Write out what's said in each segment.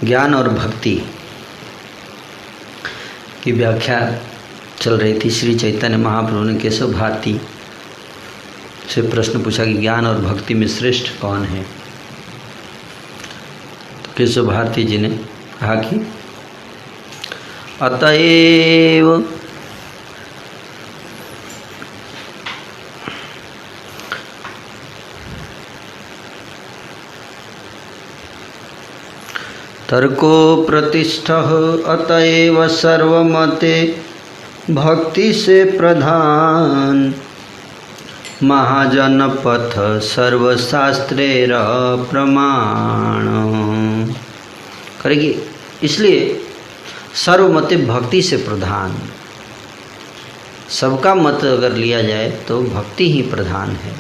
ज्ञान और भक्ति की व्याख्या चल रही थी। श्री चैतन्य महाप्रभु ने केशव भारती से प्रश्न पूछा कि ज्ञान और भक्ति में श्रेष्ठ कौन है। तो केशव भारती जी ने कहा कि अतएव तर्को प्रतिष्ठः अतएव सर्वमते भक्ति से प्रधान महाजन पथ सर्वशास्त्रेर प्रमाण करेगी। इसलिए सर्वमते भक्ति से प्रधान, सबका मत अगर लिया जाए तो भक्ति ही प्रधान है,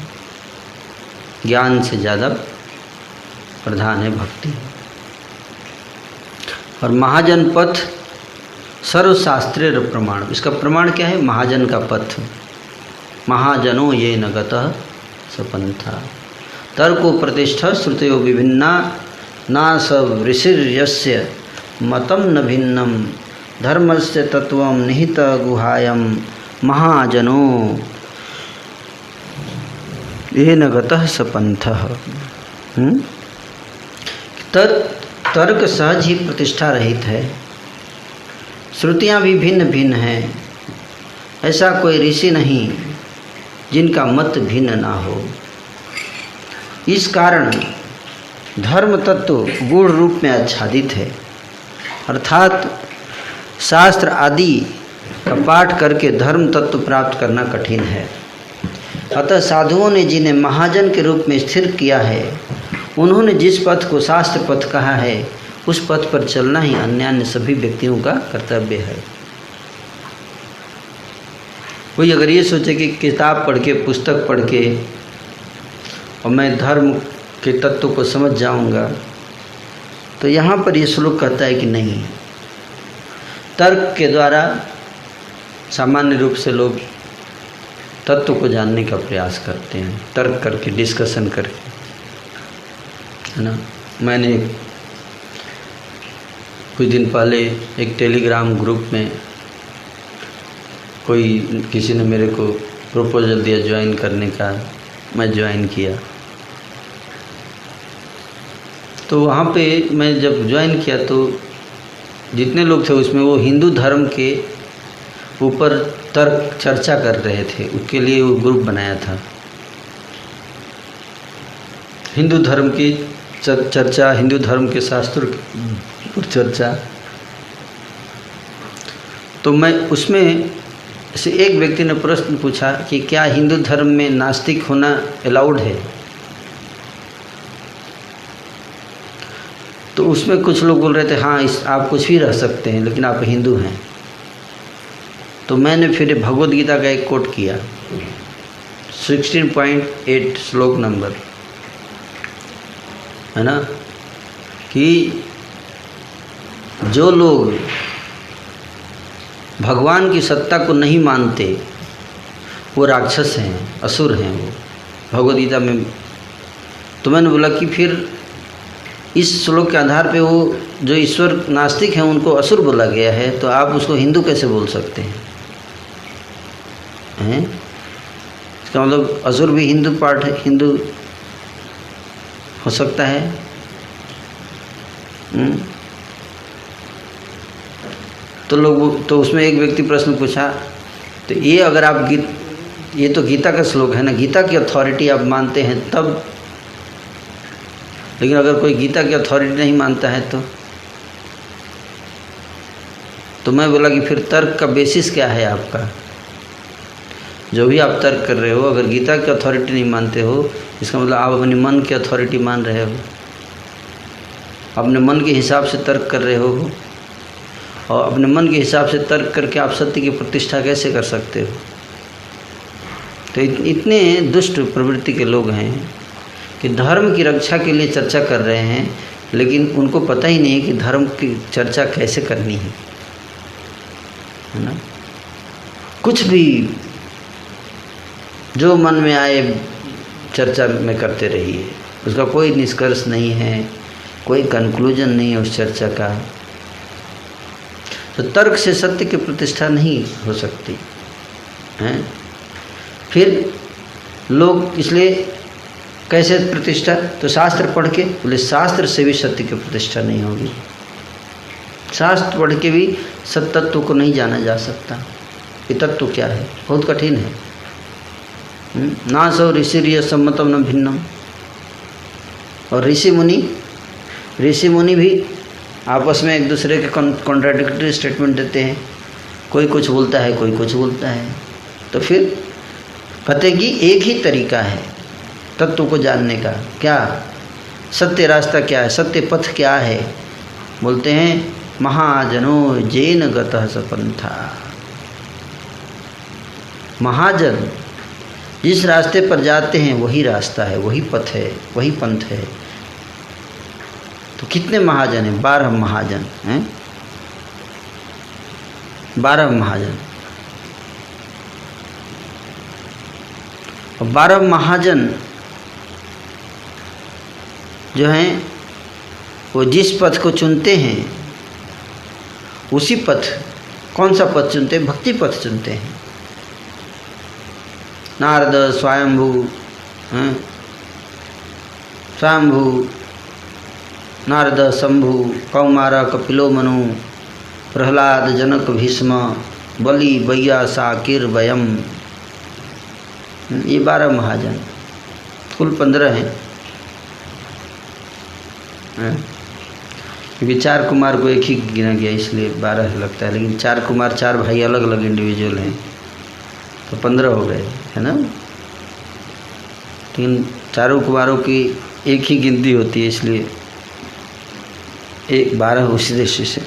ज्ञान से ज़्यादा प्रधान है भक्ति। और महाजन पथ सर्वशास्त्रेर प्रमाण, इसका प्रमाण क्या है? महाजन का पथ, महाजनो ये न गतः सपंथा। तर्को प्रतिष्ठा श्रुतयो विभिन्ना ना सब ऋषिर्यस्य मतम न भिन्नम धर्मस्य तत्वं निहित गुहायम महाजनो ये न गतः सपंथः। तर्क सहज ही प्रतिष्ठा रहित है, श्रुतियाँ भी भिन्न भिन्न हैं, ऐसा कोई ऋषि नहीं जिनका मत भिन्न ना हो। इस कारण धर्म तत्व गूढ़ रूप में आच्छादित है, अर्थात शास्त्र आदि का पाठ करके धर्म तत्व प्राप्त करना कठिन है। अतः साधुओं ने जिन्हें महाजन के रूप में स्थिर किया है, उन्होंने जिस पथ को शास्त्र पथ कहा है, उस पथ पर चलना ही अन्य सभी व्यक्तियों का कर्तव्य है। कोई अगर ये सोचे कि किताब पढ़ के, पुस्तक पढ़ के और मैं धर्म के तत्व को समझ जाऊंगा, तो यहाँ पर ये श्लोक कहता है कि नहीं, तर्क के द्वारा सामान्य रूप से लोग तत्व को जानने का प्रयास करते हैं, तर्क करके, डिस्कशन करके, है ना। मैंने कुछ दिन पहले एक टेलीग्राम ग्रुप में किसी ने मेरे को प्रपोजल दिया ज्वाइन करने का, मैं ज्वाइन किया। तो वहाँ पे मैं जब ज्वाइन किया तो जितने लोग थे उसमें वो हिंदू धर्म के ऊपर तर्क चर्चा कर रहे थे, उसके लिए वो ग्रुप बनाया था। हिंदू धर्म की चर्चा, हिंदू धर्म के शास्त्रों पर चर्चा। तो मैं उसमें से एक व्यक्ति ने प्रश्न पूछा कि क्या हिंदू धर्म में नास्तिक होना अलाउड है? तो उसमें कुछ लोग बोल रहे थे हाँ, आप कुछ भी रह सकते हैं लेकिन आप हिंदू हैं। तो मैंने फिर भगवद गीता का एक कोट किया, 16.8 श्लोक नंबर, है ना, कि जो लोग भगवान की सत्ता को नहीं मानते वो राक्षस हैं, असुर हैं वो, भगवद गीता में। तो मैंने बोला कि फिर इस श्लोक के आधार पे वो जो ईश्वर नास्तिक हैं उनको असुर बोला गया है, तो आप उसको हिंदू कैसे बोल सकते हैं? इसका मतलब असुर भी हिंदू पार्ट है, हिंदू हो सकता है। तो उसमें एक व्यक्ति प्रश्न पूछा, तो ये अगर आप ये तो गीता का श्लोक है ना, गीता की अथॉरिटी आप मानते हैं तब, लेकिन अगर कोई गीता की अथॉरिटी नहीं मानता है तो मैं बोला कि फिर तर्क का बेसिस क्या है आपका? जो भी आप तर्क कर रहे हो, अगर गीता की अथॉरिटी नहीं मानते हो, इसका मतलब आप अपने मन की अथॉरिटी मान रहे हो, अपने मन के हिसाब से तर्क कर रहे हो, और अपने मन के हिसाब से तर्क करके आप सत्य की प्रतिष्ठा कैसे कर सकते हो? तो इतने दुष्ट प्रवृत्ति के लोग हैं कि धर्म की रक्षा के लिए चर्चा कर रहे हैं, लेकिन उनको पता ही नहीं है कि धर्म की चर्चा कैसे करनी है ना। कुछ भी जो मन में आए चर्चा में करते रहिए, उसका कोई निष्कर्ष नहीं है, कोई कंक्लूजन नहीं है उस चर्चा का। तो तर्क से सत्य की प्रतिष्ठा नहीं हो सकती है। फिर लोग इसलिए कैसे प्रतिष्ठा, तो शास्त्र पढ़ के, बोले शास्त्र से भी सत्य की प्रतिष्ठा नहीं होगी। शास्त्र पढ़ के भी सत्य तत्व को नहीं जाना जा सकता। ये तत्व क्या है, बहुत कठिन है। ना सौ ऋषि सम्मतम न भिन्नम। और ऋषि मुनि भी आपस में एक दूसरे के कॉन्ट्राडिक्टरी स्टेटमेंट देते हैं। कोई कुछ बोलता है, कोई कुछ बोलता है। तो फिर कहते कि एक ही तरीका है तत्व को जानने का। क्या सत्य रास्ता क्या है, सत्य पथ क्या है? बोलते हैं महाजनो जैन गतः सपंथा। महाजन जिस रास्ते पर जाते हैं वही रास्ता है, वही पथ है, वही पंथ है। तो कितने महाजन हैं? 12 महाजन हैं, 12 महाजन। और 12 महाजन जो हैं वो जिस पथ को चुनते हैं उसी पथ, कौन सा पथ चुनते हैं? भक्ति पथ चुनते हैं। नारद, स्वयंभू, नारद, शंभु, कौमार, कपिलो मनु, प्रहलाद, जनक, भीष्म, बलि, बैया, साकिर, वयम, ये 12 महाजन। कुल 15 हैं। क्योंकि 4 कुमार को एक ही गिना गया इसलिए 12 लगता है, लेकिन 4 कुमार 4 भाई अलग अलग इंडिविजुअल हैं तो 15 हो गए, है ना। लेकिन चारों कुमारों की एक ही गिनती होती है, इसलिए 12 उसी दृष्टि से।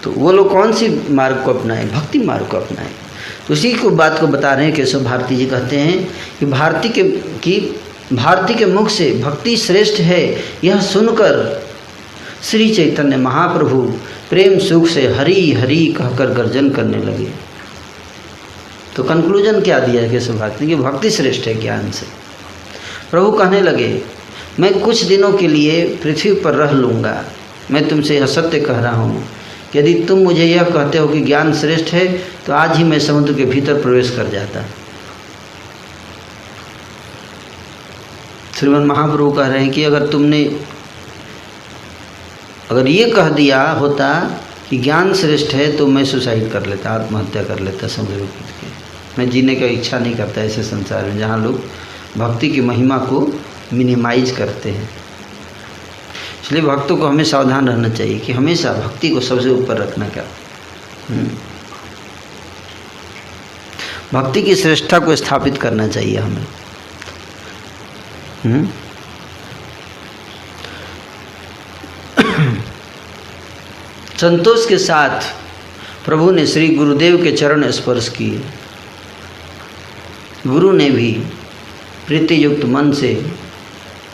तो वो लोग कौन सी मार्ग को अपनाए? भक्ति मार्ग को अपनाए। तो उसी को बात को बता रहे हैं केशव भारती जी। कहते हैं कि भारती के मुख से भक्ति श्रेष्ठ है यह सुनकर श्री चैतन्य महाप्रभु प्रेम सुख से हरि हरि कहकर गर्जन करने लगे। तो कंक्लूजन क्या दिया है केशव भारती ने कि भक्ति श्रेष्ठ है ज्ञान से। प्रभु कहने लगे मैं कुछ दिनों के लिए पृथ्वी पर रह लूँगा, मैं तुमसे यह सत्य कह रहा हूँ। यदि तुम मुझे यह कहते हो कि ज्ञान श्रेष्ठ है तो आज ही मैं समुद्र के भीतर प्रवेश कर जाता। श्रीमद् महाप्रभु कह रहे हैं कि अगर ये कह दिया होता कि ज्ञान श्रेष्ठ है तो मैं सुसाइड कर लेता, आत्महत्या कर लेता समुद्र में कूद के। मैं जीने का इच्छा नहीं करता ऐसे संसार में जहाँ लोग भक्ति की महिमा को मिनिमाइज करते हैं। इसलिए भक्तों को हमें सावधान रहना चाहिए कि हमेशा भक्ति को सबसे ऊपर रखना क्या, भक्ति की श्रेष्ठता को स्थापित करना चाहिए हमें। संतोष के साथ प्रभु ने श्री गुरुदेव के चरण स्पर्श किए। गुरु ने भी प्रीति युक्त मन से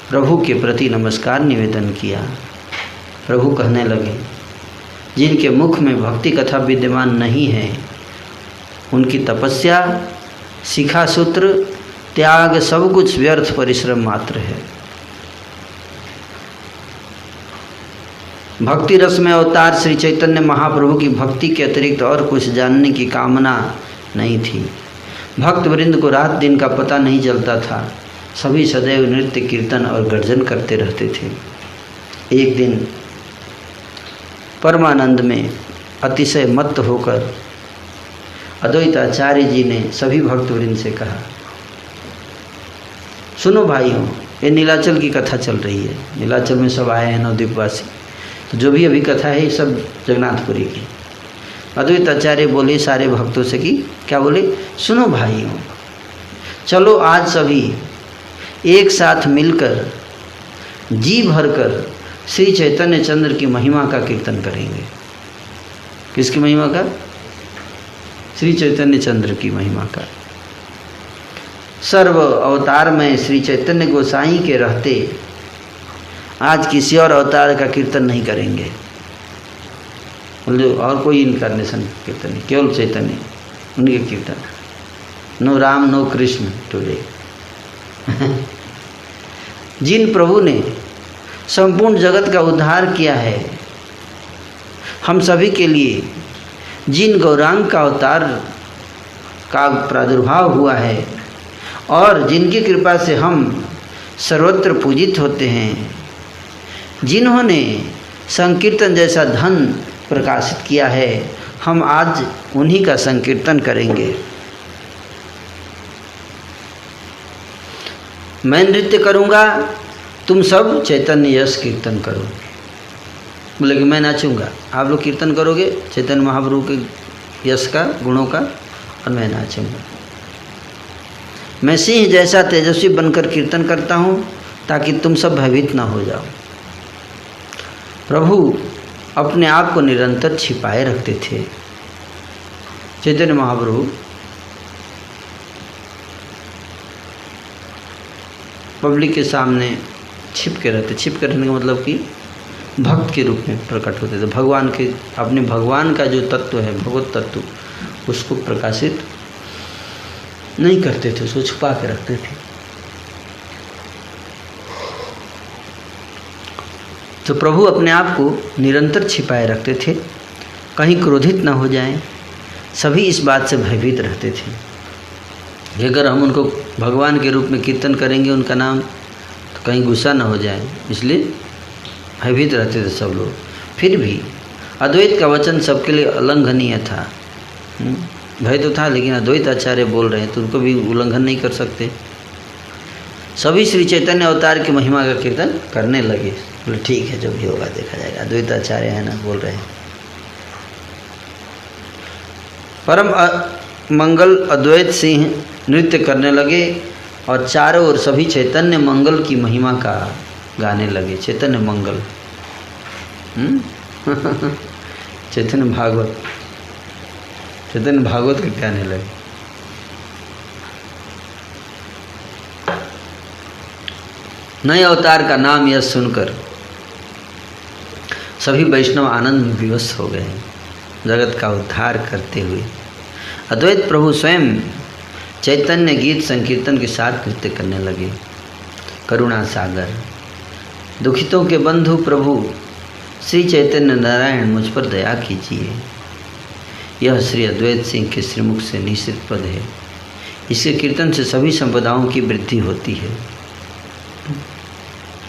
प्रभु के प्रति नमस्कार निवेदन किया। प्रभु कहने लगे जिनके मुख में भक्ति कथा विद्यमान नहीं है उनकी तपस्या, शिखा सूत्र, त्याग सब कुछ व्यर्थ परिश्रम मात्र है। भक्ति रस में अवतार श्री चैतन्य महाप्रभु की भक्ति के अतिरिक्त और कुछ जानने की कामना नहीं थी। भक्त वृंद को रात दिन का पता नहीं चलता था। सभी सदैव नृत्य, कीर्तन और गर्जन करते रहते थे। एक दिन परमानंद में अतिशय मत्त होकर अद्वैताचार्य जी ने सभी भक्तवृंद से कहा, सुनो भाइयों, ये नीलाचल की कथा चल रही है। नीलाचल में सब आए हैं नवद्वीपवासी, तो जो भी अभी कथा है ये सब जगन्नाथपुरी की। अद्वैताचार्य बोले सारे भक्तों से कि क्या बोले, सुनो भाइयों, चलो आज सभी एक साथ मिलकर जी भरकर श्री चैतन्य चंद्र की महिमा का कीर्तन करेंगे। किसकी महिमा का? श्री चैतन्य चंद्र की महिमा का। सर्व अवतार में श्री चैतन्य गोसाई के रहते आज किसी और अवतार का कीर्तन नहीं करेंगे। और कोई इनकारनेशन कीर्तन नहीं, केवल चैतन्य उनके kirtan. No Ram no Krishna today. जिन प्रभु ने संपूर्ण जगत का उद्धार किया है। हम सभी के लिए जिन गौरांग का अवतार का प्रादुर्भाव हुआ है और जिनकी कृपा से हम सर्वत्र पूजित होते हैं, जिन्होंने संकीर्तन जैसा धन प्रकाशित किया है, हम आज उन्हीं का संकीर्तन करेंगे। मैं नृत्य करूँगा, तुम सब चैतन्य यश कीर्तन करो। बोले कि मैं नाचूँगा, आप लोग कीर्तन करोगे चैतन्य महाप्रभु के यश का, गुणों का, और मैं नाचूँगा। मैं सिंह जैसा तेजस्वी बनकर कीर्तन करता हूँ ताकि तुम सब भयभीत ना हो जाओ। प्रभु अपने आप को निरंतर छिपाए रखते थे। चैतन्य महाप्रभु पब्लिक के सामने छिप के रहते। छिप के रहने का मतलब कि भक्त के रूप में प्रकट होते थे। भगवान के, अपने भगवान का जो तत्व है, भगवत तत्व, उसको प्रकाशित नहीं करते थे, उसको छुपा के रखते थे। तो प्रभु अपने आप को निरंतर छिपाए रखते थे, कहीं क्रोधित न हो जाएं। सभी इस बात से भयभीत रहते थे कि अगर हम उनको भगवान के रूप में कीर्तन करेंगे उनका नाम, तो कहीं गुस्सा न हो जाए, इसलिए भयभीत रहते थे सब लोग। फिर भी अद्वैत का वचन सबके लिए उल्लंघनीय था। भय तो था, लेकिन अद्वैत आचार्य बोल रहे हैं तो उनको भी उल्लंघन नहीं कर सकते। सभी श्री चैतन्य अवतार की महिमा का कीर्तन करने लगे। बोले ठीक है, जो भी होगा देखा जाएगा, अद्वैत आचार्य है ना, बोल रहे हैं। परम मंगल अद्वैत सिंह नृत्य करने लगे और चारों ओर सभी चैतन्य मंगल की महिमा का गाने लगे। चैतन्य मंगल, चैतन्य भागवत, चैतन्य भागवत के गाने लगे। नए अवतार का नाम यह सुनकर सभी वैष्णव आनंद में विवश हो गए। जगत का उद्धार करते हुए अद्वैत प्रभु स्वयं चैतन्य गीत संकीर्तन के साथ नृत्य करने लगे। करुणा सागर, दुखितों के बंधु प्रभु श्री चैतन्य नारायण मुझ पर दया कीजिए। यह श्री अद्वैत सिंह के श्रीमुख से निश्चित पद है। इसके कीर्तन से सभी संपदाओं की वृद्धि होती है।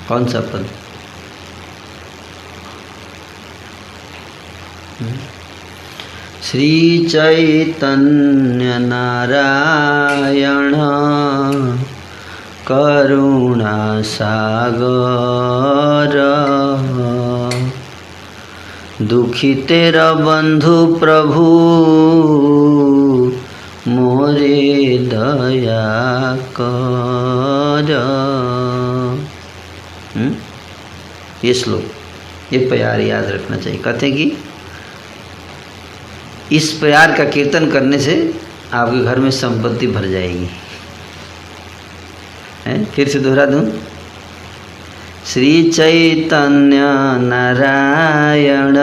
कौन सा पद? श्री चैतन्य नारायण करुणा सागर, दुखी तेरा बंधु प्रभु मोरे दया कर। ये श्लोक, ये प्यार याद रखना चाहिए। कहते हैं कि इस प्यार का कीर्तन करने से आपके घर में संपत्ति भर जाएगी। फिर से दोहरा दूं, श्री चैतन्य नारायण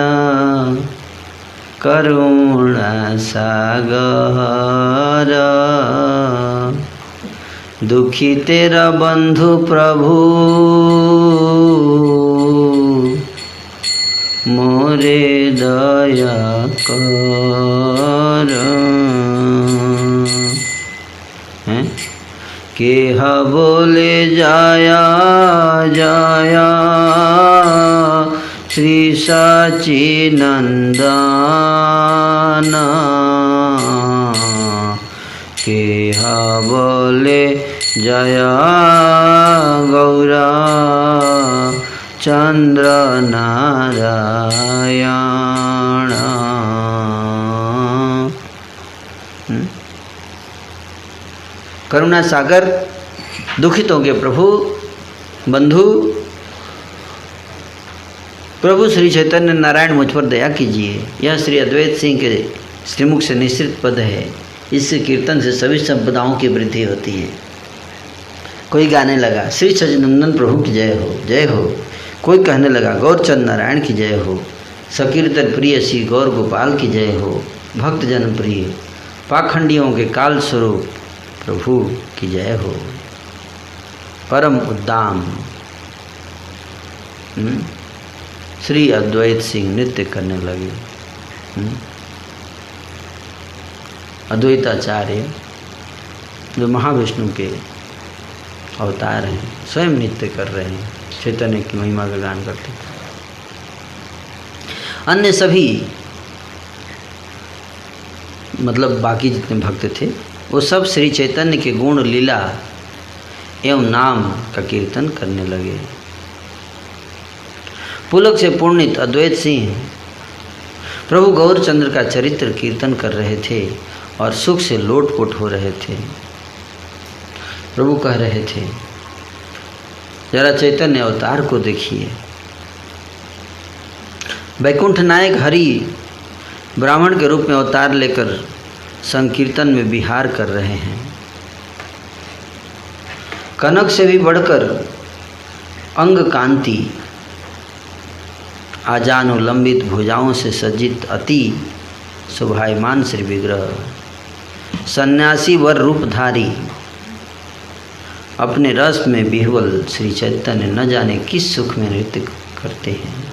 करुणा सागर, दुखी तेरा बंधु प्रभु मोरे दया कर। के बोले जाया जाया श्री सच्चिनंदन, के बोले जया गौरा चंद्र नारायण। करुणा सागर, दुखितों के प्रभु, बंधु प्रभु श्री चैतन्य नारायण मुझ पर दया कीजिए। यह श्री अद्वैत सिंह के श्रीमुख से निश्चित पद है। इस कीर्तन से सभी संपदाओं की वृद्धि होती है। कोई गाने लगा श्री सच्चिदानंद प्रभु की जय हो, जय हो। कोई कहने लगा गौरचंद नारायण की जय हो, सकीर्तन प्रिय श्री गौर गोपाल की जय हो, भक्त जन प्रिय पाखंडियों के काल स्वरूप प्रभु की जय हो, परम उद्दाम श्री अद्वैत सिंह नृत्य करने लगे। अद्वैताचार्य जो महाविष्णु के अवतार हैं स्वयं नृत्य कर रहे हैं, चैतन्य की महिमा का गान करते हैं। अन्य सभी मतलब बाकी जितने भक्त थे वो सब श्री चैतन्य के गुण लीला एवं नाम का कीर्तन करने लगे। पुलक से पूर्णित अद्वैत सिंह प्रभु गौरचंद्र का चरित्र कीर्तन कर रहे थे और सुख से लोटपोट हो रहे थे। प्रभु कह रहे थे, जरा चैतन्य अवतार को देखिए। वैकुंठ नायक हरि ब्राह्मण के रूप में अवतार लेकर संकीर्तन में विहार कर रहे हैं। कनक से भी बढ़कर अंग कांति, आजानुलंबित भुजाओं से सज्जित अति शोभायमान श्री विग्रह, सन्यासी वर रूपधारी अपने रस में विह्वल श्री चैतन्य न जाने किस सुख में नृत्य करते हैं।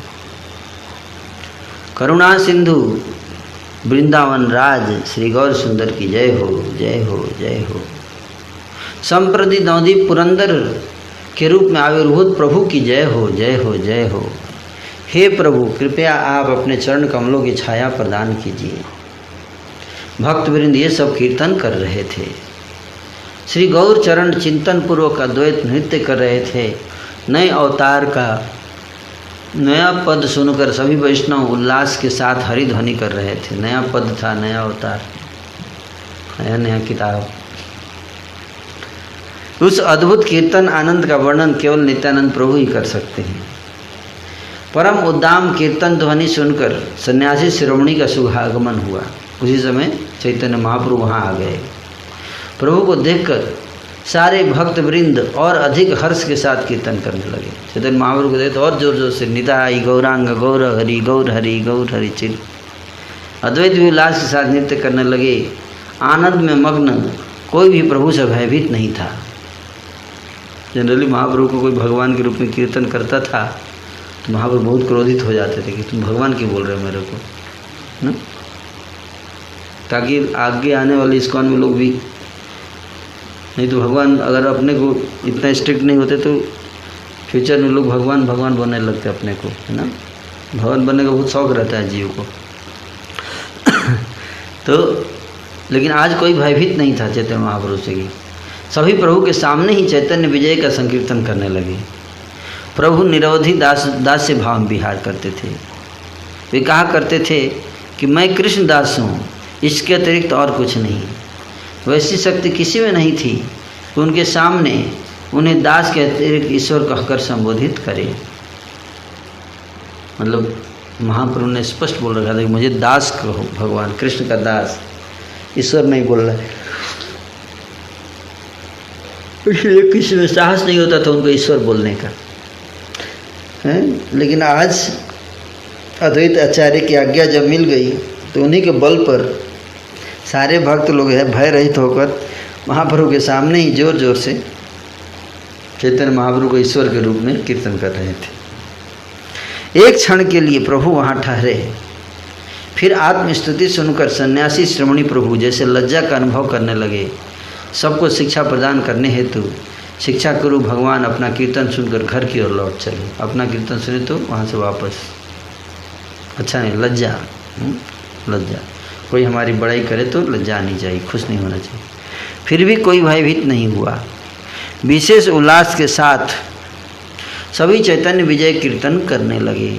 करुणा सिंधु वृंदावन राज श्री गौर सुंदर की जय हो, जय हो, जय हो। संप्रति नवदीप पुरंदर के रूप में आविर्भूत प्रभु की जय हो, जय हो, जय हो। हे प्रभु, कृपया आप अपने चरण कमलों की छाया प्रदान कीजिए। भक्तवृंद ये सब कीर्तन कर रहे थे। श्री गौर चरण चिंतन पूर्वक अद्वैत नृत्य कर रहे थे। नए अवतार का नया पद सुनकर सभी वैष्णव उल्लास के साथ हरिध्वनि कर रहे थे। नया पद था, नया अवतार, नया नया किताब। उस अद्भुत कीर्तन आनंद का वर्णन केवल नित्यानंद प्रभु ही कर सकते हैं। परम उद्दाम कीर्तन ध्वनि सुनकर सन्यासी शिरोमणि का शुभागमन हुआ। उसी समय चैतन्य महाप्रभु वहाँ आ गए। प्रभु को देखकर सारे भक्त वृंद और अधिक हर्ष के साथ कीर्तन करने लगे। चैतन्य महाप्रभु को देखते और जोर जोर से निताई गौरांग गौर हरि गौर हरि गौर हरि चिर। अद्वैत भी उल्लास के साथ नृत्य करने लगे। आनंद में मग्न कोई भी प्रभु से भयभीत नहीं था। जनरली महाप्रभु को कोई भगवान के रूप में कीर्तन करता था तो महाप्रभु बहुत क्रोधित हो जाते थे कि तुम भगवान क्यों बोल रहे हो मेरे को, ना? ताकि आगे आने वाले इस्कॉन में लोग भी, नहीं तो भगवान अगर अपने को इतना स्ट्रिक्ट नहीं होते तो फ्यूचर में लोग भगवान भगवान बनने लगते अपने को, है ना? भगवान बनने का बहुत शौक रहता है जीव को। तो लेकिन आज कोई भयभीत नहीं था चैतन्य महाप्रभु से कि सभी प्रभु के सामने ही चैतन्य विजय का संकीर्तन करने लगे। प्रभु निरवधि दास्य भाव में विहार करते थे। वे कहा करते थे कि मैं कृष्ण दास हूँ, इसके अतिरिक्त और कुछ नहीं। वैसी शक्ति किसी में नहीं थी कि उनके सामने उन्हें दास के अतिरिक्त ईश्वर कहकर संबोधित करे। मतलब महाप्रभु ने स्पष्ट बोल रखा था कि मुझे दास कहो, भगवान कृष्ण का दास, ईश्वर नहीं बोल रहा है। इसलिए किसी में साहस नहीं होता था उनको ईश्वर बोलने का, है? लेकिन आज अद्वैत आचार्य की आज्ञा जब मिल गई तो उन्हीं के बल पर सारे भक्त लोग है भय रहित होकर महाप्रभु के सामने ही जोर जोर से चैतन्य महाप्रभु को ईश्वर के रूप में कीर्तन कर रहे थे। एक क्षण के लिए प्रभु वहाँ ठहरे, फिर आत्मस्तुति सुनकर सन्यासी श्रमणी प्रभु जैसे लज्जा का अनुभव करने लगे। सबको शिक्षा प्रदान करने हेतु शिक्षा गुरु भगवान अपना कीर्तन सुनकर घर की ओर लौट चले। अपना कीर्तन सुने तो वहाँ से वापस, अच्छा नहीं, लज्जा, लज्जा। कोई हमारी बड़ाई करे तो लज्जा आनी चाहिए, खुश नहीं होना चाहिए। फिर भी कोई भयभीत नहीं हुआ। विशेष उल्लास के साथ सभी चैतन्य विजय कीर्तन करने लगे।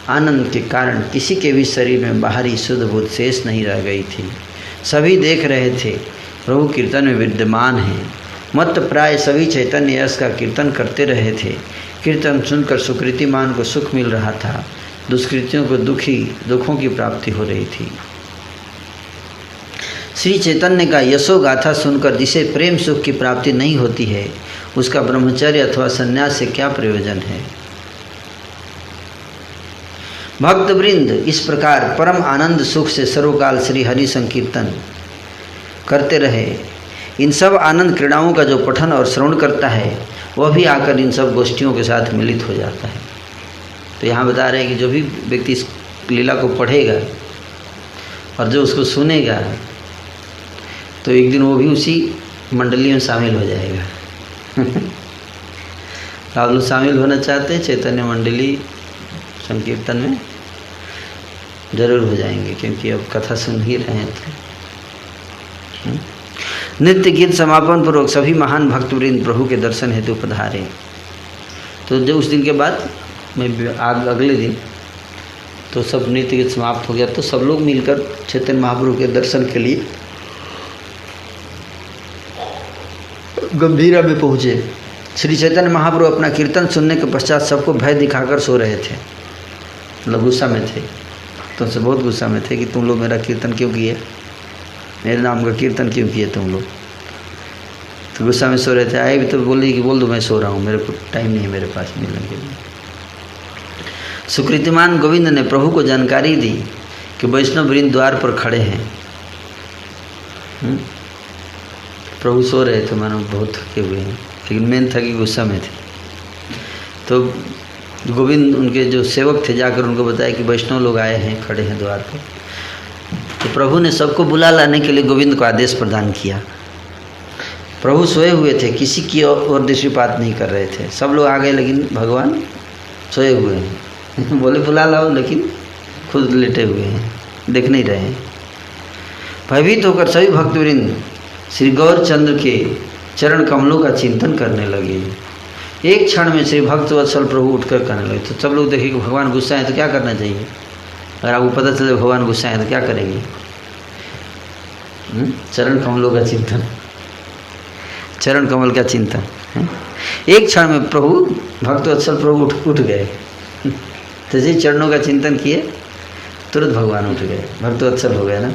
आनंद के कारण किसी के भी शरीर में बाहरी शुद्ध बुद्ध शेष नहीं रह गई थी। सभी देख रहे थे प्रभु कीर्तन में विद्यमान हैं। मत प्राय सभी चैतन्य यश का कीर्तन करते रहे थे। कीर्तन सुनकर सुकृतिमान को सुख मिल रहा था, दुष्कृतियों को दुखों की प्राप्ति हो रही थी। श्री चैतन्य का यशो गाथा सुनकर जिसे प्रेम सुख की प्राप्ति नहीं होती है, उसका ब्रह्मचर्य अथवा संन्यास से क्या प्रयोजन है। भक्तवृंद इस प्रकार परम आनंद सुख से सर्वकाल श्री हरि संकीर्तन करते रहे। इन सब आनंद क्रीड़ाओं का जो पठन और श्रवण करता है वह भी आकर इन सब गोष्ठियों के साथ मिलित हो जाता है। तो यहाँ बता रहे हैं कि जो भी व्यक्ति इस लीला को पढ़ेगा और जो उसको सुनेगा तो एक दिन वो भी उसी मंडली में शामिल हो जाएगा। आप लोग शामिल होना चाहते हैं चैतन्य मंडली संकीर्तन में, जरूर हो जाएंगे, क्योंकि अब कथा सुन ही रहे हैं। तो नित्य गीत समापन पूर्वक सभी महान भक्तवृंद प्रभु के दर्शन हेतु पधारे। तो जब उस दिन के बाद मैं अगले दिन तो सब नृत्य गीत समाप्त हो गया, तो सब लोग मिलकर चैतन्य महाप्रभु के दर्शन के लिए गंभीरा में पहुँचे। श्री चैतन्य महाप्रभु अपना कीर्तन सुनने के पश्चात सबको भय दिखाकर सो रहे थे, मतलब गुस्सा में थे। तो उनसे बहुत गुस्सा में थे कि तुम लोग मेरा कीर्तन क्यों किए, मेरे नाम का कीर्तन क्यों किए तुम लोग। तो गुस्सा में सो रहे थे। आए भी तो बोली कि बोल दो मैं सो रहा हूँ, मेरे को टाइम नहीं है मेरे पास मिलने के लिए। सुकृतिमान गोविंद ने प्रभु को जानकारी दी कि वैष्णव वृंद द्वार पर खड़े हैं। प्रभु सो रहे थे, मानो बहुत थके हुए हैं, लेकिन मेन था कि गुस्सा में थे। तो गोविंद उनके जो सेवक थे जाकर उनको बताया कि वैष्णव लोग आए हैं, खड़े हैं द्वार पर। तो प्रभु ने सबको बुला लाने के लिए गोविंद को आदेश प्रदान किया। प्रभु सोए हुए थे, किसी की ओर दृष्टिपात नहीं कर रहे थे। सब लोग आ गए लेकिन भगवान सोए हुए हैं। बोले बुला लाओ, लेकिन खुद लेटे हुए हैं, देख नहीं रहे हैं। भयभीत होकर सभी भक्तवृंद श्री गौरचंद्र के चरण कमलों का चिंतन करने लगे। एक क्षण में श्री भक्तवत्सल प्रभु उठकर करने लगे। तो सब लोग देखे कि भगवान गुस्सा है तो क्या करना चाहिए। अगर आपको पता चले भगवान गुस्सा है तो क्या करेंगे। चरण कमलों का चिंतन, चरण कमल का चिंतन। एक क्षण में प्रभु भक्तवत्सल प्रभु उठ गए। जैसे ही चरणों का चिंतन किए तुरंत भगवान उठ गए, भक्तवत्सल हो गए ना।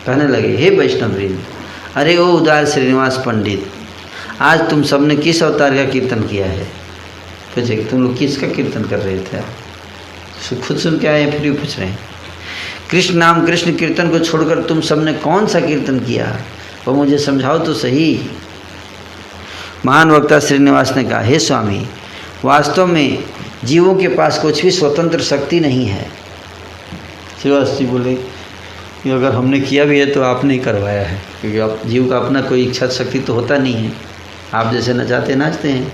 कहने लगे, हे वैष्णववृंद, अरे ओ उदार श्रीनिवास पंडित, आज तुम सबने किस अवतार का कीर्तन किया है। पूछे कि तुम लोग किसका कीर्तन कर रहे थे। खुद सुन के आए फिर भी पूछ रहे हैं। कृष्ण नाम कृष्ण कीर्तन को छोड़कर तुम सबने कौन सा कीर्तन किया, वो मुझे समझाओ तो सही। महान वक्ता श्रीनिवास ने कहा, हे स्वामी, वास्तव में जीवों के पास कुछ भी स्वतंत्र शक्ति नहीं है। श्रीनिवास जी बोले कि अगर हमने किया भी है तो आपने ही करवाया है, क्योंकि आप जीव का अपना कोई इच्छा शक्ति तो होता नहीं है। आप जैसे नचाते नाचते हैं,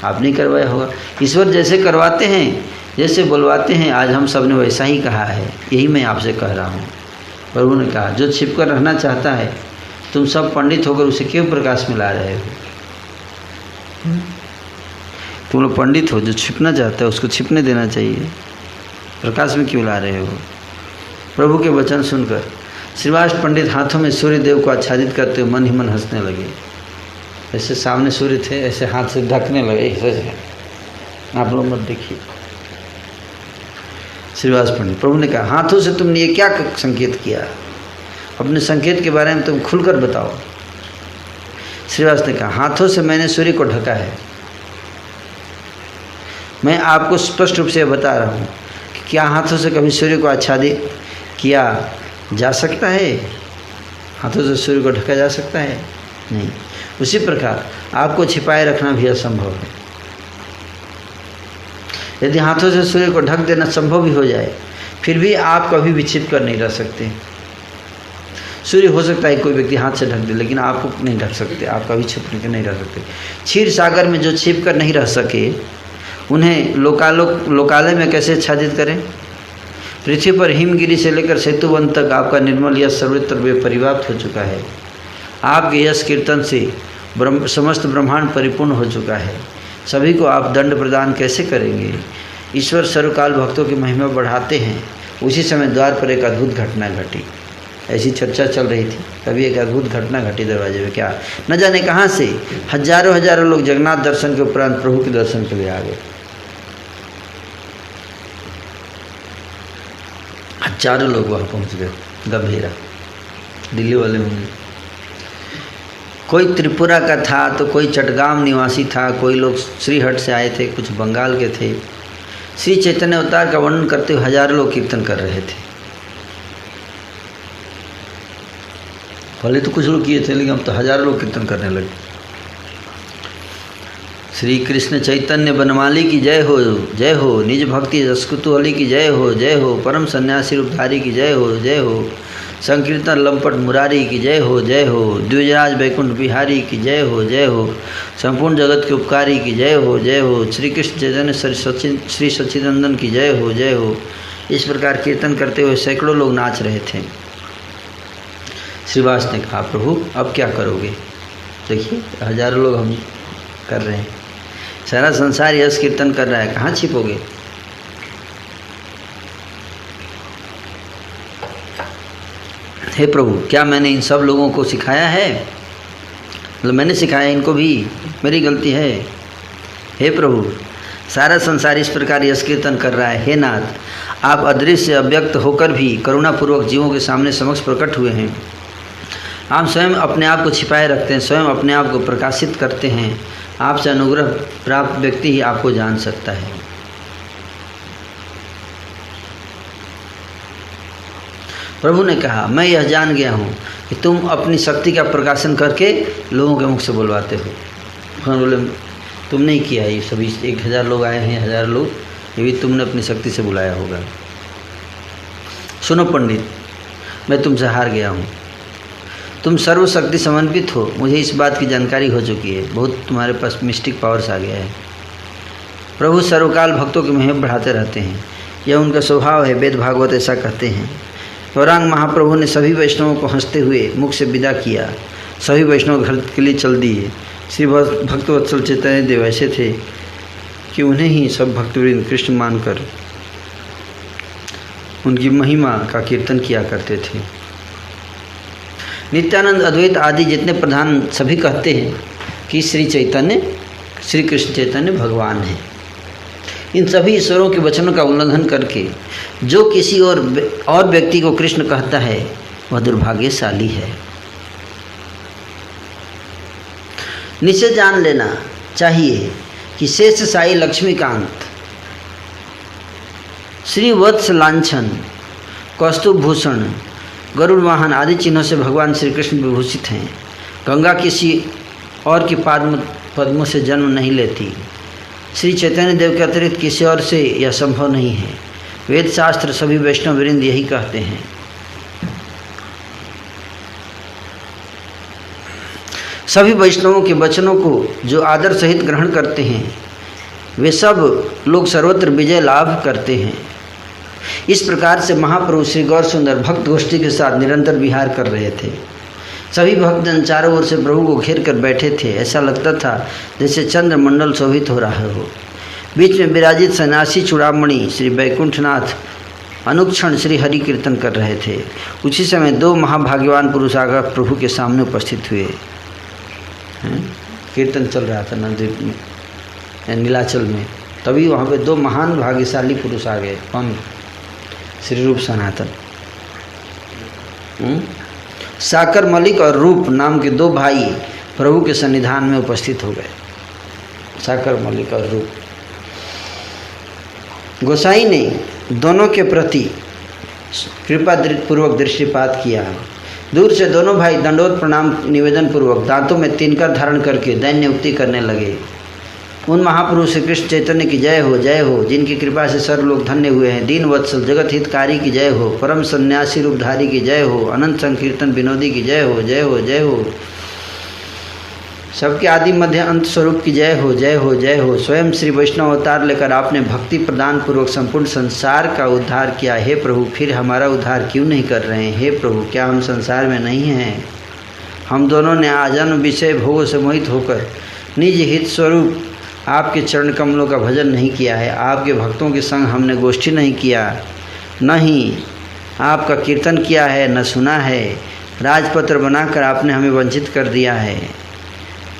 आपने ही करवाया होगा। ईश्वर जैसे करवाते हैं, जैसे बुलवाते हैं, आज हम सब ने वैसा ही कहा है, यही मैं आपसे कह रहा हूँ। प्रभु ने कहा, जो छिप कर रहना चाहता है, तुम सब पंडित होकर उसे क्यों प्रकाश में ला रहे हो। तुम लोग पंडित हो, जो छिपना चाहता है उसको छिपने देना चाहिए, प्रकाश में क्यों ला रहे हो। प्रभु के वचन सुनकर श्रीवास पंडित हाथों में सूर्य देव को आच्छादित करते हुए मन ही मन हंसने लगे। ऐसे सामने सूर्य थे, ऐसे हाथ से ढकने लगे। ऐसे आप लोग मत देखिए। श्रीवास पंडित, प्रभु ने कहा, हाथों से तुमने ये क्या संकेत किया, अपने संकेत के बारे में तुम खुलकर बताओ। श्रीवास ने कहा, हाथों से मैंने सूर्य को ढका है। मैं आपको स्पष्ट रूप से बता रहा हूँ कि क्या हाथों से कभी सूर्य को आच्छादित किया जा सकता है। हाथों से सूर्य को ढका जा सकता है नहीं। उसी प्रकार आपको छिपाए रखना भी असंभव है। यदि हाथों से सूर्य को ढक देना संभव भी हो जाए, फिर भी आप कभी भी छिप कर नहीं रह सकते। सूर्य हो सकता है कोई व्यक्ति हाथ से ढक दे, लेकिन आप नहीं ढक सकते, आप कभी छिप कर नहीं रह सकते। क्षीर सागर में जो छिप कर नहीं रह सके, उन्हें लोकालय में कैसे आच्छादित करें। पृथ्वी पर हिमगिरी से लेकर सेतुवन तक आपका निर्मल यश सर्वत्र परिव्याप्त हो चुका है। आपके यश कीर्तन से समस्त ब्रह्मांड परिपूर्ण हो चुका है। सभी को आप दंड प्रदान कैसे करेंगे। ईश्वर सर्वकाल भक्तों की महिमा बढ़ाते हैं। उसी समय द्वार पर एक अद्भुत घटना घटी। ऐसी चर्चा चल रही थी, तभी एक अद्भुत घटना घटी दरवाजे में। क्या न जाने कहाँ से हजारों हजारों लोग जगन्नाथ दर्शन के उपरांत प्रभु के दर्शन के लिए आ गए। हजारों लोग वहाँ पहुँच गए। गंभीरा दिल्ली वाले होंगे। कोई त्रिपुरा का था, तो कोई चटगांव निवासी था, कोई लोग श्रीहट से आए थे, कुछ बंगाल के थे। श्री चैतन्य अवतार का वर्णन करते हुए हजारों लोग कीर्तन कर रहे थे। पहले तो कुछ लोग किए थे, लेकिन अब तो हजारों लोग कीर्तन करने लगे। श्री कृष्ण चैतन्य बनमाली की जय हो। निज भक्ति रसकुतूहली की जय हो। परम सन्यासी रूपधारी की जय हो। संकीर्तन लंपट मुरारी की जय हो। द्विजराज वैकुंठ बिहारी की जय हो। संपूर्ण जगत के उपकारी की जय हो। श्री कृष्ण चैतन्य श्री सच्चिदानंद की जय हो। इस प्रकार कीर्तन करते हुए सैकड़ों लोग नाच रहे थे। श्रीवास ने कहा, प्रभु अब क्या करोगे? देखिए हजारों लोग हम कर रहे हैं, सारा संसार यश कीर्तन कर रहा है, कहाँ छिपोगे? हे प्रभु, क्या मैंने इन सब लोगों को सिखाया है? मतलब मैंने सिखाया इनको भी, मेरी गलती है। हे प्रभु, सारा संसार इस प्रकार यश कीर्तन कर रहा है। हे नाथ, आप अदृश्य अव्यक्त होकर भी करुणापूर्वक जीवों के सामने समक्ष प्रकट हुए हैं। आप स्वयं अपने आप को छिपाए रखते हैं, स्वयं अपने आप को प्रकाशित करते हैं। आपसे अनुग्रह प्राप्त व्यक्ति ही आपको जान सकता है। प्रभु ने कहा, मैं यह जान गया हूँ कि तुम अपनी शक्ति का प्रकाशन करके लोगों के मुख से बुलवाते हो। भगवान बोले, तुमने ही किया, ये सभी 1000 लोग आए हैं, 1000 लोग, ये भी तुमने अपनी शक्ति से बुलाया होगा। सुनो पंडित, मैं तुमसे हार गया हूँ। तुम सर्वशक्ति समन्वित हो, मुझे इस बात की जानकारी हो चुकी है। बहुत तुम्हारे पास मिस्टिक पावर्स आ गया है। प्रभु सर्वकाल भक्तों की महिमा बढ़ाते रहते हैं, यह उनका स्वभाव है। वेद भागवत ऐसा कहते हैं। गौरांग महाप्रभु ने सभी वैष्णवों को हंसते हुए मुख से विदा किया। सभी वैष्णव घर के लिए चल दिए। श्री भक्तवत्सल चैतन्य देव ऐसे थे कि उन्हें ही सब भक्तवृंद कृष्ण मानकर उनकी महिमा का कीर्तन किया करते थे। नित्यानंद, अद्वैत आदि जितने प्रधान सभी कहते हैं कि श्री कृष्ण चैतन्य भगवान हैं। इन सभी ईश्वरों के वचनों का उल्लंघन करके जो किसी और व्यक्ति को कृष्ण कहता है वह दुर्भाग्यशाली है। निश्चय जान लेना चाहिए कि शेष साई लक्ष्मीकांत, श्री वत्स लांछन, कौस्तुभ भूषण, गरुड़ वाहन आदि चिन्हों से भगवान श्री कृष्ण विभूषित हैं। गंगा किसी और की पद्मों से जन्म नहीं लेती। श्री चैतन्य देव के अतिरिक्त किसी और से यह संभव नहीं है। वेद शास्त्र सभी वैष्णव वृंद यही कहते हैं। सभी वैष्णवों के वचनों को जो आदर सहित ग्रहण करते हैं वे सब लोग सर्वत्र विजय लाभ करते हैं। इस प्रकार से महाप्रभु श्री गौर सुंदर भक्त गोष्ठी के साथ निरंतर विहार कर रहे थे। सभी भक्तजन चारों ओर से प्रभु को घेर कर बैठे थे। ऐसा लगता था जैसे चंद्रमंडल शोभित हो रहा हो। बीच में विराजित सन्यासी चूड़ामणि श्री वैकुंठनाथ अनुक्षण श्री हरि कीर्तन कर रहे थे। उसी समय 2 महाभाग्यवान पुरुष आकर प्रभु के सामने उपस्थित हुए। कीर्तन चल रहा था नवद्वीप में, नीलाचल में। तभी वहाँ पे 2 महान भाग्यशाली पुरुष आ गए। कौन? श्री रूप सनातन। साकर मलिक और रूप नाम के 2 भाई प्रभु के सन्निधान में उपस्थित हो गए। साकर मलिक और रूप। गोसाई ने दोनों के प्रति कृपा पूर्वक दृष्टिपात किया। दूर से दोनों भाई दंडोत प्रणाम निवेदन पूर्वक दांतों में तिनका धारण करके दैन्य उक्ति करने लगे। उन महापुरुष श्री कृष्ण चैतन्य की जय हो, जिनकी कृपा से सर्व लोग धन्य हुए हैं। दीन वत्सल जगत हितकारी की जय हो। परम सन्यासी रूपधारी की जय हो। अनंत संकीर्तन विनोदी की जय हो। सबके आदि मध्य अंत स्वरूप की जय हो। स्वयं श्री वैष्णव अवतार लेकर आपने भक्ति प्रदान पूर्वक संपूर्ण संसार का उद्धार किया। हे प्रभु, फिर हमारा उद्धार क्यों नहीं कर रहे हैं? हे प्रभु, क्या हम संसार में नहीं हैं? हम दोनों ने आजन्म विषय भोगों से मोहित होकर निज हित स्वरूप आपके चरण कमलों का भजन नहीं किया है। आपके भक्तों के संग हमने गोष्ठी नहीं किया, न ही आपका कीर्तन किया है, न सुना है। राजपत्र बनाकर आपने हमें वंचित कर दिया है,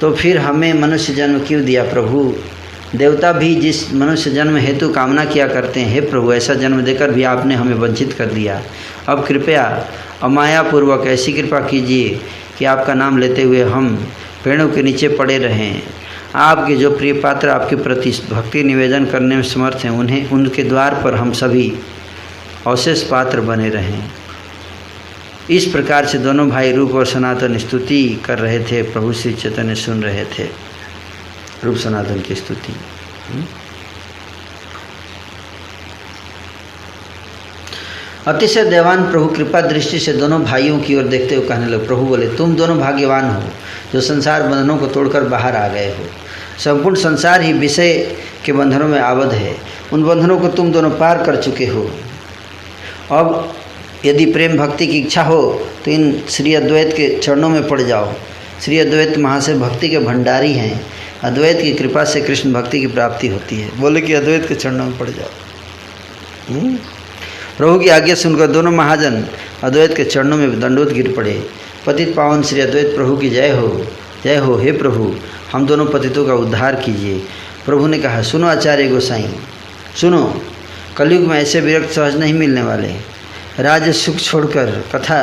तो फिर हमें मनुष्य जन्म क्यों दिया? प्रभु, देवता भी जिस मनुष्य जन्म हेतु कामना किया करते हैं, हे प्रभु, ऐसा जन्म देकर भी आपने हमें वंचित कर दिया। अब कृपया अमायापूर्वक ऐसी कृपा कीजिए कि आपका नाम लेते हुए हम पेड़ों के नीचे पड़े रहें। आपके जो प्रिय पात्र आपके प्रति भक्ति निवेदन करने में समर्थ हैं, उन्हें उनके द्वार पर हम सभी अवशेष पात्र बने रहें। इस प्रकार से दोनों भाई रूप और सनातन स्तुति कर रहे थे। प्रभु श्री चैतन्य सुन रहे थे। रूप सनातन की स्तुति। अतिशय देवान प्रभु कृपा दृष्टि से दोनों भाइयों की ओर देखते हुए कहने लगे। प्रभु बोले, तुम दोनों भाग्यवान हो जो संसार बंधनों को तोड़कर बाहर आ गए हो। संपूर्ण संसार ही विषय के बंधनों में आबद्ध है, उन बंधनों को तुम दोनों पार कर चुके हो। अब यदि प्रेम भक्ति की इच्छा हो तो इन श्री अद्वैत के चरणों में पड़ जाओ। श्री अद्वैत महाशय भक्ति के भंडारी हैं, अद्वैत की कृपा से कृष्ण भक्ति की प्राप्ति होती है। बोले कि अद्वैत के चरणों में पड़ जाओ। प्रभु की आज्ञा सुनकर दोनों महाजन अद्वैत के चरणों में दंडोत गिर पड़े। पतित पावन श्री अद्वैत प्रभु की जय हो, जय हो। हे प्रभु, हम दोनों पतितों का उद्धार कीजिए। प्रभु ने कहा, सुनो आचार्य गोसाई, सुनो, कलयुग में ऐसे विरक्त सहज नहीं मिलने वाले। राज्य सुख छोड़कर कथा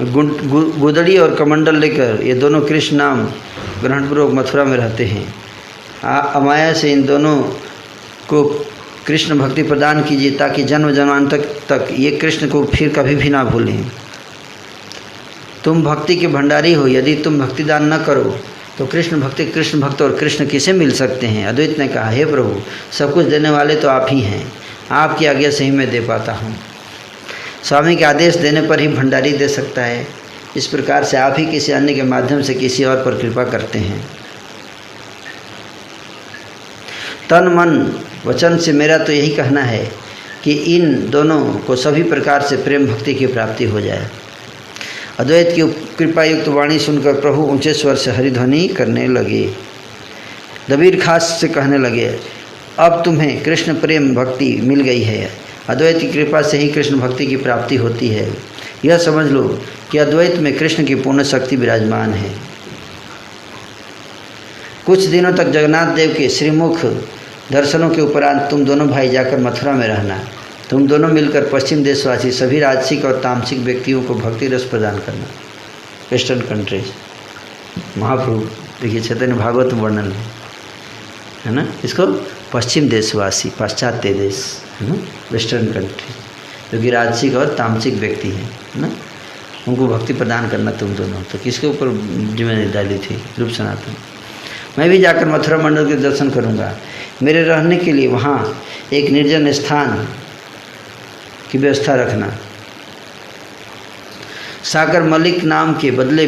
गुदड़ी और कमंडल लेकर ये दोनों कृष्ण नाम ग्रहणपूर्वक मथुरा में रहते हैं। अमाया से इन दोनों को कृष्ण भक्ति प्रदान कीजिए ताकि जन्म जन्मांतर तक ये कृष्ण को फिर कभी भी ना भूलें। तुम भक्ति के भंडारी हो, यदि तुम भक्ति दान न करो तो कृष्ण भक्त और कृष्ण किसे मिल सकते हैं। अद्वैत ने कहा, हे प्रभु, सब कुछ देने वाले तो आप ही हैं, आपकी आज्ञा से ही मैं दे पाता हूँ। स्वामी के आदेश देने पर ही भंडारी दे सकता है। इस प्रकार से आप ही किसी अन्य के माध्यम से किसी और पर कृपा करते हैं। तन मन वचन से मेरा तो यही कहना है कि इन दोनों को सभी प्रकार से प्रेम भक्ति की प्राप्ति हो जाए। अद्वैत की कृपा युक्त वाणी सुनकर प्रभु ऊंचे स्वर से हरिध्वनि करने लगे। दबीर खास से कहने लगे, अब तुम्हें कृष्ण प्रेम भक्ति मिल गई है। अद्वैत की कृपा से ही कृष्ण भक्ति की प्राप्ति होती है। यह समझ लो कि अद्वैत में कृष्ण की पूर्ण शक्ति विराजमान है। कुछ दिनों तक जगन्नाथ देव के श्रीमुख दर्शनों के उपरांत तुम दोनों भाई जाकर मथुरा में रहना। तुम दोनों मिलकर पश्चिम देशवासी सभी राजसिक और तामसिक व्यक्तियों को भक्ति रस प्रदान करना। वेस्टर्न कंट्रीज, महाप्रभु देखिए चैतन्य भागवत वर्णन है ना, इसको पश्चिम देशवासी, पाश्चात्य देश है ना, वेस्टर्न कंट्री, जो कि राजसिक और तामसिक व्यक्ति हैं ना, उनको भक्ति प्रदान करना तुम दोनों। तो किसके ऊपर जिम्मेदारी डाली थी? रूप सनातन। मैं भी जाकर मथुरा मंडल के दर्शन करूंगा। मेरे रहने के लिए वहाँ एक निर्जन स्थान की व्यवस्था रखना। सागर मलिक नाम के बदले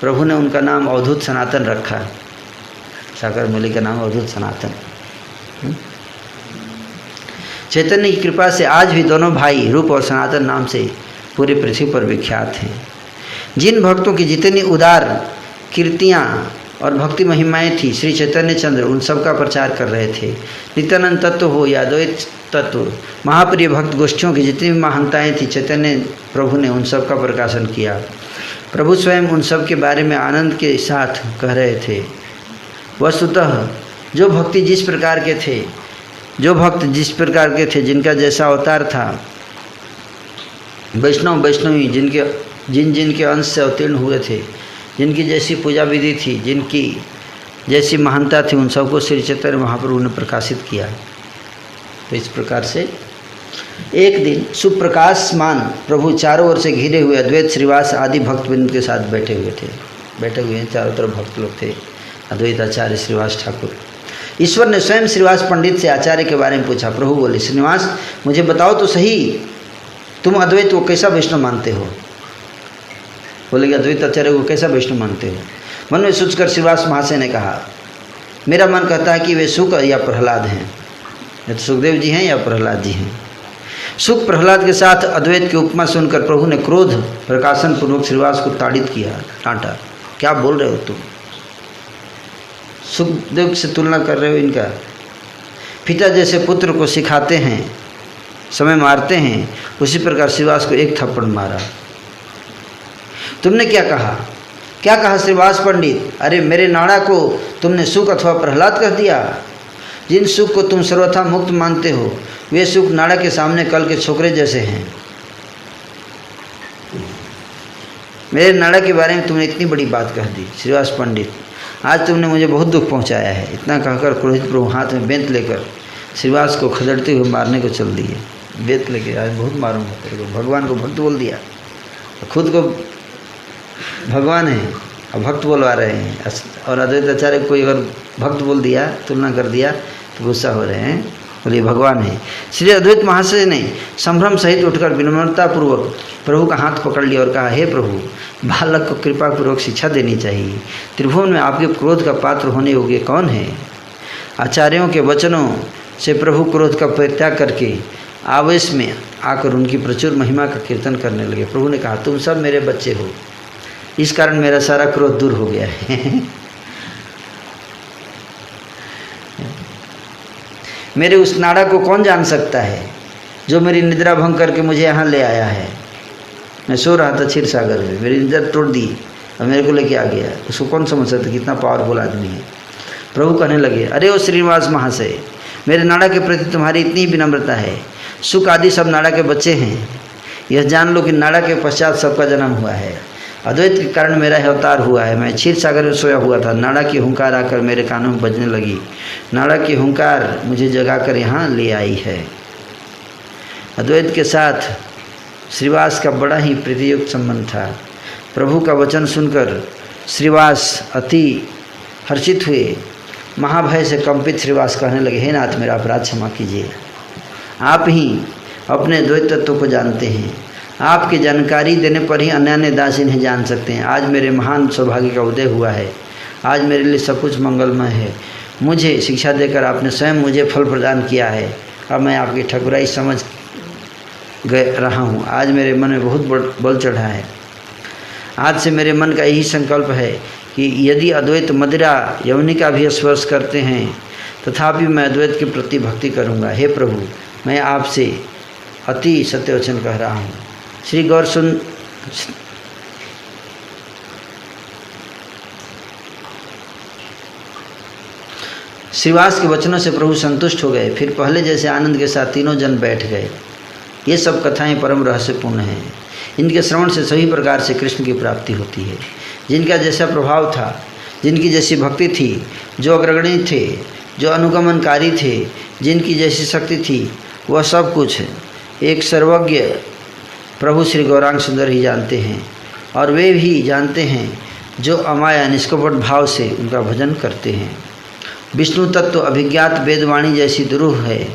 प्रभु ने उनका नाम अवधूत सनातन रखा। सागर मलिक का नाम अवधूत सनातन। चैतन्य की कृपा से आज भी दोनों भाई रूप और सनातन नाम से पूरी पृथ्वी पर विख्यात हैं। जिन भक्तों की जितनी उदार कीर्तियाँ और भक्ति महिमाएं थी, श्री चैतन्य चंद्र उन सब का प्रचार कर रहे थे। नित्यानंद तत्व हो या द्वैत तत्व, महाप्रिय भक्त गोष्ठियों की जितनी भी महानताएँ थी, चैतन्य प्रभु ने उन सब का प्रकाशन किया। प्रभु स्वयं उन सब के बारे में आनंद के साथ कह रहे थे। वस्तुतः जो भक्त जिस प्रकार के थे, जिनका जैसा अवतार था, वैष्णव वैष्णवी जिनके अंश से अवतीर्ण हुए थे, जिनकी जैसी पूजा विधि थी, जिनकी जैसी महानता थी, उन सबको श्री चैतन्य महाप्रभु ने प्रकाशित किया। तो इस प्रकार से एक दिन सुप्रकाशमान प्रभु चारों ओर से घिरे हुए अद्वैत श्रीवास आदि भक्तवृंद के साथ बैठे हुए हैं। चारों तरफ भक्त लोग थे। अद्वैत आचार्य श्रीवास ठाकुर। ईश्वर ने स्वयं श्रीवास पंडित से आचार्य के बारे में पूछा। प्रभु बोले, श्रीनिवास मुझे बताओ तो सही, तुम अद्वैत को कैसा वैष्णव मानते हो? बोले कि अद्वैत आचार्य को कैसा वैष्णव मानते हो? मन में सोचकर श्रीवास महाशय ने कहा, मेरा मन कहता है कि वे सुख या प्रहलाद हैं, या तो सुखदेव जी हैं या प्रहलाद जी हैं। सुख प्रहलाद के साथ अद्वैत की उपमा सुनकर प्रभु ने क्रोध प्रकाशन पूर्वक श्रीवास को ताड़ित किया, डांटा। क्या बोल रहे हो तुम? सुखदेव से तुलना कर रहे हो इनका? पिता जैसे पुत्र को सिखाते हैं, समय मारते हैं, उसी प्रकार श्रीवास को एक थप्पड़ मारा। तुमने क्या कहा? क्या कहा श्रीवास पंडित? अरे मेरे नाड़ा को तुमने सुख अथवा प्रहलाद कर दिया। जिन सुख को तुम सर्वथा मुक्त मानते हो, वे सुख नाड़ा के सामने कल के छोकरे जैसे हैं। मेरे नाड़ा के बारे में तुमने इतनी बड़ी बात कह दी। श्रीवास पंडित, आज तुमने मुझे बहुत दुख पहुंचाया है। इतना कहकर क्रोधित प्रभु हाथ में बेंत लेकर श्रीवास को खदेड़ते हुए मारने को चल दिए। बेंत लेके, आज बहुत मारूंगा तेरे को। भगवान को भक्त बोल दिया, खुद को भगवान है, अब भक्त बोलवा रहे हैं, और अद्वैत आचार्य कोई अगर भक्त बोल दिया, तुलना कर दिया तो गुस्सा हो रहे हैं, बोले भगवान है। श्री अद्वैत महाशय ने संभ्रम सहित उठकर विनम्रतापूर्वक प्रभु का हाथ पकड़ लिया और कहा, हे प्रभु, बालक को कृपापूर्वक शिक्षा देनी चाहिए। त्रिभुवन में आपके क्रोध का पात्र होने योग्य कौन है? आचार्यों के वचनों से प्रभु क्रोध का परित्याग करके आवेश में आकर उनकी प्रचुर महिमा का कीर्तन करने लगे। प्रभु ने कहा, तुम सब मेरे बच्चे हो, इस कारण मेरा सारा क्रोध दूर हो गया है। मेरे उस नाड़ा को कौन जान सकता है जो मेरी निद्रा भंग करके मुझे यहाँ ले आया है? मैं सो रहा था क्षीर सागर में, मेरी निद्रा तोड़ दी और मेरे को लेके आ गया। उसको कौन समझ सकता कितना पावरफुल आदमी है। प्रभु कहने लगे, अरे ओ श्रीनिवास महाशय, मेरे नाड़ा के प्रति तुम्हारी इतनी विनम्रता है। सुख आदि सब नाड़ा के बच्चे हैं, यह जान लो कि नाड़ा के पश्चात सबका जन्म हुआ है। अद्वैत के कारण मेरा अवतार हुआ है। मैं क्षीर सागर में सोया हुआ था, नाड़ा की हुंकार आकर मेरे कानों में बजने लगी। नाड़ा की हुंकार मुझे जगाकर यहाँ ले आई है। अद्वैत के साथ श्रीवास का बड़ा ही प्रीतियुक्त संबंध था। प्रभु का वचन सुनकर श्रीवास अति हर्षित हुए। महाभय से कंपित श्रीवास कहने लगे, हे नाथ, मेरा अपराध क्षमा कीजिए। आप ही अपने द्वैत तत्व को जानते हैं। आपकी जानकारी देने पर ही अन्य अन्य दास इन्हें जान सकते हैं। आज मेरे महान सौभाग्य का उदय हुआ है। आज मेरे लिए सब कुछ मंगलमय है। मुझे शिक्षा देकर आपने स्वयं मुझे फल प्रदान किया है। अब मैं आपकी ठकुराई समझ रहा हूँ। आज मेरे मन में बहुत बल चढ़ा है। आज से मेरे मन का यही संकल्प है कि यदि अद्वैत मदिरा यवनिका भी स्पर्श करते हैं तथापि मैं अद्वैत के प्रति भक्ति करूँगा। हे प्रभु, मैं आपसे अति सत्यवचन कह रहा हूँ। श्री गौर सुन श्रीवास के वचनों से प्रभु संतुष्ट हो गए। फिर पहले जैसे आनंद के साथ तीनों जन बैठ गए। ये सब कथाएं परम रहस्यपूर्ण हैं। इनके श्रवण से सभी प्रकार से कृष्ण की प्राप्ति होती है। जिनका जैसा प्रभाव था, जिनकी जैसी भक्ति थी, जो अग्रगणी थे, जो अनुगमनकारी थे, जिनकी जैसी शक्ति थी, वह सब कुछ एक सर्वज्ञ प्रभु श्री गौरांग सुंदर ही जानते हैं। और वे भी जानते हैं जो अमाया निष्कपट भाव से उनका भजन करते हैं। विष्णु तत्व अभिज्ञात वेदवाणी जैसी दुरूह है,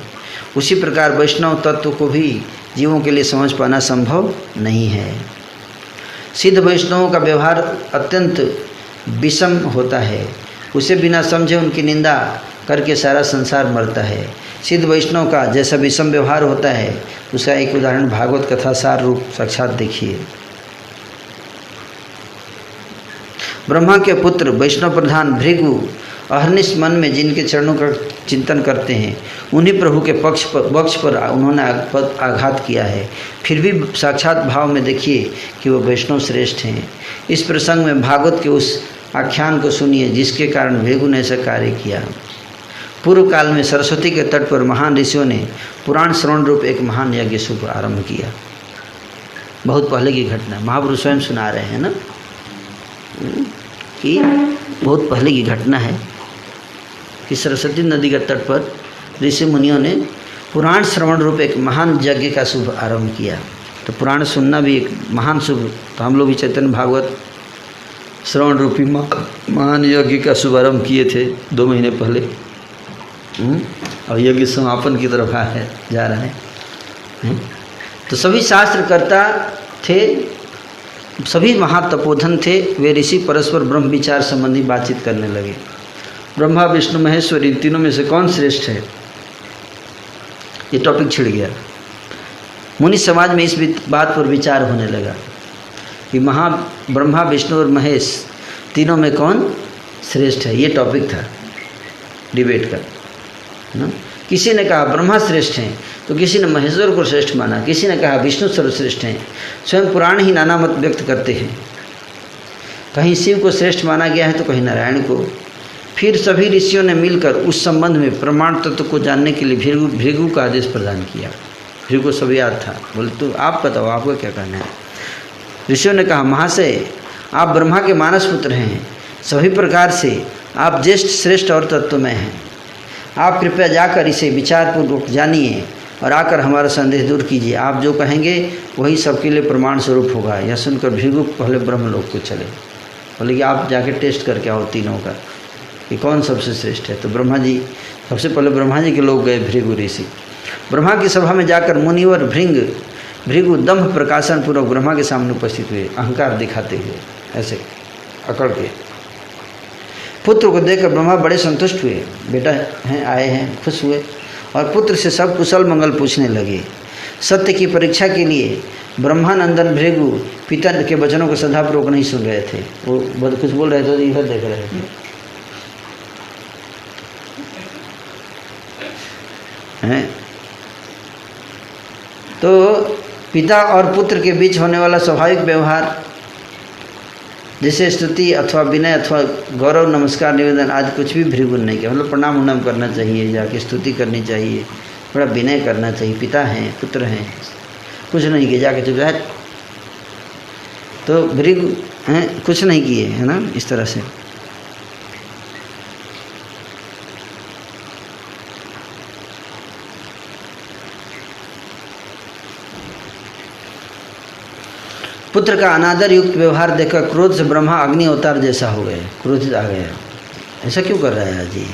उसी प्रकार वैष्णव तत्व को भी जीवों के लिए समझ पाना संभव नहीं है। सिद्ध वैष्णवों का व्यवहार अत्यंत विषम होता है। उसे बिना समझे उनकी निंदा करके सारा संसार मरता है। सिद्ध वैष्णव का जैसा विषम व्यवहार होता है, उसका एक उदाहरण भागवत कथा सार रूप साक्षात देखिए। ब्रह्मा के पुत्र वैष्णव प्रधान भृगु अहर्निश मन में जिनके चरणों का चिंतन करते हैं, उन्हीं प्रभु के वक्ष पर उन्होंने आघात किया है। फिर भी साक्षात भाव में देखिए कि वो वैष्णव श्रेष्ठ हैं। इस प्रसंग में भागवत के उस आख्यान को सुनिए जिसके कारण भृगु ने ऐसा कार्य किया। पूर्व काल में सरस्वती के तट पर महान ऋषियों ने पुराण श्रवण रूप एक महान यज्ञ शुभ आरंभ किया। बहुत पहले की घटना, महापुरुष स्वयं सुना रहे हैं ना, कि बहुत पहले की घटना है कि सरस्वती नदी के तट पर ऋषि मुनियों ने पुराण श्रवण रूप एक महान यज्ञ का शुभ आरंभ किया। तो पुराण सुनना भी एक महान शुभ, तो हम लोग भी चैतन्य भागवत श्रवण रूपी महान यज्ञ का शुभारंभ किए थे 2 महीने पहले। और यज्ञ समापन की तरफ जा रहा है। तो सभी शास्त्रकर्ता थे, सभी महातपोधन थे। वे ऋषि परस्पर ब्रह्म विचार संबंधी बातचीत करने लगे। ब्रह्मा विष्णु महेश्वर इन तीनों में से कौन श्रेष्ठ है, ये टॉपिक छिड़ गया। मुनि समाज में इस बात पर विचार होने लगा कि ब्रह्मा विष्णु और महेश तीनों में कौन श्रेष्ठ है। ये टॉपिक था डिबेट का ना। किसी ने कहा ब्रह्मा श्रेष्ठ हैं, तो किसी ने महेश्वर को श्रेष्ठ माना, किसी ने कहा विष्णु सर्वश्रेष्ठ हैं। स्वयं पुराण ही नाना मत व्यक्त करते हैं। कहीं शिव को श्रेष्ठ माना गया है तो कहीं नारायण को। फिर सभी ऋषियों ने मिलकर उस संबंध में प्रमाण तत्व को जानने के लिए भृगु का आदेश प्रदान किया। भृगु को सब याद था। बोले तो आप बताओ, आपको क्या करना है। ऋषियों ने कहा, महाशय आप ब्रह्मा के मानस पुत्र हैं, सभी प्रकार से आप ज्येष्ठ श्रेष्ठ और तत्वमय हैं। आप कृपया जाकर इसे विचारपूर्वक जानिए और आकर हमारा संदेह दूर कीजिए। आप जो कहेंगे वही सबके लिए प्रमाण स्वरूप होगा। यह सुनकर भृगु पहले ब्रह्मलोक को चले बोले कि आप जाके टेस्ट करके आओ तीनों का कि कौन सबसे श्रेष्ठ है। तो ब्रह्मा जी, सबसे पहले ब्रह्मा जी के लोग गए भृगु ऋषि। ब्रह्मा की सभा में जाकर मुनिवर भृगु दंभ प्रकाशन पूर्वक ब्रह्मा के सामने उपस्थित हुए, अहंकार दिखाते हुए ऐसे अकड़ के। पुत्र को देखकर ब्रह्मा बड़े संतुष्ट हुए, बेटा हैं आए हैं, खुश हुए और पुत्र से सब कुशल मंगल पूछने लगे। सत्य की परीक्षा के लिए ब्रह्मानंदन भृगु पिता के वचनों को श्रद्धापूर्वक नहीं सुन रहे थे, वो बहुत कुछ बोल रहे थे, इधर देख रहे थे। हैं तो पिता और पुत्र के बीच होने वाला स्वाभाविक व्यवहार जैसे स्तुति अथवा विनय अथवा गौरव नमस्कार निवेदन आदि कुछ भी भृगु ने नहीं किया। मतलब प्रणाम उन्नाम करना चाहिए, जाके स्तुति करनी चाहिए, बड़ा विनय करना चाहिए, पिता हैं पुत्र हैं, कुछ नहीं किया, जाके चुप जाए। तो भृगु हैं कुछ नहीं किए, है ना, इस तरह से। पुत्र का अनादर युक्त व्यवहार देखकर क्रोध से ब्रह्मा अग्नि अवतार जैसा हो गए, क्रोधित आ गए। ऐसा क्यों कर रहा है जी?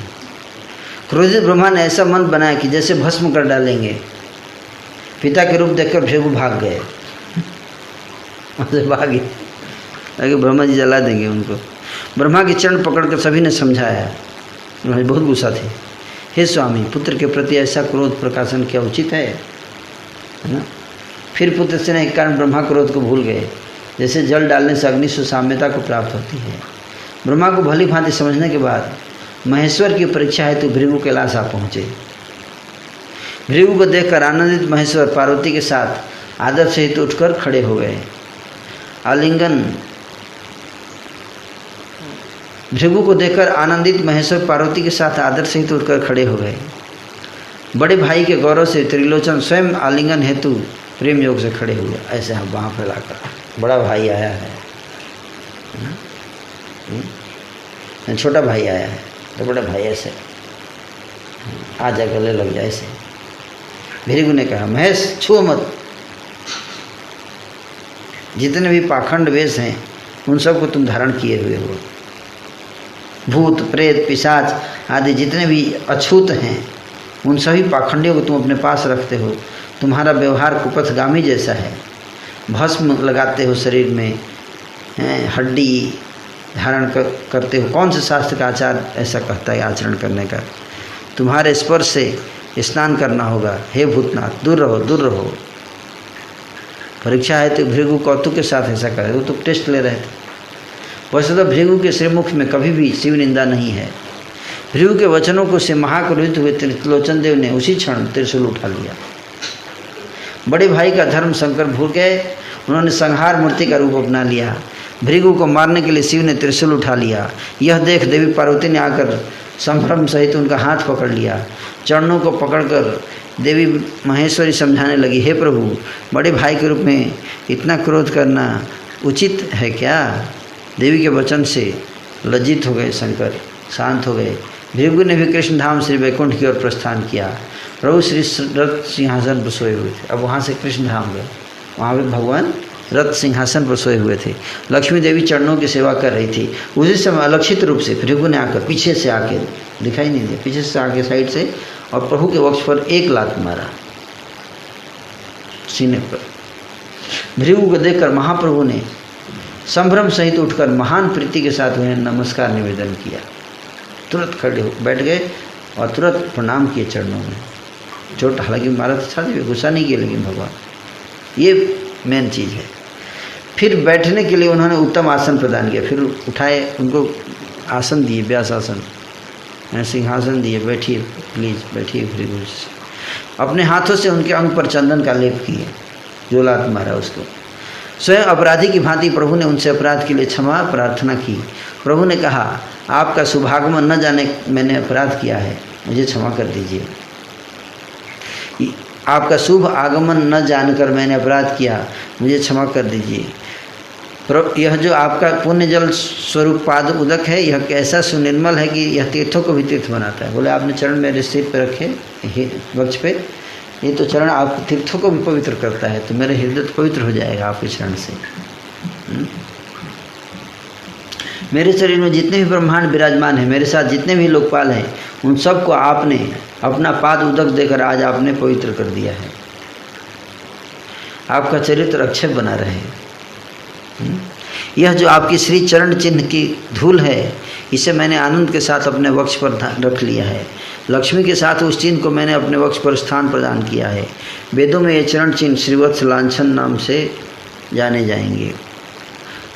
क्रोधित ब्रह्मा ने ऐसा मन बनाया कि जैसे भस्म कर डालेंगे। पिता के रूप देखकर भृगु भाग गए, भागे ताकि ब्रह्मा जी जला देंगे उनको। ब्रह्मा के चरण पकड़कर सभी ने समझाया, बहुत गुस्सा थे। हे स्वामी, पुत्र के प्रति ऐसा क्रोध प्रकाशन क्या उचित है ना? फिर पुत्र स्नेह के कारण ब्रह्मा क्रोध को भूल गए, जैसे जल डालने से अग्नि सुसाम्यता को प्राप्त होती है। ब्रह्मा को भली भांति समझने के बाद महेश्वर की परीक्षा हेतु भृगु कैलाश आ पहुँचे। भृगु को देखकर आनंदित महेश्वर पार्वती के साथ आदर सहित उठकर खड़े हो गए। आलिंगन भृगु को देखकर आनंदित महेश्वर पार्वती के साथ आदर सहित उठकर खड़े हो गए। बड़े भाई के गौरव से त्रिलोचन स्वयं आलिंगन हेतु प्रेम योग से खड़े हुए, ऐसे हम बाँह फैलाकर। बड़ा भाई आया है, छोटा भाई आया है, तो बड़ा भाई ऐसे आ जा, गले लग जाए ऐसे। भृगु ने कहा, महेश छुओ मत, जितने भी पाखंड वेश हैं उन सबको तुम धारण किए हुए हो। भूत प्रेत पिशाच आदि जितने भी अछूत हैं उन सभी पाखंडियों को तुम अपने पास रखते हो। तुम्हारा व्यवहार कुपथगामी जैसा है। भस्म लगाते हो शरीर में, हड्डी धारण करते हो। कौन से शास्त्र का आचार ऐसा कहता है आचरण करने का? तुम्हारे स्पर्श से स्नान करना होगा। हे भूतनाथ, दूर रहो, दूर रहो। परीक्षा है तो भृगु कौतुक के साथ ऐसा करे, वो तो टेस्ट ले रहे थे। वैसे तो भृगु के श्रीमुख में कभी भी शिव निंदा नहीं है। भृगु के वचनों को से महाक्रोधित हुए त्रिलोचन देव ने उसी क्षण त्रिशूल उठा लिया। बड़े भाई का धर्म शंकर भूल गए, उन्होंने संहार मूर्ति का रूप अपना लिया। भृगु को मारने के लिए शिव ने त्रिशूल उठा लिया। यह देख देवी पार्वती ने आकर संभ्रम सहित उनका हाथ पकड़ लिया। चरणों को पकड़कर देवी महेश्वरी समझाने लगी, हे प्रभु, बड़े भाई के रूप में इतना क्रोध करना उचित है क्या? देवी के वचन से लज्जित हो गए शंकर, शांत हो गए। भृगु ने भी कृष्ण धाम श्री वैकुंठ की ओर प्रस्थान किया। प्रभु श्री रथ सिंहासन पर सोए हुए थे। अब वहाँ से कृष्ण धाम गए, वहाँ पे भगवान रथ सिंहासन पर सोए हुए थे। लक्ष्मी देवी चरणों की सेवा कर रही थी। उसी समय अलक्षित रूप से भृगु ने आकर पीछे से आके, दिखाई नहीं दिया, पीछे से आके साइड से, और प्रभु के वक्ष पर एक लात मारा सीने पर। भृगु को देखकर महाप्रभु ने संभ्रम सहित उठकर महान प्रीति के साथ उन्हें नमस्कार निवेदन किया। तुरंत खड़े हो बैठ गए और तुरंत प्रणाम किए चरणों में। चोट हालांकि मारा तो था, गुस्सा नहीं किया, लेकिन भगवान, ये मेन चीज़ है। फिर बैठने के लिए उन्होंने उत्तम आसन प्रदान किया। फिर उठाए, उनको आसन दिए, व्यास आसन, सिंहासन दिए, बैठिए प्लीज़, बैठिए। फिर अपने हाथों से उनके अंग पर चंदन का लेप किए, जो लात मारा उसको। स्वयं अपराधी की भांति प्रभु ने उनसे अपराध के लिए क्षमा प्रार्थना की। प्रभु ने कहा, आपका शुभागमन न जाने मैंने अपराध किया है, मुझे क्षमा कर दीजिए। आपका शुभ आगमन न जानकर मैंने अपराध किया, मुझे क्षमा कर दीजिए। यह जो आपका पुण्य जल स्वरूप पाद उदक है, यह कैसा सुनिर्मल है कि यह तीर्थों को भी तीर्थ बनाता है। बोले, आपने चरण मेरे सिर पर रखे, वक्ष पे, ये तो चरण आप तीर्थों को भी पवित्र करता है, तो मेरे हृदय पवित्र हो जाएगा आपके चरण से। मेरे शरीर में जितने भी ब्रह्मांड विराजमान हैं, मेरे साथ जितने भी लोकपाल हैं, उन सबको आपने अपना पाद उदक देकर आज आपने पवित्र कर दिया है। आपका चरित्र अक्षय बना रहे। यह जो आपकी श्री चरण चिन्ह की धूल है, इसे मैंने आनंद के साथ अपने वक्ष पर रख लिया है। लक्ष्मी के साथ उस चिन्ह को मैंने अपने वक्ष पर स्थान प्रदान किया है। वेदों में ये चरण चिन्ह श्रीवत्स लांछन नाम से जाने जाएंगे।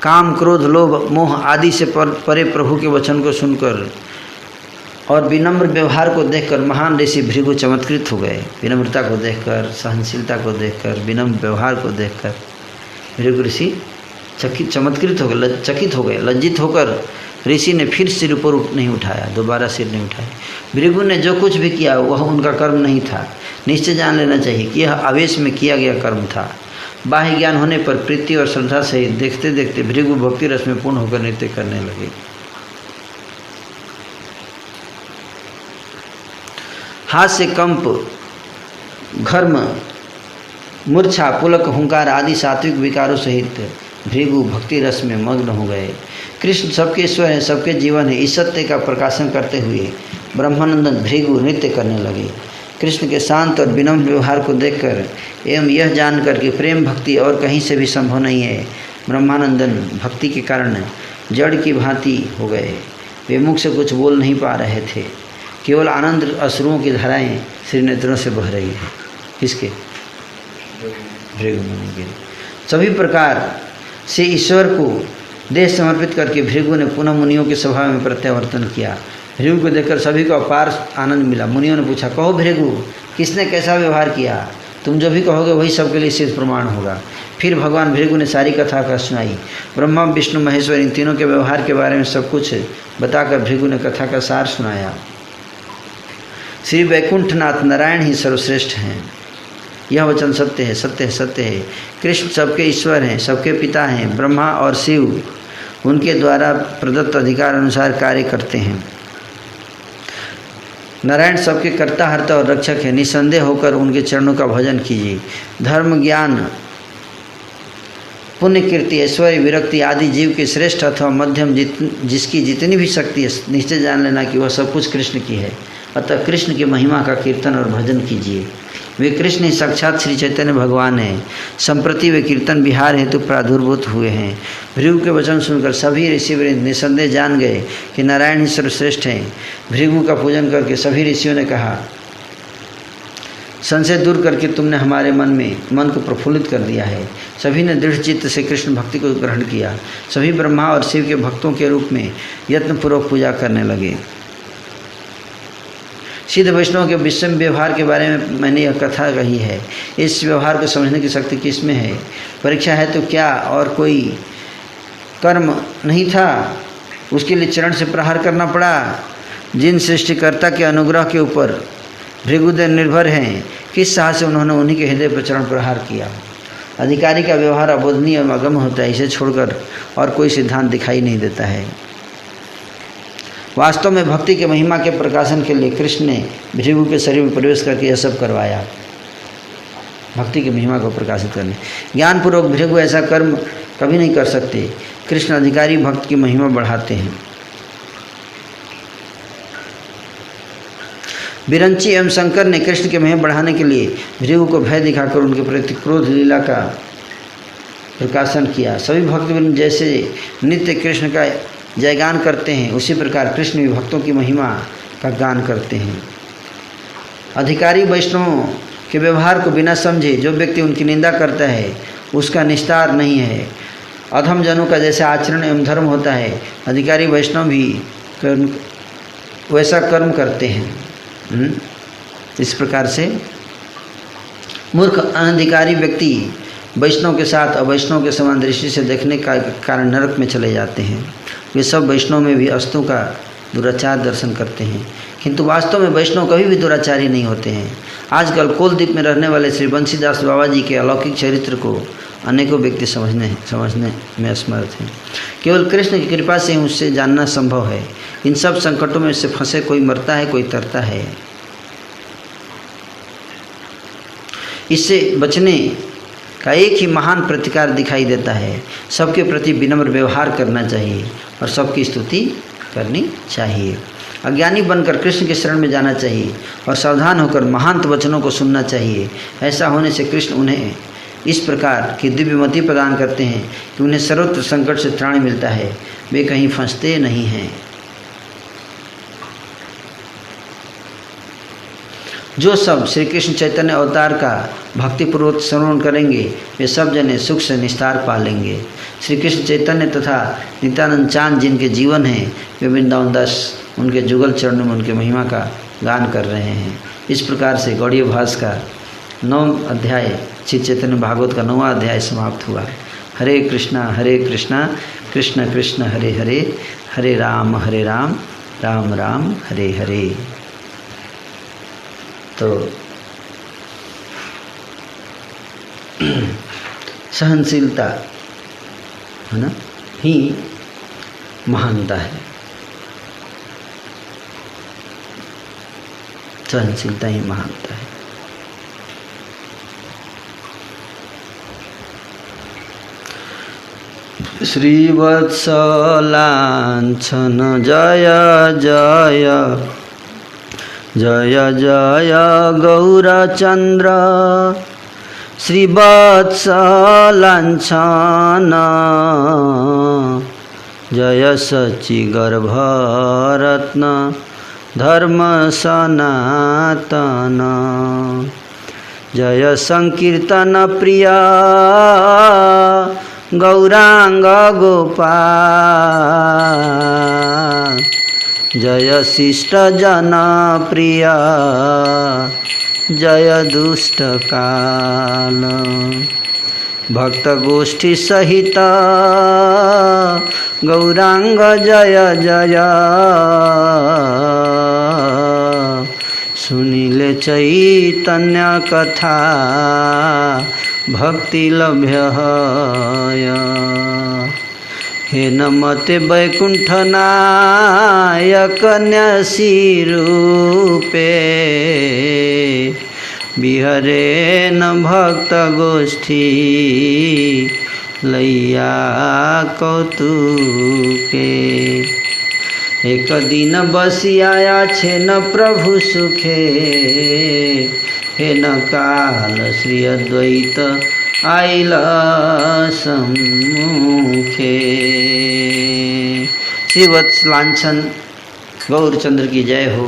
काम, क्रोध, लोभ, मोह आदि से परे प्रभु के वचन को सुनकर और विनम्र व्यवहार को देखकर महान ऋषि भृगु चमत्कृत हो गए। विनम्रता को देखकर, सहनशीलता को देखकर, विनम्र व्यवहार को देखकर भृगु ऋषि चमत्कृत हो गए, चकित हो गए। लज्जित होकर ऋषि ने फिर सिर ऊपर नहीं उठाया, दोबारा सिर नहीं उठाया। भृगु ने जो कुछ भी किया वह उनका कर्म नहीं था। निश्चय जान लेना चाहिए कि यह आवेश में किया गया कर्म था। बाह्य ज्ञान होने पर प्रीति और श्रद्धा से देखते देखते भृगु भक्ति रस में पूर्ण होकर नृत्य करने लगे। हाथ से कंप, घर्म, मूर्छा, पुलक, हुंकार आदि सात्विक विकारों सहित भृगु भक्ति रस में मग्न हो गए। कृष्ण सबके ईश्वर है, सबके जीवन है, इस सत्य का प्रकाशन करते हुए ब्रह्मानंदन भृगु नृत्य करने लगे। कृष्ण के शांत और विनम्र व्यवहार को देखकर एवं यह जानकर कि प्रेम भक्ति और कहीं से भी संभव नहीं है, ब्रह्मानंदन भक्ति के कारण जड़ की भांति हो गए। वे मुख से कुछ बोल नहीं पा रहे थे, केवल आनंद अश्रुओं की धाराएं श्री नेत्रों से बह रही है। किसके? भृगु मुनि के। सभी प्रकार से ईश्वर को देह समर्पित करके भृगु ने पुनः मुनियों के स्वभाव में प्रत्यावर्तन किया। भृगु को देखकर सभी को अपार आनंद मिला। मुनियों ने पूछा, कहो भृगु, किसने कैसा व्यवहार किया? तुम जो भी कहोगे वही सबके लिए सिद्ध प्रमाण होगा। फिर भगवान भृगु ने सारी कथा का सुनाई। ब्रह्मा, विष्णु, महेश्वर इन तीनों के व्यवहार के बारे में सब कुछ बताकर भृगु ने कथा का सार सुनाया। श्री वैकुंठनाथ नारायण ही सर्वश्रेष्ठ हैं। यह वचन सत्य है, सत्य है, सत्य है। कृष्ण सबके ईश्वर हैं, सबके पिता हैं। ब्रह्मा और शिव उनके द्वारा प्रदत्त अधिकार अनुसार कार्य करते हैं। नारायण सबके कर्ता, हर्ता और रक्षक है। निसंदेह होकर उनके चरणों का भजन कीजिए। धर्म, ज्ञान, पुण्य, कीर्ति, ऐश्वर्य, विरक्ति आदि जीव की श्रेष्ठ अथवा मध्यम जिसकी जितनी भी शक्ति है, निश्चय जान लेना कि वह सब कुछ कृष्ण की है। अतः कृष्ण की महिमा का कीर्तन और भजन कीजिए। वे कृष्ण ही साक्षात श्री चैतन्य भगवान हैं। संप्रति वे कीर्तन विहार हेतु प्रादुर्भूत हुए हैं। भृगु के वचन सुनकर सभी ऋषिवृंद निसंदेह जान गए कि नारायण ही सर्वश्रेष्ठ हैं। भृगु का पूजन करके सभी ऋषियों ने कहा, संशय दूर करके तुमने हमारे मन को प्रफुल्लित कर दिया है। सभी ने दृढ़ चित्त से कृष्ण भक्ति को ग्रहण किया। सभी ब्रह्मा और शिव के भक्तों के रूप में यत्नपूर्वक पूजा करने लगे। सिद्ध वैष्णव के विषम व्यवहार के बारे में मैंने यह कथा कही है। इस व्यवहार को समझने की शक्ति किसमें है? परीक्षा है तो क्या और कोई कर्म नहीं था? उसके लिए चरण से प्रहार करना पड़ा। जिन सृष्टिकर्ता के अनुग्रह के ऊपर भृगुदेव निर्भर हैं, किस साहस से उन्होंने उन्हीं के हृदय पर चरण प्रहार किया। अधिकारी का व्यवहार अबोधनीय एवं अगम होता है, इसे छोड़कर और कोई सिद्धांत दिखाई नहीं देता है। वास्तव में भक्ति के महिमा के प्रकाशन के लिए कृष्ण ने भृगु के शरीर में प्रवेश करके यह सब करवाया, भक्ति की महिमा को प्रकाशित करने। ज्ञानपूर्वक भृगु ऐसा कर्म कभी नहीं कर सकते। कृष्ण अधिकारी भक्त की महिमा बढ़ाते हैं। विरंची एवं शंकर ने कृष्ण की महिमा बढ़ाने के लिए भृगु को भय दिखाकर उनके प्रति क्रोध लीला का प्रकाशन किया। सभी भक्तवृंद जैसे नित्य कृष्ण का जयगान करते हैं, उसी प्रकार कृष्ण भी भक्तों की महिमा का गान करते हैं। अधिकारी वैष्णवों के व्यवहार को बिना समझे जो व्यक्ति उनकी निंदा करता है, उसका निस्तार नहीं है। अधम जनों का जैसे आचरण एवं धर्म होता है, अधिकारी वैष्णव भी वैसा कर्म करते हैं। इस प्रकार से मूर्ख अनधिकारी व्यक्ति वैष्णव के साथ अवैष्णव के समान दृष्टि से देखने का कारण नरक में चले जाते हैं। वे सब वैष्णव में भी अस्तु का दुराचार दर्शन करते हैं, किंतु वास्तव में वैष्णव कभी भी दुराचारी नहीं होते हैं। आजकल कोलद्वीप में रहने वाले श्री बंसीदास बाबा जी के अलौकिक चरित्र को अनेकों व्यक्ति समझने में असमर्थ हैं। केवल कृष्ण की कृपा से ही उससे जानना संभव है। इन सब संकटों में से फंसे कोई मरता है, कोई तरता है। इससे बचने का एक ही महान प्रतिकार दिखाई देता है। सबके प्रति विनम्र व्यवहार करना चाहिए और सबकी स्तुति करनी चाहिए। अज्ञानी बनकर कृष्ण के शरण में जाना चाहिए और सावधान होकर महांत वचनों को सुनना चाहिए। ऐसा होने से कृष्ण उन्हें इस प्रकार की दिव्यमति प्रदान करते हैं कि उन्हें सर्वत्र संकट से त्राण मिलता है, वे कहीं फंसते नहीं हैं। जो सब श्री कृष्ण चैतन्य अवतार का भक्तिपूर्वक श्रवण करेंगे वे सब जने सुख से निस्तार पा लेंगे। श्री कृष्ण चैतन्य तथा नित्यानंद चांद जिनके जीवन हैं वे वृंदावन दास उनके जुगल चरणों में उनके महिमा का गान कर रहे हैं। इस प्रकार से गौड़ीय भास का 9वां अध्याय श्री चैतन्य भागवत का 9वां अध्याय समाप्त हुआ। हरे कृष्णा कृष्ण कृष्ण हरे हरे, हरे राम राम राम हरे हरे। तो सहनशीलता है ना ही महानता है। सहनशीलता ही महानता है। श्रीवत्सलांछन जय जय जय जय गौरचंद्र, श्रीवत्सलांछन जय सच्चिगर्भरत्न धर्म सनातन, जय संकीर्तन प्रिया गौरांग गोपाल, जय शिष्ट जन प्रिया जय दुष्ट काल, भक्त गोष्ठी सहित गौरांग जय जय, सुनिले चैतन्य कथा भक्ति लभ्य, हे नमते वैकुंठ नायक न्यासी रूपे, बिहरे न भक्त गोष्ठी लैया कौतुके, एक दिन बसी आया छे न प्रभु सुखे, हे न काल श्री अद्वैत आइल सम्मुखे। श्रीवत्सलांछन गौरचंद्र की जय हो,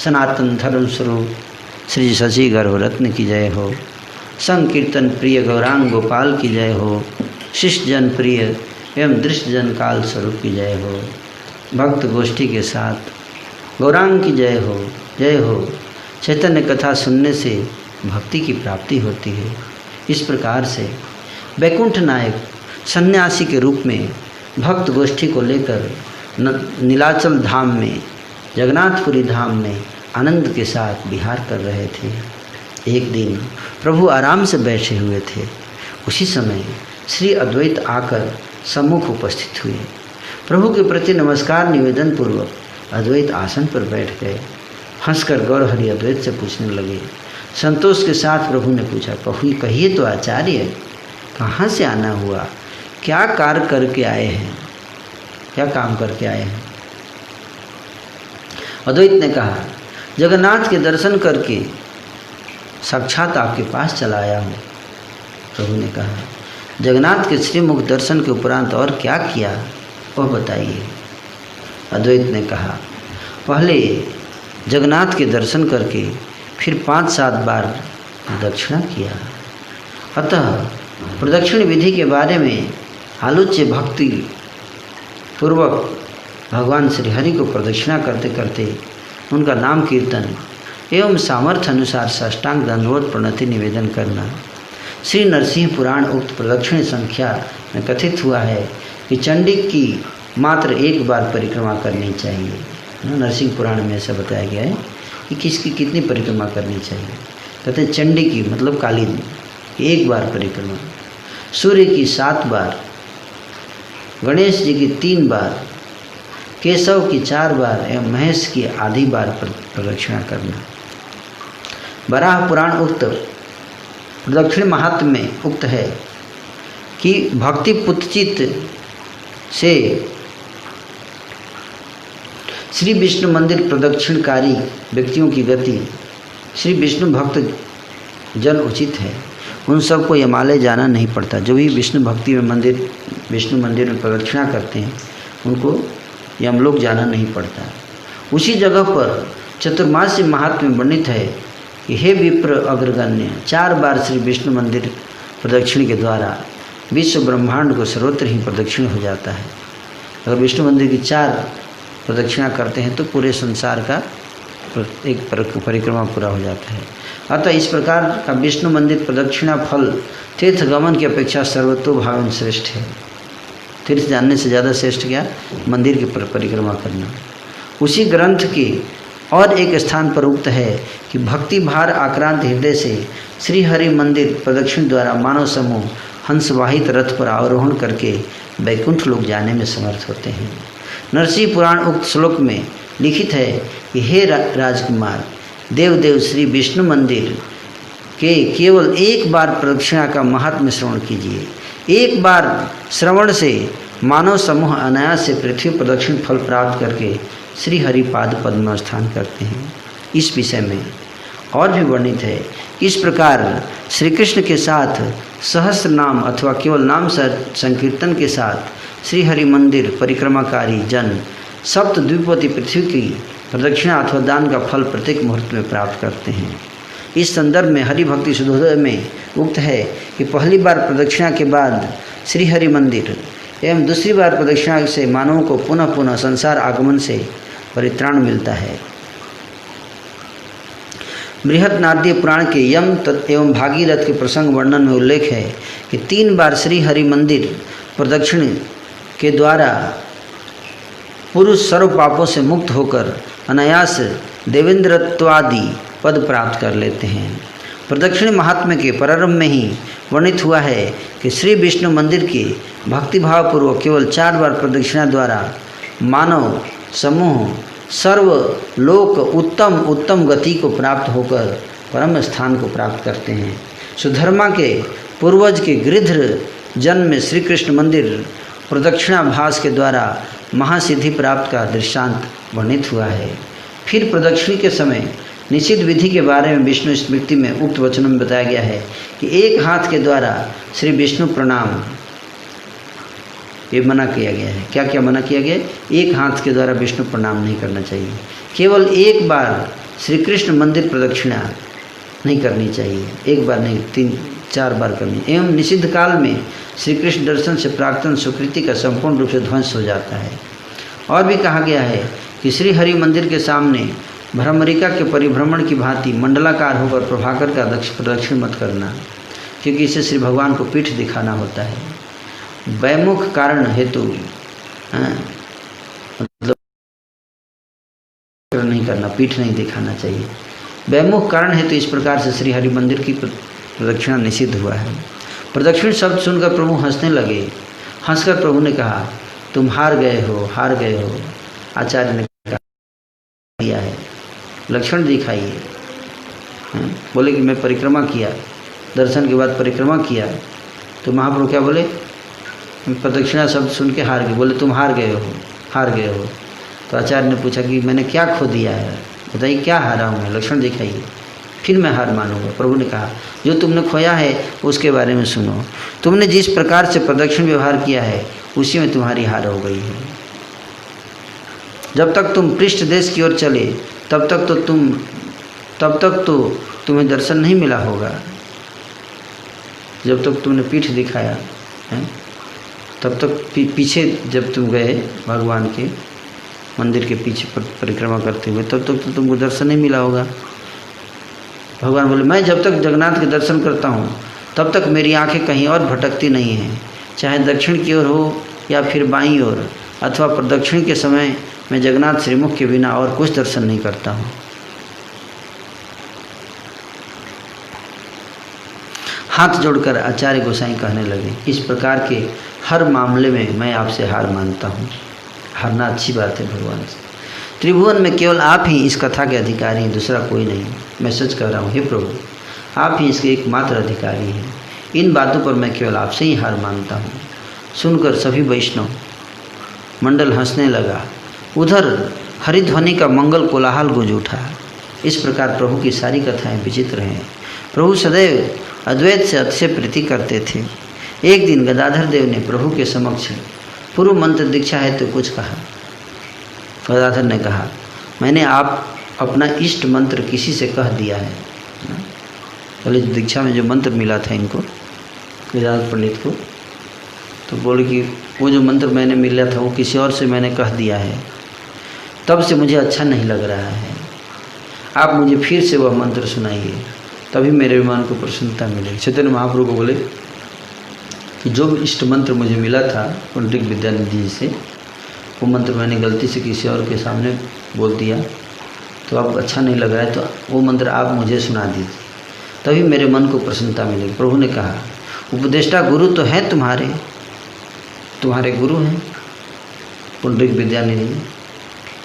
सनातन धर्म स्वरूप श्री शशि गर्भरत्न की जय हो, संकीर्तन प्रिय गौरांग गोपाल की जय हो, शिष्ट जन प्रिय एवं दृष्ट जन काल स्वरूप की जय हो, भक्त गोष्ठी के साथ गौरांग की जय हो, जय हो। चैतन्य कथा सुनने से भक्ति की प्राप्ति होती है। इस प्रकार से वैकुंठ नायक सन्यासी के रूप में भक्त गोष्ठी को लेकर नीलाचल धाम में, जगन्नाथपुरी धाम में आनंद के साथ विहार कर रहे थे। एक दिन प्रभु आराम से बैठे हुए थे। उसी समय श्री अद्वैत आकर सम्मुख उपस्थित हुए। प्रभु के प्रति नमस्कार निवेदन पूर्वक अद्वैत आसन पर बैठ गए। हंसकर गौर हरि अद्वैत से पूछने लगे। संतोष के साथ प्रभु ने पूछा, कहिए तो आचार्य, कहाँ से आना हुआ, क्या कार्य करके आए हैं, क्या काम करके आए हैं? अद्वैत ने कहा, जगन्नाथ के दर्शन करके साक्षात आपके पास चला आया हूँ। प्रभु ने कहा, जगन्नाथ के श्रीमुख दर्शन के उपरांत और क्या किया वह बताइए। अद्वैत ने कहा, पहले जगन्नाथ के दर्शन करके फिर 5-7 बार प्रदक्षिणा किया। अतः प्रदक्षिण विधि के बारे में आलोच्य भक्ति पूर्वक भगवान श्री हरि को प्रदक्षिणा करते करते उनका नाम कीर्तन एवं सामर्थ्य अनुसार साष्टांग दंडवत प्रणति निवेदन करना। श्री नरसिंह पुराण उक्त प्रदक्षिण संख्या में कथित हुआ है कि चंडी की मात्र 1 बार परिक्रमा करनी चाहिए। नरसिंह पुराण में ऐसा बताया गया है कि किसकी कितनी परिक्रमा करनी चाहिए। कहते हैं चंडी की मतलब काली 1 बार परिक्रमा, सूर्य की 7 बार, गणेश जी की 3 बार, केशव की 4 बार एवं महेश की आधी बार प्रदक्षिणा करना। वराह पुराण उक्त प्रदक्षिण महात्म्य में उक्त है कि भक्ति पुतचित से श्री विष्णु मंदिर प्रदक्षिणकारी व्यक्तियों की गति श्री विष्णु भक्त जन उचित है। उन सबको हिमालय जाना नहीं पड़ता। जो भी विष्णु भक्ति में विष्णु मंदिर में प्रदक्षिणा करते हैं उनको यमलोक जाना नहीं पड़ता। उसी जगह पर चतुर्मास्य महात्म्य में वर्णित है कि हे विप्र अग्रगण्य, 4 बार श्री विष्णु मंदिर प्रदक्षिण के द्वारा विश्व ब्रह्मांड को सर्वत्र ही प्रदक्षिण हो जाता है। अगर विष्णु मंदिर की 4 प्रदक्षिणा करते हैं तो पूरे संसार का एक परिक्रमा पूरा हो जाता है। अतः इस प्रकार का विष्णु मंदिर प्रदक्षिणा फल तीर्थ गमन की अपेक्षा सर्वतोभावेन श्रेष्ठ है। तीर्थ जानने से ज़्यादा श्रेष्ठ क्या, मंदिर की परिक्रमा करना। उसी ग्रंथ के और एक स्थान पर उक्त है कि भक्ति भार आक्रांत हृदय से श्री हरि मंदिर प्रदक्षिण द्वारा मानव समूह हंसवाहित रथ पर आरोहण करके वैकुंठ लोक जाने में समर्थ होते हैं। नरसिंह पुराण उक्त श्लोक में लिखित है कि हे राजकुमार, देव श्री विष्णु मंदिर के केवल एक बार प्रदक्षिणा का महात्म्य श्रवण कीजिए। एक बार श्रवण से मानव समूह अनायास से पृथ्वी प्रदक्षिण फल प्राप्त करके श्री हरिपाद पद्म में स्थान करते हैं। इस विषय में और भी वर्णित है। इस प्रकार श्री कृष्ण के साथ सहस्र नाम अथवा केवल नाम संकीर्तन के साथ श्री हरि मंदिर परिक्रमाकारी जन सप्त द्वीपवती पृथ्वी की प्रदक्षिणा अथवा दान का फल प्रत्येक मुहूर्त में प्राप्त करते हैं। इस संदर्भ में हरि भक्ति सुधोदय में उक्त है कि पहली बार प्रदक्षिणा के बाद श्री हरि मंदिर एवं दूसरी बार प्रदक्षिणा से मानवों को पुनः पुनः संसार आगमन से परित्राण मिलता है। बृहद नारदीय पुराण के यम एवं भागीरथ के प्रसंग वर्णन में उल्लेख है कि 3 बार श्री हरि मंदिर प्रदक्षिण के द्वारा पुरुष सर्व पापों से मुक्त होकर अनायास देवेंद्रत्वादि पद प्राप्त कर लेते हैं। प्रदक्षिण महात्म्य के प्रारंभ में ही वर्णित हुआ है कि श्री विष्णु मंदिर के भक्तिभावपूर्वक केवल 4 बार प्रदक्षिणा द्वारा मानव समूह सर्व लोक उत्तम गति को प्राप्त होकर परम स्थान को प्राप्त करते हैं। सुधर्मा के पूर्वज के गृध्र जन्म में श्री कृष्ण मंदिर प्रदक्षिणाभास के द्वारा महासिद्धि प्राप्त का दृष्टांत वर्णित हुआ है। फिर प्रदक्षिण के समय निश्चित विधि के बारे में विष्णु स्मृति में उक्त वचनों में बताया गया है कि एक हाथ के द्वारा श्री विष्णु प्रणाम ये मना किया गया है। क्या क्या मना किया गया है? एक हाथ के द्वारा विष्णु प्रणाम नहीं करना चाहिए। केवल एक बार श्री कृष्ण मंदिर प्रदक्षिणा नहीं करनी चाहिए, एक बार नहीं 3-4 बार करनी। एवं निषिद्ध काल में श्री कृष्ण दर्शन से प्राक्तन सुकृति का संपूर्ण रूप से ध्वंस हो जाता है। और भी कहा गया है कि श्री हरि मंदिर के सामने भ्रमरिका के परिभ्रमण की भांति मंडलाकार होकर प्रभाकर का प्रदक्षिण मत करना, क्योंकि इससे श्री भगवान को पीठ दिखाना होता है। वैमुख कारण हेतु मतलब नहीं करना, पीठ नहीं दिखाना चाहिए। वैमुख कारण हेतु इस प्रकार से श्री हरि मंदिर की प्रदक्षिणा निषिद्ध हुआ है। प्रदक्षिण शब्द सुनकर प्रभु हंसने लगे। हंसकर प्रभु ने कहा, तुम हार गए हो। आचार्य ने किया है, लक्षण दिखाइए। बोले कि मैं परिक्रमा किया, दर्शन के बाद परिक्रमा किया। तो महाप्रभु क्या बोले? प्रदक्षिणा शब्द सुन के हार गए। बोले तुम हार गए हो। तो आचार्य ने पूछा कि मैंने क्या खो दिया है, बताइए क्या हारा हूँ मैं, लक्षण दिखाइए, फिर मैं हार मानूंगा। प्रभु ने कहा, जो तुमने खोया है उसके बारे में सुनो। तुमने जिस प्रकार से प्रदक्षिण व्यवहार किया है उसी में तुम्हारी हार हो गई है। जब तक तुम पृष्ठ देश की ओर चले तब तक तो तुम्हें दर्शन नहीं मिला होगा। जब तक तुमने पीठ दिखाया है तब तक पीछे जब तुम गए भगवान के मंदिर के पीछे परिक्रमा करते हुए तब तक तो तुमको दर्शन नहीं मिला होगा। भगवान बोले, मैं जब तक जगन्नाथ के दर्शन करता हूँ तब तक मेरी आंखें कहीं और भटकती नहीं हैं, चाहे दक्षिण की ओर हो या फिर बाईं ओर, अथवा प्रदक्षिण के समय मैं जगन्नाथ श्रीमुख के बिना और कुछ दर्शन नहीं करता हूँ। हाथ जोड़कर आचार्य गोसाई कहने लगे, इस प्रकार के हर मामले में मैं आपसे हार मानता हूँ। हारना अच्छी बात है भगवान से। त्रिभुवन में केवल आप ही इस कथा के अधिकारी हैं, दूसरा कोई नहीं। मैं सच कह रहा हूँ, हे प्रभु, आप ही इसके एकमात्र अधिकारी हैं। इन बातों पर मैं केवल आपसे ही हार मानता हूँ। सुनकर सभी वैष्णव मंडल हंसने लगा। उधर हरिध्वनि का मंगल कोलाहल गूंज उठा। इस प्रकार प्रभु की सारी कथाएं विचित्र हैं। प्रभु सदैव अद्वैत से अतिशय प्रीति करते थे। एक दिन गदाधर देव ने प्रभु के समक्ष पूर्व मंत्र दीक्षा है तो कुछ कहा। गदाधर ने कहा, मैंने आप अपना इष्ट मंत्र किसी से कह दिया है। पहले दीक्षा में जो मंत्र मिला था इनको, गदाधर पंडित को, तो बोले कि वो जो मंत्र मैंने मिला था वो किसी और से मैंने कह दिया है, तब से मुझे अच्छा नहीं लग रहा है। आप मुझे फिर से वह मंत्र सुनाइए, तभी मेरे मन को प्रसन्नता मिलेगी। चैतन्य महाप्रभु को बोले कि जो इष्ट मंत्र मुझे मिला था पंडित विद्यानिधि जी से, वो मंत्र मैंने गलती से किसी और के सामने बोल दिया, तो अब अच्छा नहीं लग रहा है, तो वो मंत्र आप मुझे सुना दीजिए, तभी मेरे मन को प्रसन्नता मिलेगी। प्रभु ने कहा, उपदेष्टा गुरु तो है तुम्हारे गुरु हैं पंडित विद्यानिधि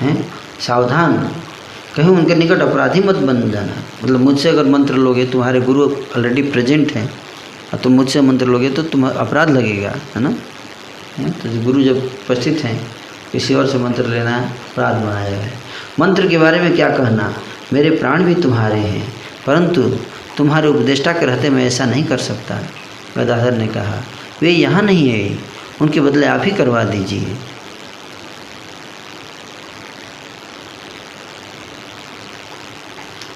हैं, सावधान, कहीं उनके निकट अपराधी मत बन जाना। मतलब मुझसे अगर मंत्र लोगे, तुम्हारे गुरु ऑलरेडी प्रेजेंट हैं और तुम मुझसे मंत्र लोगे तो तुम्हें अपराध लगेगा, है ना। तो गुरु जब उपस्थित हैं, किसी और से मंत्र लेना अपराध बनाया है। मंत्र के बारे में क्या कहना, मेरे प्राण भी तुम्हारे हैं, परंतु तुम्हारे उपदेष्टा के रहते मैं ऐसा नहीं कर सकता। गदाधर ने कहा, वे यहाँ नहीं है, उनके बदले आप ही करवा दीजिए।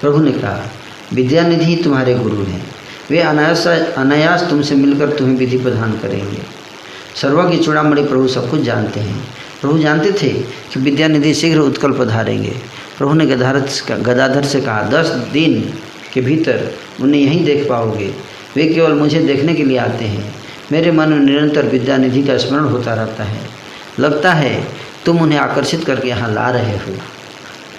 प्रभु ने कहा, विद्यानिधि तुम्हारे गुरु हैं, वे अनायास तुमसे मिलकर तुम्हें विधि प्रदान करेंगे। सर्वज्ञ चूड़ामणि प्रभु सब कुछ जानते हैं। प्रभु जानते थे कि विद्यानिधि शीघ्र उत्कल पधारेंगे। प्रभु ने गदाधर से कहा, 10 दिन के भीतर उन्हें यहीं देख पाओगे। वे केवल मुझे देखने के लिए आते हैं। मेरे मन में निरंतर विद्यानिधि का स्मरण होता रहता है। लगता है तुम उन्हें आकर्षित करके यहाँ ला रहे हो।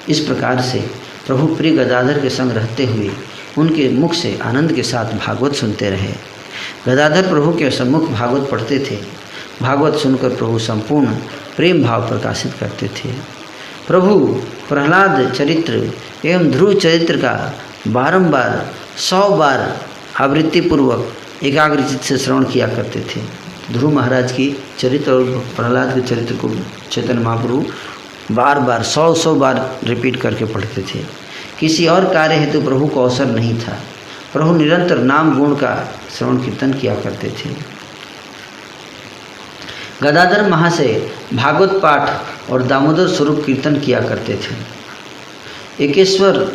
इस प्रकार से प्रभु प्रिय गदाधर के संग रहते हुए उनके मुख से आनंद के साथ भागवत सुनते रहे। गदाधर प्रभु के सम्मुख भागवत पढ़ते थे। भागवत सुनकर प्रभु संपूर्ण प्रेम भाव प्रकाशित करते थे। प्रभु प्रहलाद चरित्र एवं ध्रुव चरित्र का बारंबार 100 बार आवृत्तिपूर्वक एकाग्रचित से श्रवण किया करते थे। ध्रुव महाराज की चरित्र और प्रहलाद के चरित्र को चैतन्य महाप्रभु बार बार 100 बार रिपीट करके पढ़ते थे। किसी और कार्य हेतु प्रभु को अवसर नहीं था। प्रभु निरंतर नाम गुण का श्रवण कीर्तन किया करते थे। गदाधर महाशय भागवत पाठ और दामोदर स्वरूप कीर्तन किया करते थे। एकेश्वर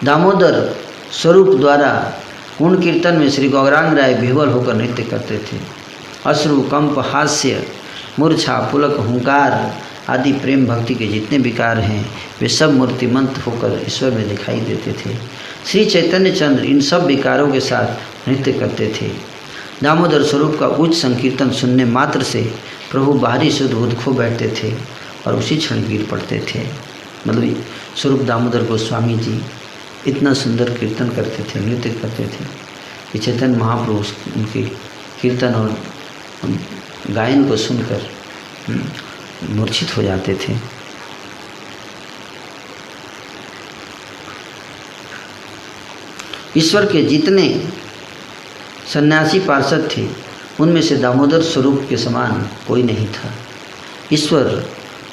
दामोदर स्वरूप द्वारा गुण कीर्तन में श्री गौरांग राय विह्वल होकर नृत्य करते थे। अश्रु, कंप, हास्य, मूर्छा, पुलक, हुंकार आदि प्रेम भक्ति के जितने विकार हैं वे सब मूर्तिमंत होकर ईश्वर में दिखाई देते थे। श्री चैतन्य चंद्र इन सब विकारों के साथ नृत्य करते थे। दामोदर स्वरूप का उच्च संकीर्तन सुनने मात्र से प्रभु बाहरी शुद्ध बुद्ध खो बैठते थे और उसी क्षण गिर पड़ते थे। मतलब स्वरूप दामोदर गोस्वामी जी इतना सुंदर कीर्तन करते थे, नृत्य करते थे कि चैतन्य महाप्रभु उनके कीर्तन और गायन को सुनकर मूर्छित हो जाते थे। ईश्वर के जितने सन्यासी पार्षद थे उनमें से दामोदर स्वरूप के समान कोई नहीं था। ईश्वर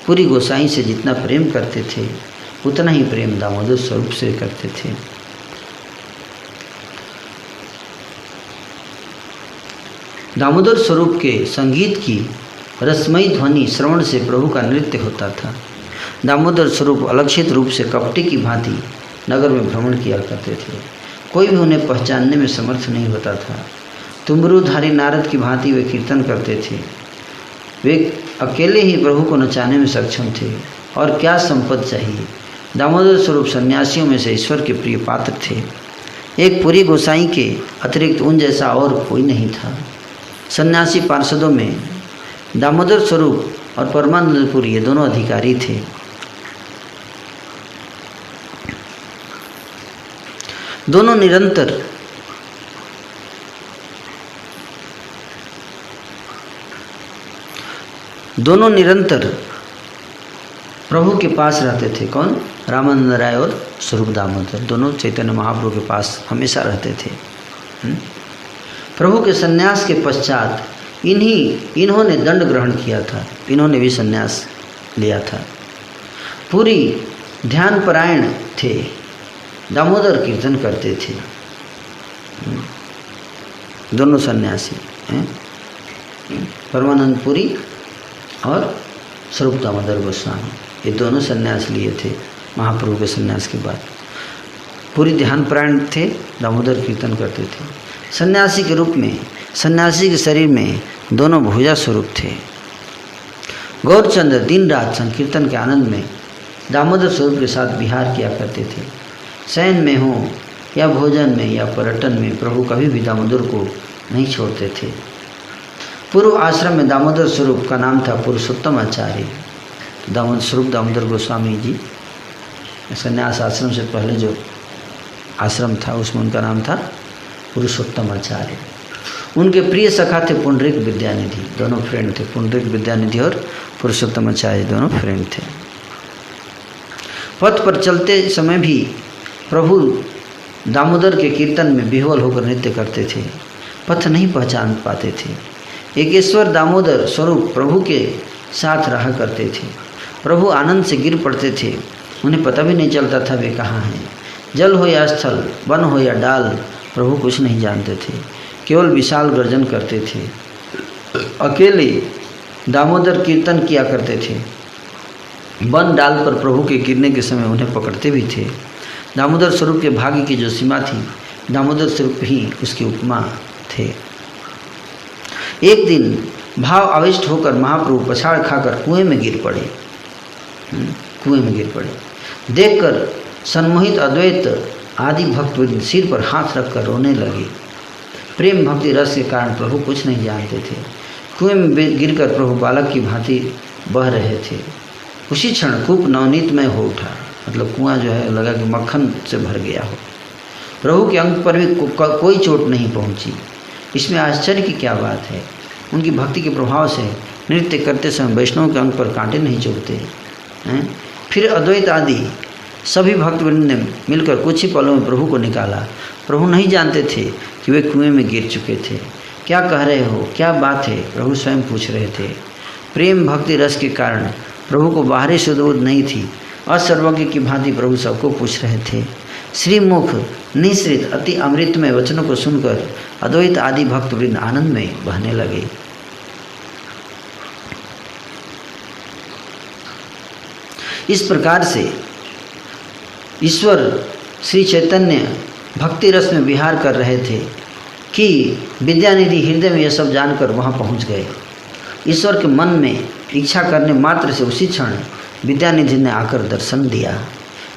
पूरी गोसाई से जितना प्रेम करते थे उतना ही प्रेम दामोदर स्वरूप से करते थे। दामोदर स्वरूप के संगीत की रसमयी ध्वनि श्रवण से प्रभु का नृत्य होता था। दामोदर स्वरूप अलक्षित रूप से कपटी की भांति नगर में भ्रमण किया करते थे। कोई भी उन्हें पहचानने में समर्थ नहीं होता था। तुमरूधारी नारद की भांति वे कीर्तन करते थे। वे अकेले ही प्रभु को नचाने में सक्षम थे और क्या संपत्ति चाहिए। दामोदर स्वरूप सन्यासियों में से ईश्वर के प्रिय पात्र थे। एक पूरी गोसाई के अतिरिक्त उन जैसा और कोई नहीं था। सन्यासी पार्षदों में दामोदर स्वरूप और परमानंदपुरी ये दोनों अधिकारी थे। दोनों निरंतर प्रभु के पास रहते थे। कौन? रामानंद राय और स्वरूप दामोदर दोनों चैतन्य महाप्रभु के पास हमेशा रहते थे। प्रभु के सन्यास के पश्चात इन्होंने दंड ग्रहण किया था, इन्होंने भी सन्यास लिया था। पूरी ध्यान परायण थे, दामोदर कीर्तन करते थे। दोनों सन्यासी हैं, परमानंद पुरी और स्वरूप दामोदर गोस्वामी, ये दोनों सन्यास लिए थे महाप्रभु के सन्यास के बाद। पूरी ध्यान परायण थे, दामोदर कीर्तन करते थे। सन्यासी के रूप में, सन्यासी के शरीर में दोनों भुजा स्वरूप थे। गौरचंद्र दिन रात संकीर्तन के आनंद में दामोदर स्वरूप के साथ विहार किया करते थे। शयन में हो या भोजन में या पर्यटन में प्रभु कभी भी दामोदर को नहीं छोड़ते थे। पूर्व आश्रम में दामोदर स्वरूप का नाम था पुरुषोत्तम आचार्य। स्वरूप दामोदर गोस्वामी जी संन्यास आश्रम से पहले जो आश्रम था उसमें उनका नाम था पुरुषोत्तम आचार्य। उनके प्रिय सखा थे पुंडरीक विद्यानिधि, दोनों फ्रेंड थे। पुंडरीक विद्यानिधि और पुरुषोत्तम आचार्य दोनों फ्रेंड थे। पथ पर चलते समय भी प्रभु दामोदर के कीर्तन में विह्वल होकर नृत्य करते थे, पथ नहीं पहचान पाते थे। एकेश्वर दामोदर स्वरूप प्रभु के साथ रहा करते थे। प्रभु आनंद से गिर पड़ते थे, उन्हें पता भी नहीं चलता था वे कहाँ हैं। जल हो या स्थल, वन हो या डाल, प्रभु कुछ नहीं जानते थे, केवल विशाल गर्जन करते थे। अकेले दामोदर कीर्तन किया करते थे। वन डाल पर प्रभु के गिरने के समय उन्हें पकड़ते भी थे। दामोदर स्वरूप के भाग्य की जो सीमा थी, दामोदर स्वरूप ही उसकी उपमा थे। एक दिन भाव आविष्ट होकर महाप्रभु पछाड़ खाकर कुएं में गिर पड़े। देखकर सम्मोहित अद्वैत आदि भक्त सिर पर हाथ रखकर रोने लगे। प्रेम भक्ति रस के कारण प्रभु कुछ नहीं जानते थे। कुएं में गिरकर प्रभु बालक की भांति बह रहे थे। उसी क्षण कूप नवनीतमय हो उठा, मतलब कुआं जो है लगा कि मक्खन से भर गया हो। प्रभु के अंग पर भी कोई चोट नहीं पहुंची। इसमें आश्चर्य की क्या बात है। उनकी भक्ति के प्रभाव से नृत्य करते समय वैष्णव के अंग पर कांटे नहीं चुभते हैं। फिर अद्वैत आदि सभी भक्तवृंद ने मिलकर कुछ ही पलों में प्रभु को निकाला। प्रभु नहीं जानते थे कि वे कुएं में गिर चुके थे। क्या कह रहे हो, क्या बात है, प्रभु स्वयं पूछ रहे थे। प्रेम भक्ति रस के कारण प्रभु को बाहरी सुदबुद्ध नहीं थी। असर्वज्ञ की भांति प्रभु सबको पूछ रहे थे। श्रीमुख निश्रित अति अमृतमय वचनों को सुनकर अद्वैत आदि भक्तवृंद आनंद में बहने लगे। इस प्रकार से ईश्वर श्री चैतन्य भक्ति रस में विहार कर रहे थे कि विद्यानिधि हृदय में यह सब जानकर वहाँ पहुँच गए। ईश्वर के मन में इच्छा करने मात्र से उसी क्षण विद्यानिधि ने आकर दर्शन दिया।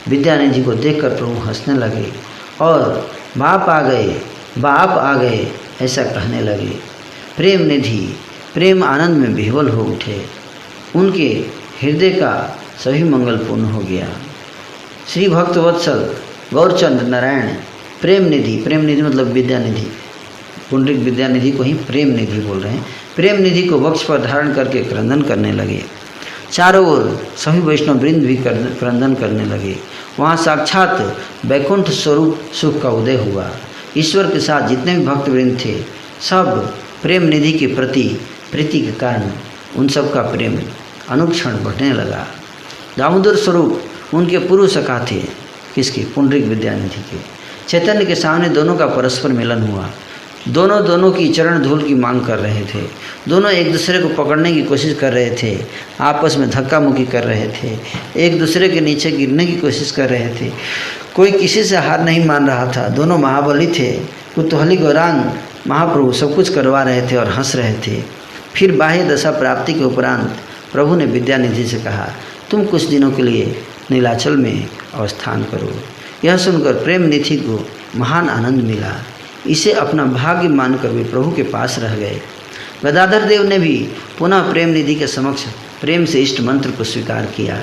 विद्यानिधि को देखकर प्रभु हंसने लगे और बाप आ गए ऐसा कहने लगे। प्रेम निधि प्रेम आनंद में विह्वल हो उठे। उनके हृदय का सभी मंगल पूर्ण हो गया। श्री भक्त वत्सल गौरचंद्र नारायण प्रेम निधि मतलब विद्यानिधि, पुंडरीक विद्यानिधि को ही प्रेम निधि बोल रहे हैं। प्रेम निधि को वक्ष पर धारण करके क्रंदन करने लगे। चारों ओर सभी वैष्णव वृंद भी क्रंदन करने लगे। वहाँ साक्षात वैकुंठ स्वरूप सुख का उदय हुआ। ईश्वर के साथ जितने भी भक्त वृंद थे सब प्रेम निधि के प्रति प्रीति के कारण उन सब का प्रेम अनुक्षण बढ़ने लगा। दामोदर स्वरूप उनके पूर्व सखा थे। किसके? पुंडरीक विद्यानिधि के। चैतन्य के सामने दोनों का परस्पर मिलन हुआ। दोनों की चरण धूल की मांग कर रहे थे। दोनों एक दूसरे को पकड़ने की कोशिश कर रहे थे। आपस में धक्का मुक्की कर रहे थे। एक दूसरे के नीचे गिरने की कोशिश कर रहे थे। कोई किसी से हार नहीं मान रहा था। दोनों महाबली थे। कुतूहली गौरांग महाप्रभु सब कुछ करवा रहे थे और हंस रहे थे। फिर बाह्य दशा प्राप्ति के उपरांत प्रभु ने विद्यानिधि से कहा, तुम कुछ दिनों के लिए नीलाचल में अवस्थान करो। यह सुनकर प्रेम निधि को महान आनंद मिला। इसे अपना भाग्य मानकर वे प्रभु के पास रह गए। गदाधर देव ने भी पुनः प्रेम निधि के समक्ष प्रेम से इष्ट मंत्र को स्वीकार किया।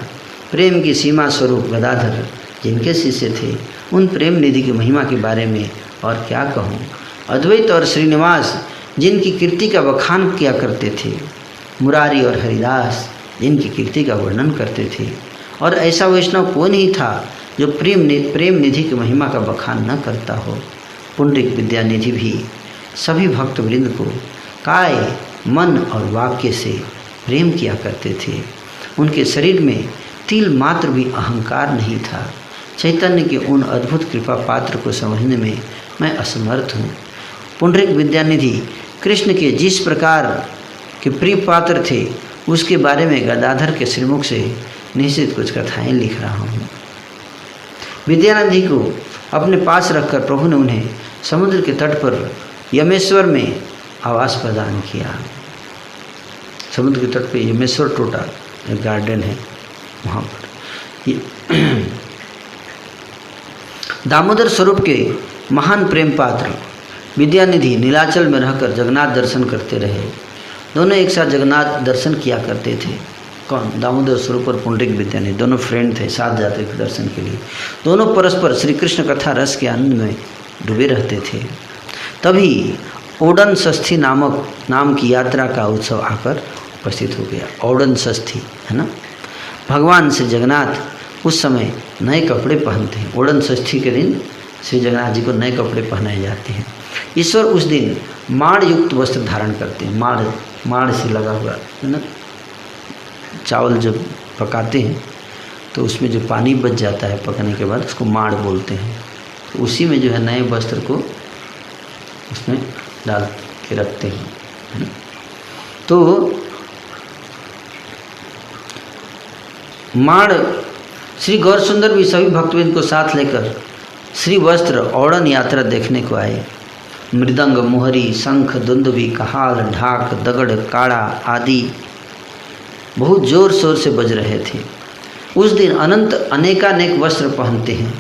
प्रेम की सीमा स्वरूप गदाधर जिनके शिष्य थे, उन प्रेम निधि की महिमा के बारे में और क्या कहूँ। अद्वैत और श्रीनिवास जिनकी कीर्ति का बखान किया करते थे, मुरारी और हरिदास जिनकी कीर्ति का वर्णन करते थे, और ऐसा वैष्णव कोई नहीं था जो प्रेम निधि की महिमा का बखान न करता हो। पुंडरीक विद्यानिधि भी सभी भक्तवृंद को काय, मन और वाक्य से प्रेम किया करते थे। उनके शरीर में तिल मात्र भी अहंकार नहीं था। चैतन्य के उन अद्भुत कृपा पात्र को समझने में मैं असमर्थ हूँ। पुंडरीक विद्यानिधि कृष्ण के जिस प्रकार के प्रिय पात्र थे उसके बारे में गदाधर के श्रीमुख से निश्चित कुछ कथाएं लिख रहा हूँ। विद्यानिधि को अपने पास रखकर प्रभु ने उन्हें समुद्र के तट पर यमेश्वर में आवास प्रदान किया। समुद्र के तट पर यमेश्वर टोटा एक गार्डन है, वहाँ पर दामोदर स्वरूप के महान प्रेम पात्र विद्यानिधि नीलाचल में रहकर जगन्नाथ दर्शन करते रहे। दोनों एक साथ जगन्नाथ दर्शन किया करते थे। कौन? दामोदर स्वरूप और पुंडरीक विद्यानिधि दोनों फ्रेंड थे, साथ जाते थे दर्शन के लिए। दोनों परस्पर श्री कृष्ण कथा रस के आनंद में डूबे रहते थे। तभी ओडन षष्ठी नाम की यात्रा का उत्सव आकर उपस्थित हो गया। ओडन षष्ठी है ना, भगवान श्री जगन्नाथ उस समय नए कपड़े पहनते हैं। ओडन षष्ठी के दिन श्री जगन्नाथ जी को नए कपड़े पहनाए जाते हैं। ईश्वर उस दिन माड़ युक्त वस्त्र धारण करते हैं। माड़ से लगा हुआ है ना, चावल जब पकाते हैं तो उसमें जो पानी बच जाता है पकने के बाद उसको माड़ बोलते हैं। तो उसी में जो है नए वस्त्र को उसमें डाल के रखते हैं, है ना। तो माड़ श्री गौर सुंदर भी सभी भक्तवृंद को साथ लेकर श्री वस्त्र औड़न यात्रा देखने को आए। मृदंग, मोहरी, शंख, दुंदुभी, कहाल, ढाक, दगड़, काड़ा आदि बहुत जोर शोर से बज रहे थे। उस दिन अनंत अनेकानेक वस्त्र पहनते हैं,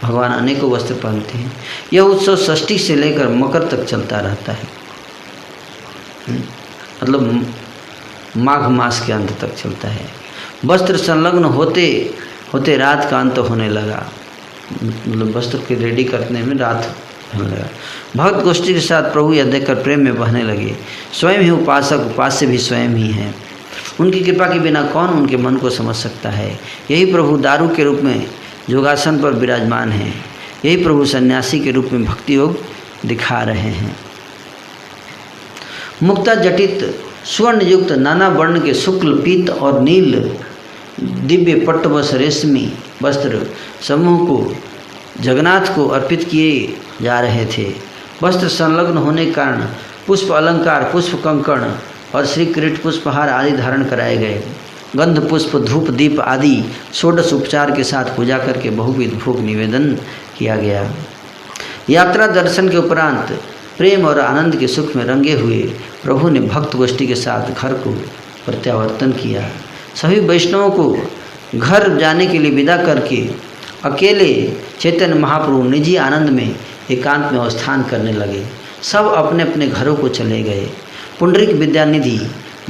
भगवान अनेकों वस्त्र पहनते हैं। यह उत्सव षष्ठी से लेकर मकर तक चलता रहता है, मतलब माघ मास के अंत तक चलता है। वस्त्र संलग्न होते होते रात का अंत होने लगा, मतलब वस्त्र के रेडी करने में रात होने लगा। भक्त गोष्ठी के साथ प्रभु यह देखकर प्रेम में बहने लगे। स्वयं ही उपासक, उपास्य भी स्वयं ही हैं। उनकी कृपा के बिना कौन उनके मन को समझ सकता है। यही प्रभु दारू के रूप में योगासन पर विराजमान हैं। यही प्रभु सन्यासी के रूप में भक्ति योग दिखा रहे हैं। मुक्ता जटित स्वर्ण युक्त नाना वर्ण के शुक्ल, पीत और नील दिव्य पट्टवस रेशमी वस्त्र समूह को जगन्नाथ को अर्पित किए जा रहे थे। वस्त्र संलग्न होने के कारण पुष्प अलंकार, पुष्प कंकण और श्री किरीट पुष्पहार आदि धारण कराए गए। गंध, पुष्प, धूप, दीप आदि षोडश उपचार के साथ पूजा करके बहुविध भोग निवेदन किया गया। यात्रा दर्शन के उपरांत प्रेम और आनंद के सुख में रंगे हुए प्रभु ने भक्त गोष्ठी के साथ घर को प्रत्यावर्तन किया। सभी वैष्णवों को घर जाने के लिए विदा करके अकेले चैतन्य महाप्रभु निजी आनंद में एकांत में अवस्थान करने लगे। सब अपने अपने घरों को चले गए। पुंडरीक विद्यानिधि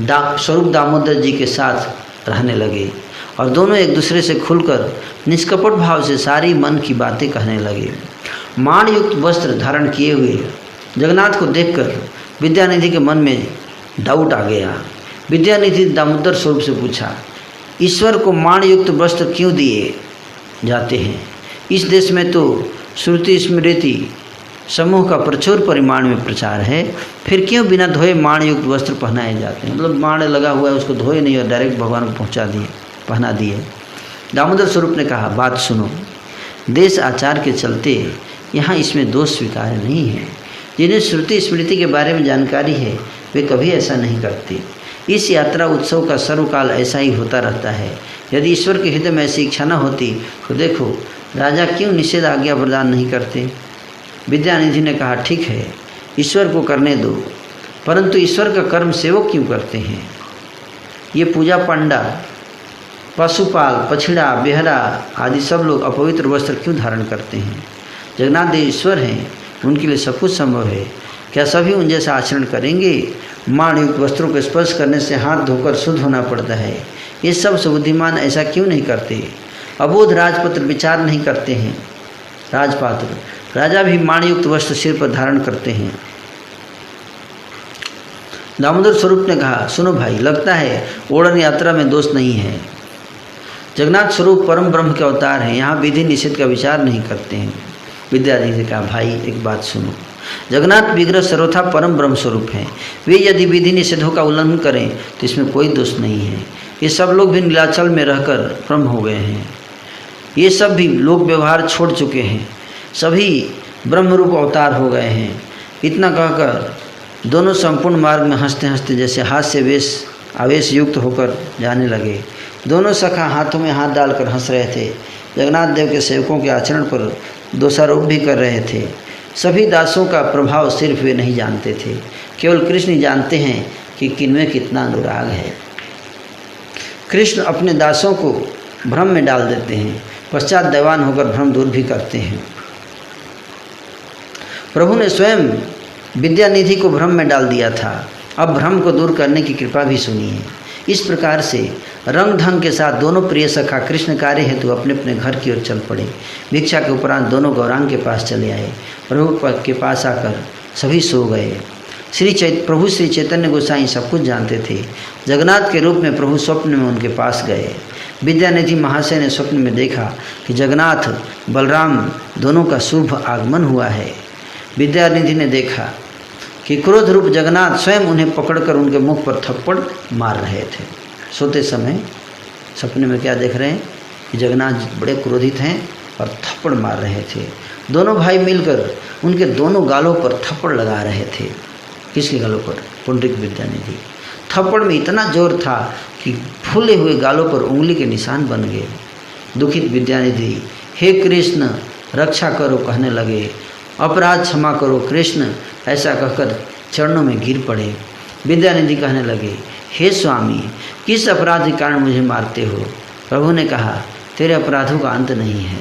स्वरूप दामोदर जी के साथ रहने लगे और दोनों एक दूसरे से खुलकर निष्कपट भाव से सारी मन की बातें कहने लगे। माण युक्त वस्त्र धारण किए हुए जगन्नाथ को देखकर विद्यानिधि के मन में डाउट आ गया। विद्यानिधि दामोदर स्वरूप से पूछा, ईश्वर को माण युक्त वस्त्र क्यों दिए जाते हैं? इस देश में तो श्रुति स्मृति समूह का प्रचुर परिमाण में प्रचार है, फिर क्यों बिना धोए माण युक्त वस्त्र पहनाए जाते हैं? मतलब माण लगा हुआ है, उसको धोए नहीं और डायरेक्ट भगवान को पहना दिए। दामोदर स्वरूप ने कहा, बात सुनो, देश आचार के चलते यहाँ इसमें दोष स्वीकार नहीं है। जिन्हें श्रुति स्मृति के बारे में जानकारी है वे कभी ऐसा नहीं करते। इस यात्रा उत्सव का सर्वकाल ऐसा ही होता रहता है। यदि ईश्वर के हृदय में ऐसी इच्छा न होती तो देखो राजा क्यों निषेध आज्ञा प्रदान नहीं करते। विद्यानिधि ने कहा, ठीक है, ईश्वर को करने दो, परंतु ईश्वर का कर्म सेवक क्यों करते हैं? ये पूजा पंडा, पशुपाल, पछड़ा, बेहरा आदि सब लोग अपवित्र वस्त्र क्यों धारण करते हैं? जगन्नाथ देव ईश्वर हैं, उनके लिए सब कुछ संभव है। क्या सभी उन जैसा आचरण करेंगे? माण युक्त वस्त्रों को स्पर्श करने से हाथ धोकर शुद्ध होना पड़ता है। ये सब सुबुद्धिमान ऐसा क्यों नहीं करते? अबोध राजपत्र विचार नहीं करते हैं। राजपात्र राजा भी माण युक्त वस्त्र सिर पर धारण करते हैं। दामोदर स्वरूप ने कहा, सुनो भाई, लगता है ओड़न यात्रा में दोष नहीं है। जगन्नाथ स्वरूप परम ब्रह्म के अवतार हैं, यहाँ विधि निषेध का विचार नहीं करते हैं। विद्यार्थी से कहा, भाई एक बात सुनो, जगन्नाथ विग्रह सर्वथा परम ब्रह्म स्वरूप हैं। वे यदि विधि निषेधों का उल्लंघन करें तो इसमें कोई दोष नहीं है। ये सब लोग भी नीलाचल में रहकर ब्रह्म हो गए हैं। ये सब भी लोक व्यवहार छोड़ चुके हैं, सभी ब्रह्मरूप अवतार हो गए हैं। इतना कहकर दोनों संपूर्ण मार्ग में हंसते हंसते जैसे हास्य आवेश युक्त होकर जाने लगे। दोनों सखा हाथों में हाथ डालकर हंस रहे थे। जगन्नाथ देव के सेवकों के आचरण पर दोषारोप भी कर रहे थे। सभी दासों का प्रभाव सिर्फ वे नहीं जानते थे, केवल कृष्ण ही जानते हैं कि किनमें कितना अनुराग है। कृष्ण अपने दासों को भ्रम में डाल देते हैं, पश्चात दैवान होकर भ्रम दूर भी करते हैं। प्रभु ने स्वयं विद्यानिधि को भ्रम में डाल दिया था, अब भ्रम को दूर करने की कृपा भी सुनिए। इस प्रकार से रंग ढंग के साथ दोनों प्रिय सखा कृष्ण कार्य हेतु अपने अपने घर की ओर चल पड़े। भिक्षा के उपरांत दोनों गौरांग के पास चले आए। प्रभु के पास आकर सभी सो गए। प्रभु श्री चैतन्य गोसाई सब कुछ जानते थे। जगन्नाथ के रूप में प्रभु स्वप्न में उनके पास गए। विद्यानिधि महाशय ने स्वप्न में देखा कि जगन्नाथ बलराम दोनों का शुभ आगमन हुआ है। विद्यानिधि ने देखा कि क्रोध रूप जगन्नाथ स्वयं उन्हें पकड़कर उनके मुख पर थप्पड़ मार रहे थे। सोते समय सपने में क्या देख रहे हैं कि जगन्नाथ बड़े क्रोधित हैं और थप्पड़ मार रहे थे। दोनों भाई मिलकर उनके दोनों गालों पर थप्पड़ लगा रहे थे। किसके गालों पर? पुंडरीक विद्यानिधि। थप्पड़ में इतना जोर था कि फूले हुए गालों पर उंगली के निशान बन गए। दुखित विद्यानिधि हे कृष्ण रक्षा करो कहने लगे। अपराध क्षमा करो कृष्ण, ऐसा कहकर चरणों में गिर पड़े। विद्यानिधि कहने लगे, हे स्वामी किस अपराध के कारण मुझे मारते हो? प्रभु ने कहा, तेरे अपराधों का अंत नहीं है।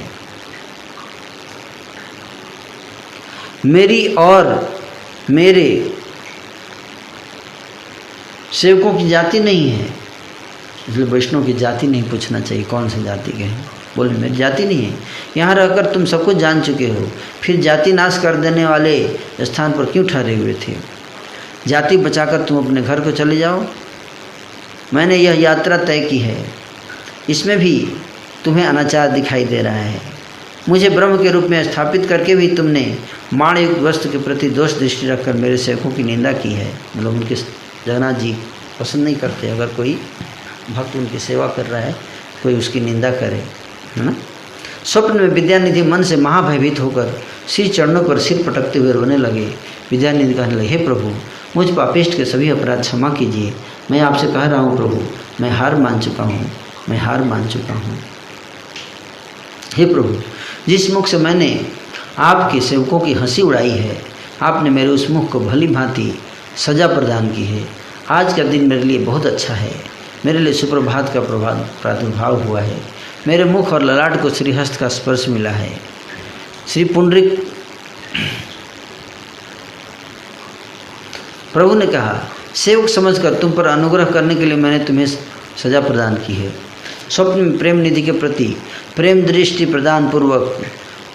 मेरी और मेरे सेवकों की जाति नहीं है, इसलिए वैष्णव की जाति नहीं पूछना चाहिए कौन सी जाति के हैं। बोले मेरी जाति नहीं है। यहाँ रहकर तुम सब कुछ जान चुके हो, फिर जाति नाश कर देने वाले स्थान पर क्यों ठहरे हुए थे? जाति बचाकर तुम अपने घर को चले जाओ। मैंने यह यात्रा तय की है, इसमें भी तुम्हें अनाचार दिखाई दे रहा है। मुझे ब्रह्म के रूप में स्थापित करके भी तुमने माणयुक्त वस्तु के प्रति दोष दृष्टि रखकर मेरे सेवकों की निंदा की है। मतलब उनके जगन्नाथ जी पसंद नहीं करते अगर कोई भक्त उनकी सेवा कर रहा है, कोई उसकी निंदा करे, है ना। स्वप्न में विद्यानिधि मन से महाभयभीत होकर श्री चरणों पर सिर पटकते हुए रोने लगे। विद्यानिधि कहने लगे, हे प्रभु मुझ पापिष्ट के सभी अपराध क्षमा कीजिए। मैं आपसे कह रहा हूँ प्रभु, मैं हार मान चुका हूँ, मैं हार मान चुका हूँ। हे प्रभु, जिस मुख से मैंने आपके सेवकों की हंसी उड़ाई है, आपने मेरे उस मुख को भली भांति सजा प्रदान की है। आज का दिन मेरे लिए बहुत अच्छा है, मेरे लिए सुप्रभात का प्रादुर्भाव हुआ है। मेरे मुख और ललाट को श्रीहस्त का स्पर्श मिला है। श्री पुंडरीक प्रभु ने कहा, सेवक समझकर तुम पर अनुग्रह करने के लिए मैंने तुम्हें सजा प्रदान की है। स्वप्न में प्रेम निधि के प्रति प्रेम दृष्टि प्रदान पूर्वक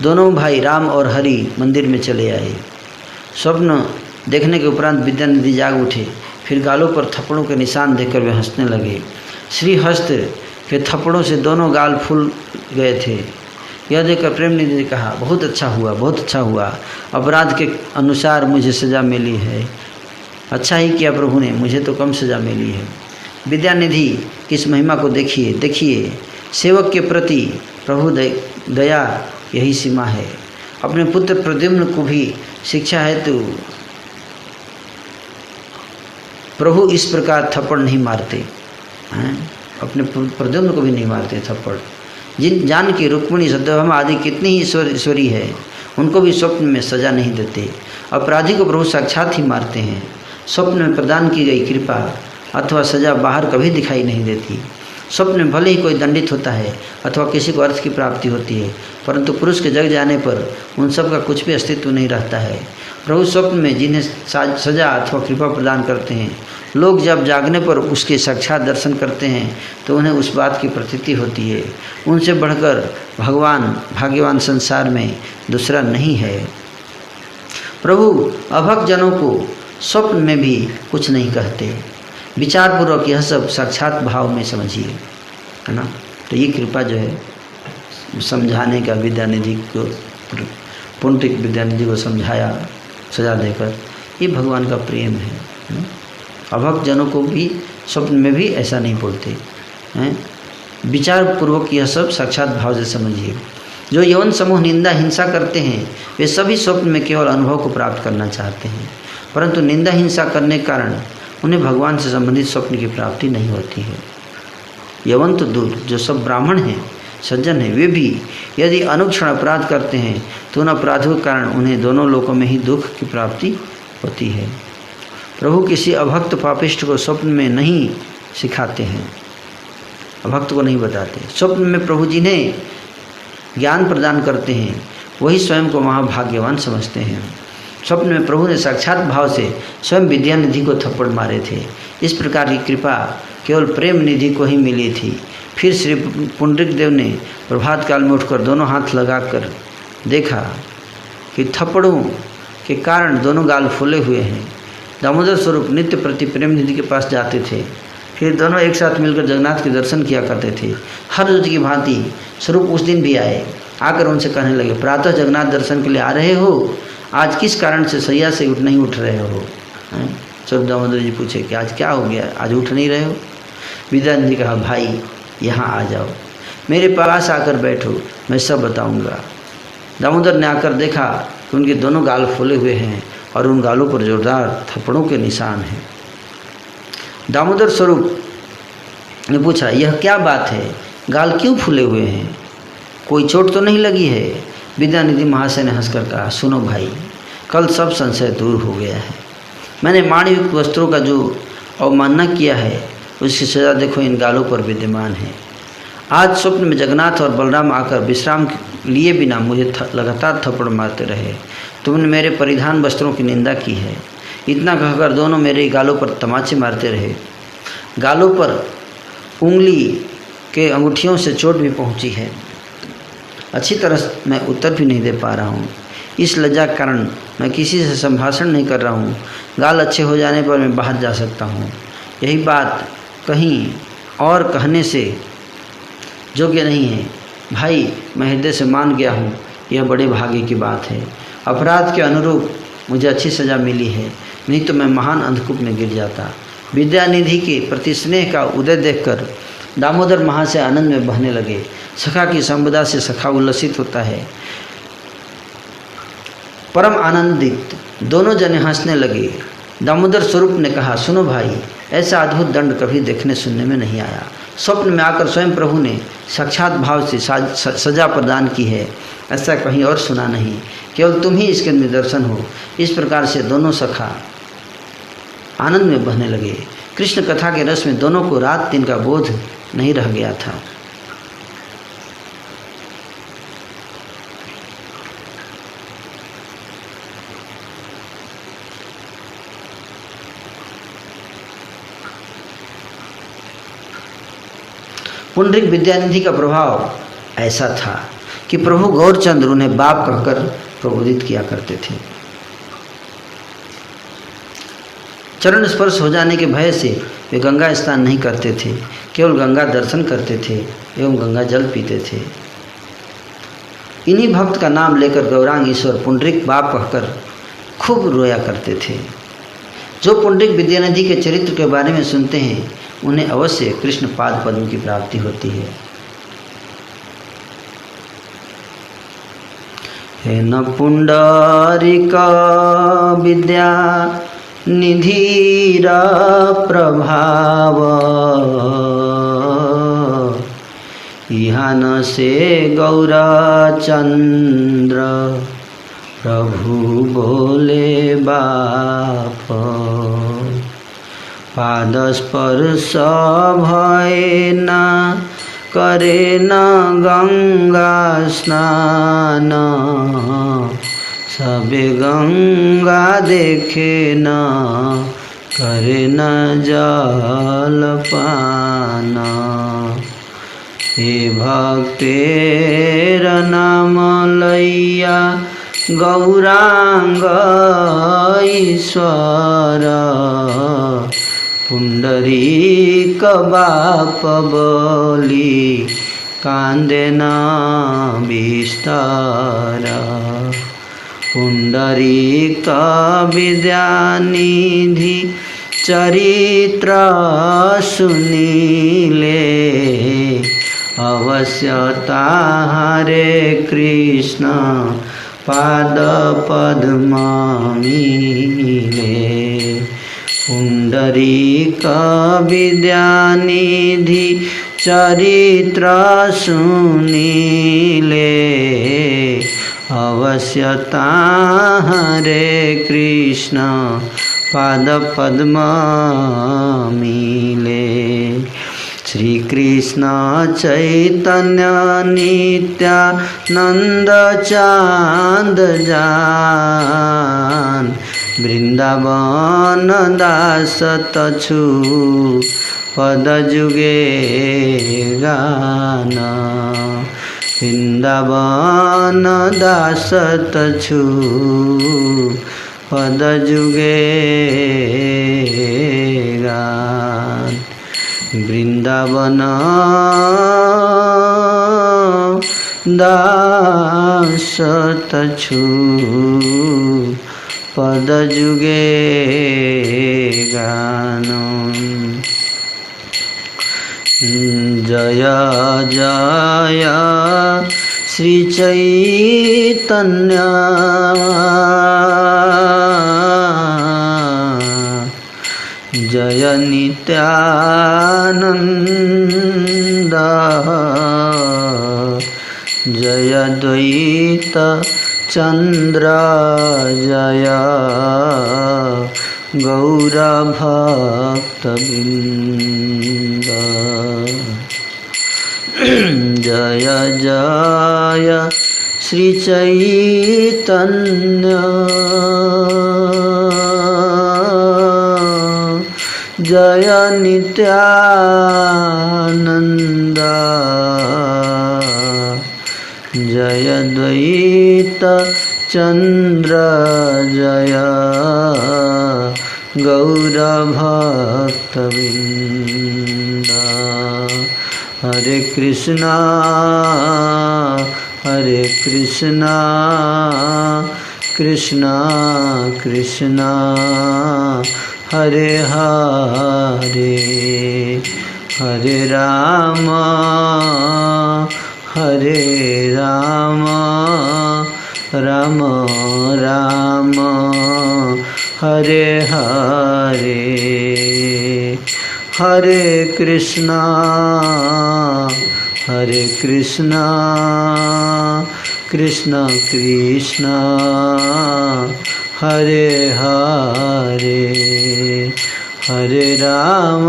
दोनों भाई राम और हरि मंदिर में चले आए। स्वप्न देखने के उपरांत विद्यानिधि जाग उठे, फिर गालों पर थप्पड़ों के निशान देखकर वे हंसने लगे। श्रीहस्त के थप्पड़ों से दोनों गाल फूल गए थे। यह देखकर प्रेम निधि ने कहा, बहुत अच्छा हुआ, बहुत अच्छा हुआ। अपराध के अनुसार मुझे सज़ा मिली है। अच्छा ही किया प्रभु ने, मुझे तो कम सज़ा मिली है। विद्यानिधि की इस महिमा को देखिए, देखिए सेवक के प्रति प्रभु दया यही सीमा है। अपने पुत्र प्रद्युम्न को भी शिक्षा हेतु प्रभु इस प्रकार थप्पड़ नहीं मारते हैं, अपने प्रद्युम्न को भी नहीं मारते थप्पड़। जिन जान की रुक्मिणी सत्यभामा आदि कितनी ही ईश्वरी है, उनको भी स्वप्न में सजा नहीं देते। अपराधी को प्रभु साक्षात ही मारते हैं। स्वप्न में प्रदान की गई कृपा अथवा सजा बाहर कभी दिखाई नहीं देती। स्वप्न में भले ही कोई दंडित होता है अथवा किसी को अर्थ की प्राप्ति होती है, परंतु पुरुष के जग जाने पर उन सब का कुछ भी अस्तित्व नहीं रहता है। प्रभु स्वप्न में जिन्हें सजा अथवा कृपा प्रदान करते हैं, लोग जब जागने पर उसके साक्षात दर्शन करते हैं तो उन्हें उस बात की प्रतीति होती है, उनसे बढ़कर भगवान भाग्यवान संसार में दूसरा नहीं है। प्रभु अभक्त जनों को स्वप्न में भी कुछ नहीं कहते। विचारपूर्वक यह सब साक्षात भाव में समझिए, है ना। तो ये कृपा जो है समझाने का विद्यानिधि को, पुंडरीक विद्यानिधि को समझाया सजा देकर, ये भगवान का प्रेम है। अभक्त जनों को भी स्वप्न में भी ऐसा नहीं बोलते हैं। विचार पूर्वक यह सब साक्षात भाव से समझिए। जो यौन समूह निंदा हिंसा करते हैं वे सभी स्वप्न में केवल अनुभव को प्राप्त करना चाहते हैं, परंतु निंदा हिंसा करने के कारण उन्हें भगवान से संबंधित स्वप्न की प्राप्ति नहीं होती है। यवन तो दूर, जो सब ब्राह्मण हैं, सज्जन हैं, वे भी यदि अनुक्षण अपराध करते हैं तो उन अपराधों के कारण उन्हें दोनों लोकों में ही दुख की प्राप्ति होती है। प्रभु किसी अभक्त पापिष्ट को स्वप्न में नहीं सिखाते हैं, अभक्त को नहीं बताते। स्वप्न में प्रभु जिन्हें ज्ञान प्रदान करते हैं वही स्वयं को महाभाग्यवान समझते हैं। स्वप्न में प्रभु ने साक्षात भाव से स्वयं विद्यानिधि को थप्पड़ मारे थे। इस प्रकार की कृपा केवल प्रेम निधि को ही मिली थी। फिर श्री पुंडरीक देव ने प्रभात काल में उठकर दोनों हाथ लगाकर देखा कि थप्पड़ों के कारण दोनों गाल फूले हुए हैं। दामोदर स्वरूप नित्य प्रति प्रेम निधि के पास जाते थे, फिर दोनों एक साथ मिलकर जगन्नाथ के दर्शन किया करते थे। हर रोज की भांति स्वरूप उस दिन भी आए। आकर उनसे कहने लगे, प्रातः जगन्नाथ दर्शन के लिए आ रहे हो, आज किस कारण से सैया से नहीं उठ रहे हो? स्वरूप दामोदर जी पूछे कि आज क्या हो गया, आज उठ नहीं रहे हो? विद्यानिधि ने कहा, भाई यहाँ आ जाओ, मेरे पास आकर बैठो, मैं सब बताऊंगा। दामोदर ने आकर देखा कि उनके दोनों गाल फूले हुए हैं और उन गालों पर जोरदार थप्पड़ों के निशान हैं। दामोदर स्वरूप ने पूछा, यह क्या बात है, गाल क्यों फूले हुए हैं, कोई चोट तो नहीं लगी है? विद्यानिधि महाशय ने हंसकर कहा, सुनो भाई, कल सब संशय दूर हो गया है। मैंने मानयुक्त वस्त्रों का जो अवमानना किया है उसकी सजा देखो इन गालों पर विद्यमान है। आज स्वप्न में जगन्नाथ और बलराम आकर विश्राम लिए बिना मुझे लगातार थप्पड़ मारते रहे। तुमने मेरे परिधान वस्त्रों की निंदा की है। इतना कहकर दोनों मेरे गालों पर तमाचे मारते रहे। गालों पर उंगली के अंगूठियों से चोट भी पहुंची है। अच्छी तरह मैं उत्तर भी नहीं दे पा रहा हूँ। इस लज्जा के कारण मैं किसी से संभाषण नहीं कर रहा हूँ। गाल अच्छे हो जाने पर मैं बाहर जा सकता हूँ। यही बात कहीं और कहने से योग्य नहीं है। भाई, मैं हृदय से मान गया हूँ, यह बड़े भाग्य की बात है। अपराध के अनुरूप मुझे अच्छी सज़ा मिली है, नहीं तो मैं महान अंधकूप में गिर जाता। विद्यानिधि के प्रति स्नेह का उदय देखकर दामोदर महाशय आनंद में बहने लगे। सखा की संपदा से सखा उल्लसित होता है। परम आनंदित दोनों जने हंसने लगे। दामोदर स्वरूप ने कहा, सुनो भाई, ऐसा अद्भुत दंड कभी देखने सुनने में नहीं आया। स्वप्न में आकर स्वयं प्रभु ने साक्षात भाव से सजा प्रदान की है, ऐसा कहीं और सुना नहीं। केवल तुम ही इसके निदर्शन हो। इस प्रकार से दोनों सखा आनंद में बहने लगे। कृष्ण कथा के रस में दोनों को रात दिन का बोध नहीं रह गया था। पुंडरीक विद्यानिधि का प्रभाव ऐसा था कि प्रभु गौरचंद्र उन्हें बाप कहकर प्रबोधित किया करते थे। चरण स्पर्श हो जाने के भय से वे गंगा स्नान नहीं करते थे, केवल गंगा दर्शन करते थे एवं गंगा जल पीते थे। इन्हीं भक्त का नाम लेकर गौरांग ईश्वर पुंडरीक बाप कहकर खूब रोया करते थे। जो पुंडरीक विद्यानिधि के चरित्र के बारे में सुनते हैं उन्हें अवश्य कृष्ण पाद पद्म की प्राप्ति होती है। हे न पुंडरीक विद्या निधिर प्रभाव, इहान से गौरचंद्र प्रभु बोले बाप। पाद स्पर्श भय न करे न गंगा स्नान, सबे गंगा देखे न करे न जल पान। हे भक्तेर नाम लैया गौरांग ईश्वर, पुंडरीक बाप बोली कांदेना विस्तारा पुंडरीका विद्यानिधि चरित्र सुनीले अवश्यता हरे कृष्ण पाद पद्म मिले पुंडरीक विद्यानिधि चरित्र सुनीले अवश्यता हरे कृष्ण पाद पद्म मिले श्री कृष्ण चैतन्य नित्यानंद चांद जान वृंदावन दास तछु पद जुगे गाना वृंदावन दास तछु पद जुगे गान वृंदावन दास तछु पद जुगे गानो जय जय श्री चैतन्य जय नित्यानंद जय द्वैत चंद्र जय गौरभक्तवृंद जय जय श्री चैतन्य जय नित्यानंद जय द्वैत चंद्र जय गौरभक्तवृंद हरे कृष्णा कृष्णा कृष्णा हरे हरे हरे राम राम राम हरे हरे हरे कृष्णा कृष्ण कृष्ण हरे हरे हरे राम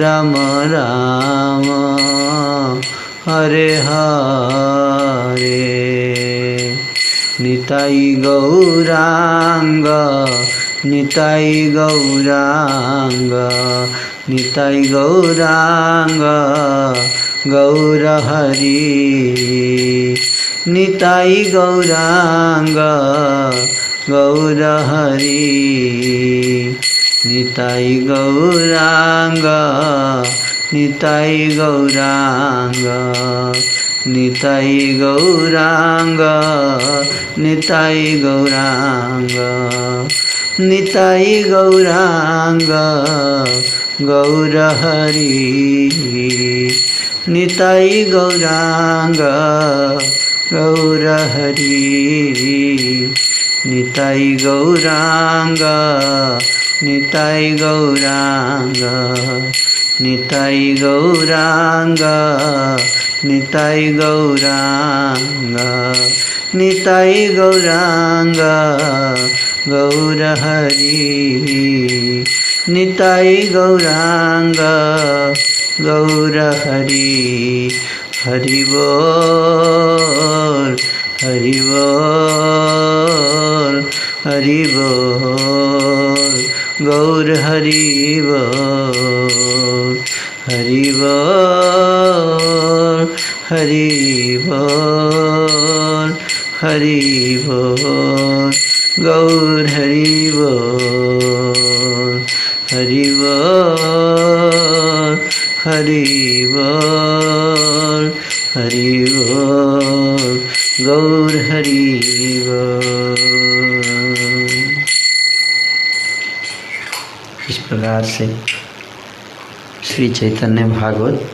राम राम हरे हरे निताई गौरांग निताई गौरांग निताई गौरांग गौर हरि निताई गौरांग गौर हरि निताई गौरांग निताई गौरांग निताई गौरांग निताई गौरांग निताई गौरांग गौर हरि निताई गौरांग गौर हरि निताई गौरांग निताई गौरांग निताई गौरांग निताई गौरांग निताई गौरांग गौर हरि निताई गौरांग गौर हरि हरि बोल हरि बोल हरि बोल गौर हरि बोल हरि बोल हरि बोल हरि बोल गौर हरि बोल हरि बोल, हरि बोल, हरि बोल, गौर हरि बोल। इस प्रकार से श्री चैतन्य भागवत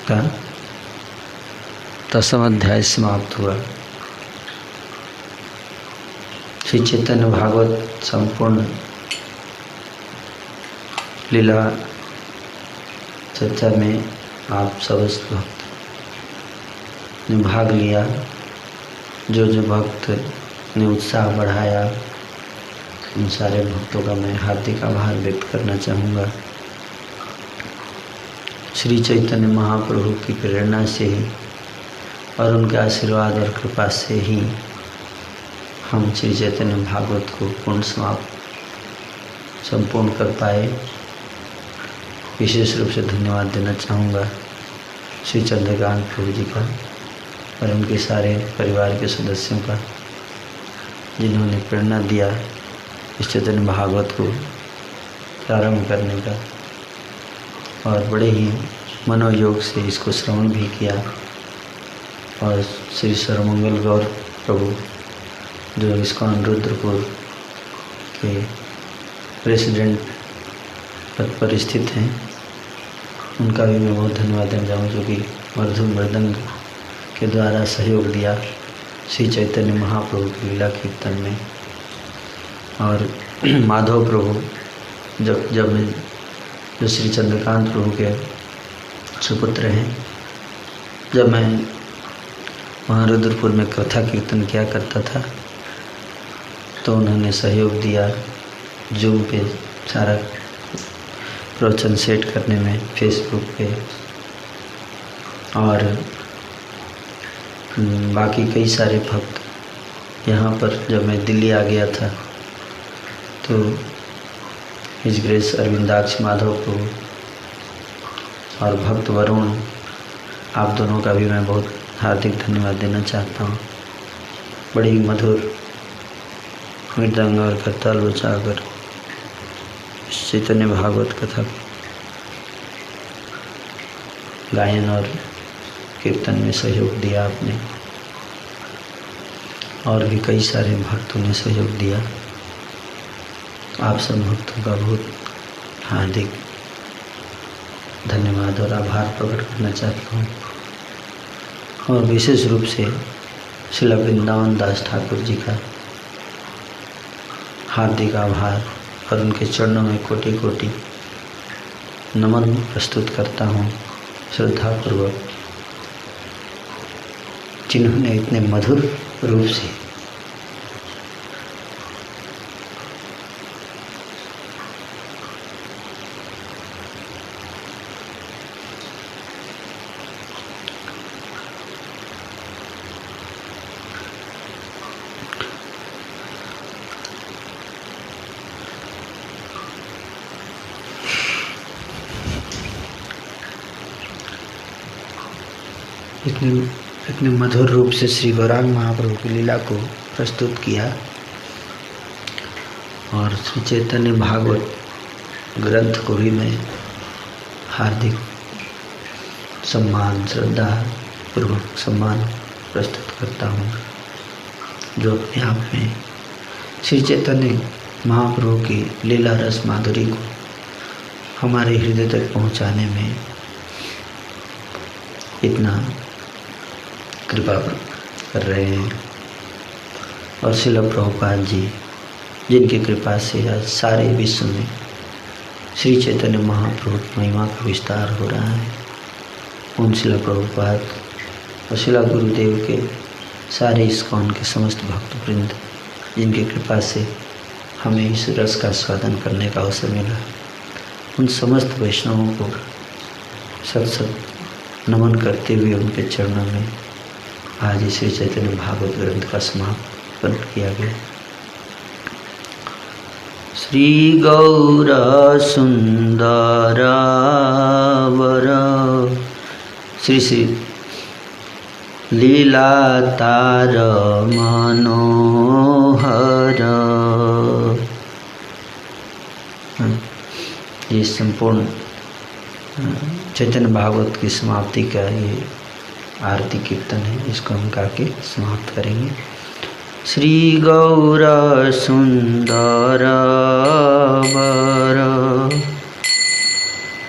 का 10वां अध्याय समाप्त हुआ। श्री चैतन्य भागवत संपूर्ण लीला चर्चा में आप समस्त भक्त ने भाग लिया। जो जो भक्त ने उत्साह बढ़ाया, उन सारे भक्तों का मैं हार्दिक आभार व्यक्त करना चाहूँगा। श्री चैतन्य महाप्रभु की प्रेरणा से ही और उनके आशीर्वाद और कृपा से ही हम श्री चैतन्य भागवत को संपूर्ण कर पाए। विशेष रूप से धन्यवाद देना चाहूँगा श्री चंद्रकांत प्रभु जी का और उनके सारे परिवार के सदस्यों का, जिन्होंने प्रेरणा दिया इस चैतन्य भागवत को प्रारंभ करने का और बड़े ही मनोयोग से इसको श्रवण भी किया। और श्री सर्वमंगल गौर प्रभु जो इस्कॉन रुद्रपुर के प्रेसिडेंट पद पर स्थित हैं, उनका भी मैं बहुत धन्यवाद देना चाहूँ, जो कि मृदंग मृदंग के द्वारा सहयोग दिया श्री चैतन्य महाप्रभु की लीला कीर्तन में। और माधव प्रभु जो श्री चंद्रकांत प्रभु के सुपुत्र हैं, जब मैं वहाँ रुद्रपुर में कथा कीर्तन किया करता था तो उन्होंने सहयोग दिया जूम पे सारा प्रवचन सेट करने में, फेसबुक पे, और बाकी कई सारे भक्त। यहाँ पर जब मैं दिल्ली आ गया था तो हिज ग्रेस अरविंदाक्ष माधव प्रभु और भक्त वरुण, आप दोनों का भी मैं बहुत हार्दिक धन्यवाद देना चाहता हूँ। बड़ी मधुर मृदंग और करताल बजाकर चैतन्य भागवत कथा गायन और कीर्तन में सहयोग दिया आपने, और भी कई सारे भक्तों ने सहयोग दिया। आप सब भक्तों का बहुत हार्दिक धन्यवाद और आभार प्रकट करना चाहता हूँ। और विशेष रूप से श्रील वृंदावन दास ठाकुर जी का हार्दिक आभार और उनके चरणों में कोटि कोटि नमन प्रस्तुत करता हूँ श्रद्धापूर्वक, जिन्होंने इतने मधुर रूप से इतने मधुर रूप से श्री गौरांग महाप्रभु की लीला को प्रस्तुत किया। और श्री चैतन्य भागवत ग्रंथ को भी मैं हार्दिक सम्मान, श्रद्धा पूर्वक सम्मान प्रस्तुत करता हूँ, जो अपने आप में श्री चैतन्य महाप्रभु की लीला रस माधुरी को हमारे हृदय तक पहुँचाने में इतना कृपा कर रहे हैं। और श्रील प्रभुपाद जी, जिनकी कृपा से आज सारे विश्व में श्री चैतन्य महाप्रभु की महिमा का विस्तार हो रहा है, उन श्रील प्रभुपाद और श्रील गुरुदेव के सारे इस्कॉन के समस्त भक्तवृंद, जिनकी कृपा से हमें इस रस का स्वादन करने का अवसर मिला, उन समस्त वैष्णवों को सत सत नमन करते हुए उनके चरणों में आज श्री चैतन्य भागवत ग्रंथ का समापन किया गया। श्री गौर सुंदर वर श्री श्री लीला तार मनोहर। ये संपूर्ण चैतन्य भागवत की समाप्ति का ये आरती कीर्तन है, इसको हम गा के समाप्त करेंगे। श्री गौर सुंदर वर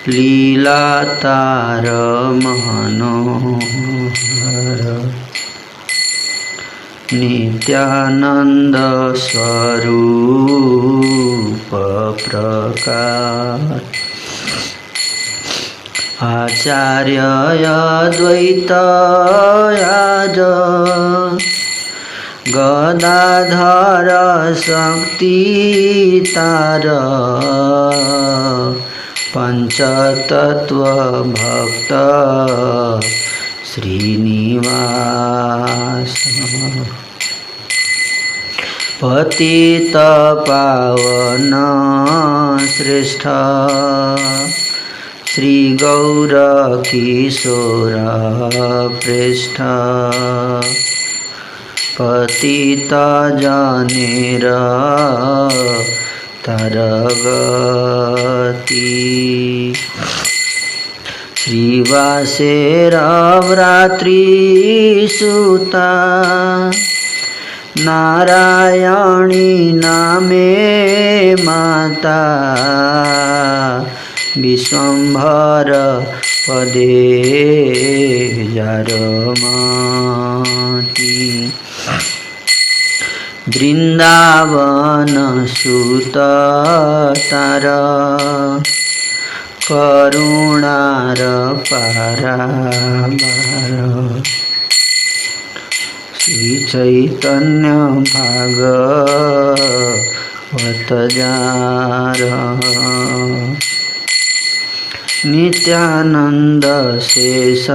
लीला तार मनोहर। नित्यानंद स्वरूप प्रकाश। आचार्य अद्वैत याज गदाधर शक्ति तार। पंचतत्व भक्त श्रीनिवास। पतित पावन श्रेष्ठ श्री गौर किशोर प्रेष्ठ। पतित जनेर तरगति। श्रीवासेर भ्रातृ सुता नारायणी नामे माता। विश्वम्भर पदे जारमती। वृंदावन सुत तार करुणार पारावार। श्री चैतन्य भागवत जार। नित्यानंद शेष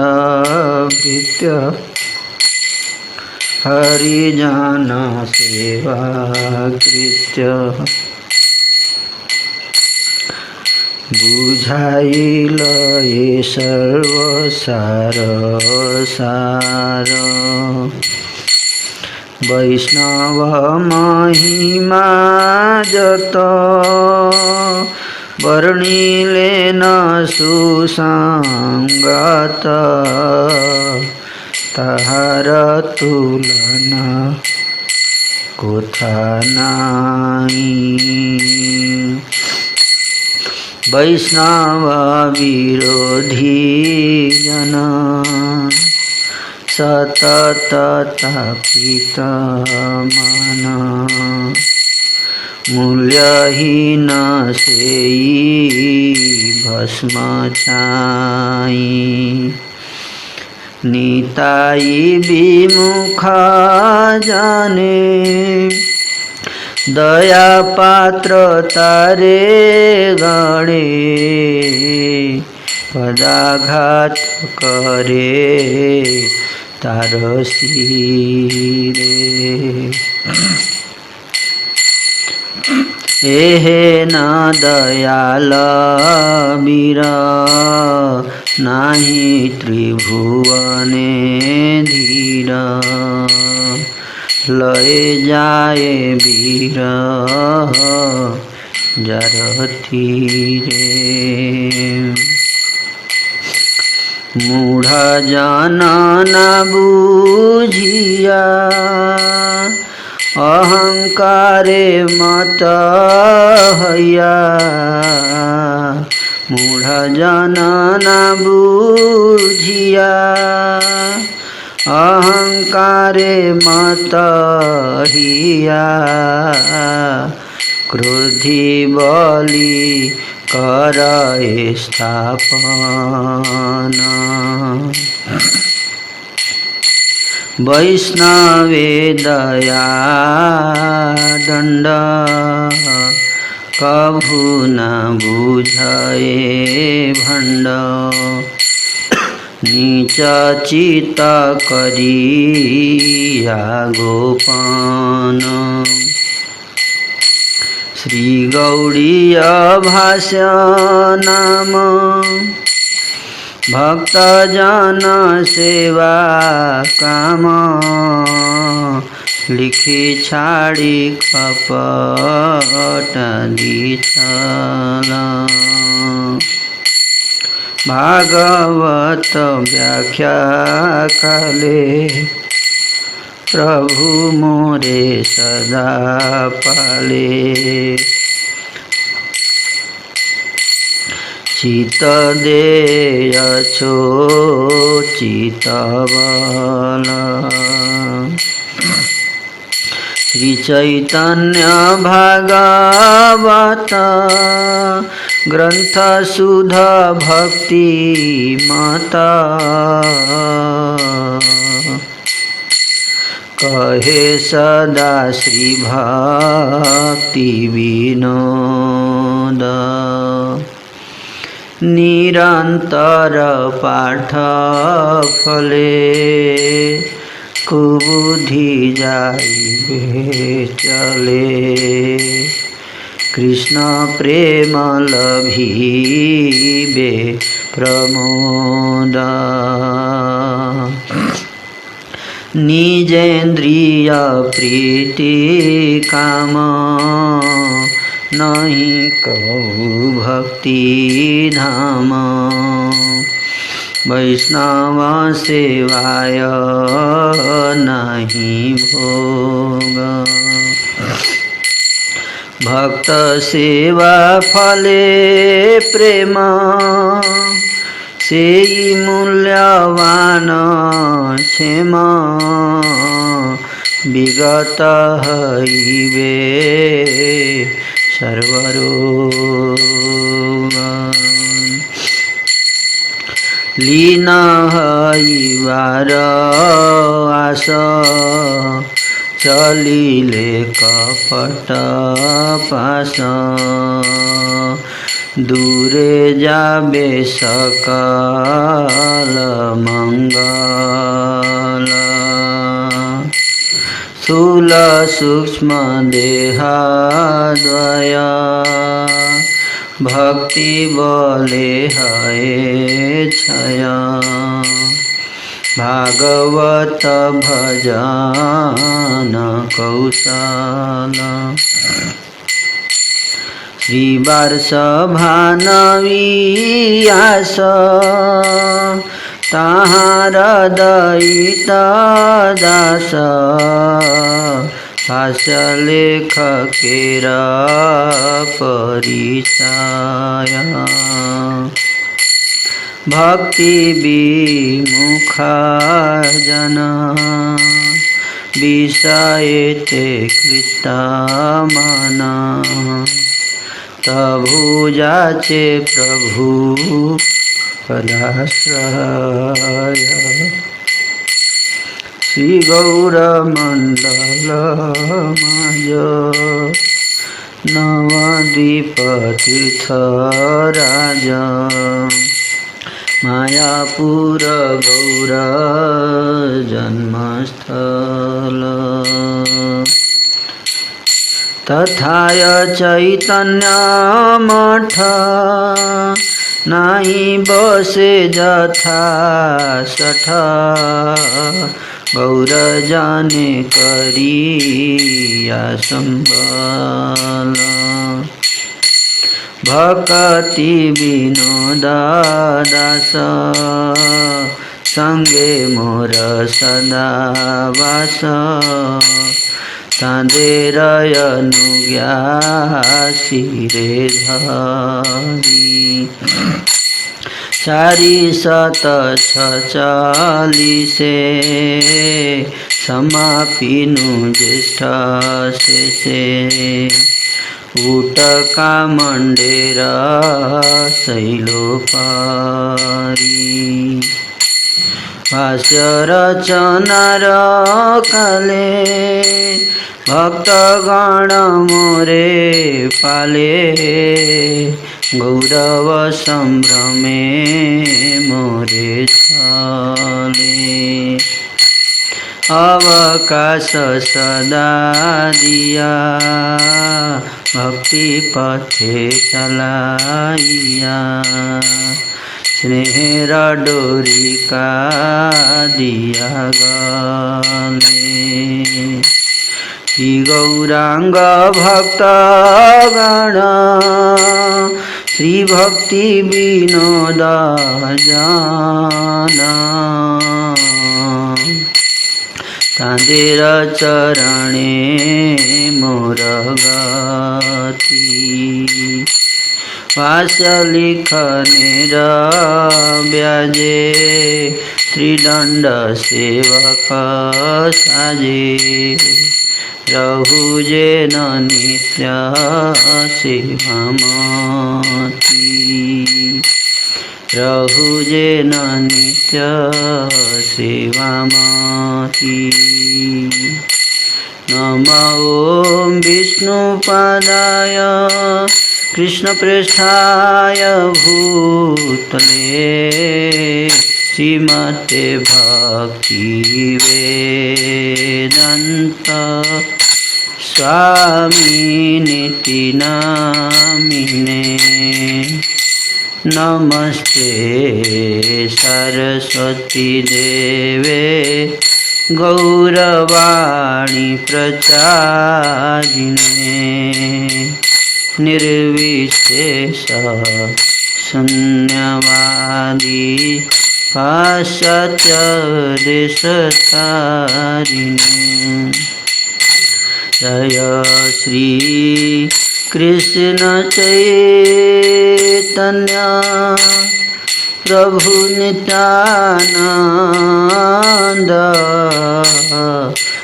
भृत्य हरिजन सेवा कृत्य। बुझाइल ये सर्वसार सार। वैष्णव महिमा जत वर्णिले न सुसंगत। ताहार तुलना कोथा नाई। वैष्णव विरोधी जन सतत तापित मन। मूल्यहीन सेई भस्म छाई। निताई विमुख जाने दया पात्र तारे गणे। पदाघात करे तार सिरे। एहे न दयाल वीर नाही त्रिभुवने धीर। लय जाए वीर जरती रे। मूढ़ जन न बुझिया अहंकारे मत हैया। मूढ़ जन न बुझिया अहंकारे मत हिया। क्रोधी बलि कर स्थापना। वैष्णवे दया दंड कभू न बुझे भंड। नीच चित करिया गोपन। श्री गौड़ीय भाष्य नाम भक्त जन सेवा काम लिखी छाड़ी कपट दिछल भागवत व्याख्या काले प्रभु मोरे सदा पाले चित देय छो चितबल श्री चैतन्य भागवत ग्रंथ सुध भक्ति मत कहे सदा श्री भक्ति विनोद निरंतर पाठ फले कुबुद्धि जाइबे चले कृष्ण प्रेम लभिबे प्रमोद निजेन्द्रिय प्रीति काम नहीं कहु भक्ति धाम वैष्णव सेवाय नहीं भोग भक्त सेवा फले प्रेम सेई मूल्यवान क्षेम विगत हईबे सर्वरोग लीन हईबार आस चलिले कपट पास दूरे जाबे सकल मंगल स्थूल सूक्ष्म देहाद्वय भक्ति बोले है छया भागवत भजन कौशल श्रीवार्ष भानवीयास ताहार दयित दास भाष्य लेखकेर परिचय भक्ति विमुख जन विषयते कृष्ण मन तभु जाचे प्रभु पदाश्रय श्री गौरमंडल माय नवद्वीप तीर्थराज मायापुर गौर जन्मस्थल तथाय चैतन्य मठ नाही बसे जथा सठ गौर जाने करिया संबल भक्ति विनोद दास संगे मोर सदा वास तांदेर अनुज्ञासिरे धरी 446 समापिनु ज्येष्ठ शेषे उटका मंडेर शैलो पारी भाष्य रचनार काले भक्तगण मोरे पाले गौरव संभ्रमे मोरे छले अवकाश सदा दिया भक्ति पथे चलाइया स्नेहर डोरी का दिया गले। श्री गौरांग भक्त गण श्री भक्ति विनोद जाना। तांदेर चरणे मोर गति। वास लिखनेर ब्याजे त्रिदंड सेवक साजे। रहुजे न नित्य सेवामती। रहुजे न नित्य सेवामती। नमो ॐ विष्णुपादाय कृष्णप्रेष्ठाय भूतले। श्रीमते भक्तिवेदान्त स्वामिनिति नामिने। नमस्ते सरस्वती देवे गौरवाणी प्रचारिणे। निर्विशेष शून्यवादी पाश्चात्य देशतारिणे। जय श्री कृष्ण चैतन्य प्रभु नित्यानंद।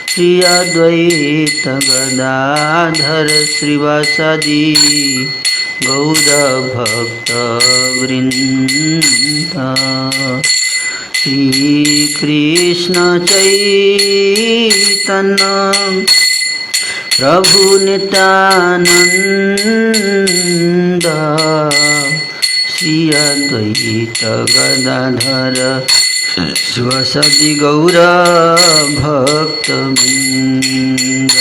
श्री अद्वैत गदाधर श्रीवासादि गौर भक्त वृंद। श्री कृष्ण चैतन्य प्रभु नित्यानंद। श्री अद्वैत गदाधर शिवासादि गौर भक्त वृंद।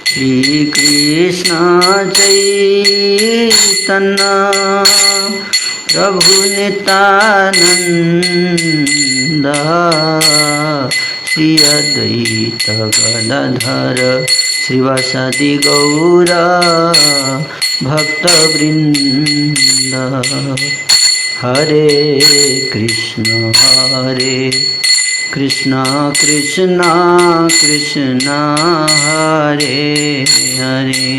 श्री कृष्ण चैतन्य प्रभु नित्यानंद। श्री अद्वैत गदाधर श्रीवासादि गौर भक्त वृंद। हरे कृष्ण कृष्ण कृष्ण हरे हरे।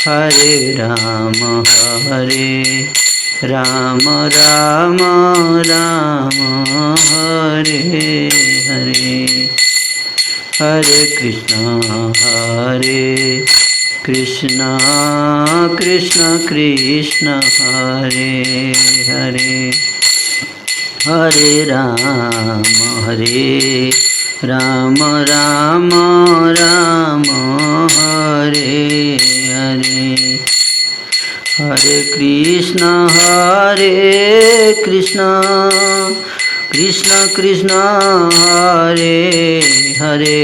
हरे राम राम राम हरे हरे। हरे कृष्ण कृष्ण कृष्ण हरे हरे। हरे राम राम हरे हरे। हरे कृष्ण कृष्ण कृष्ण हरे हरे।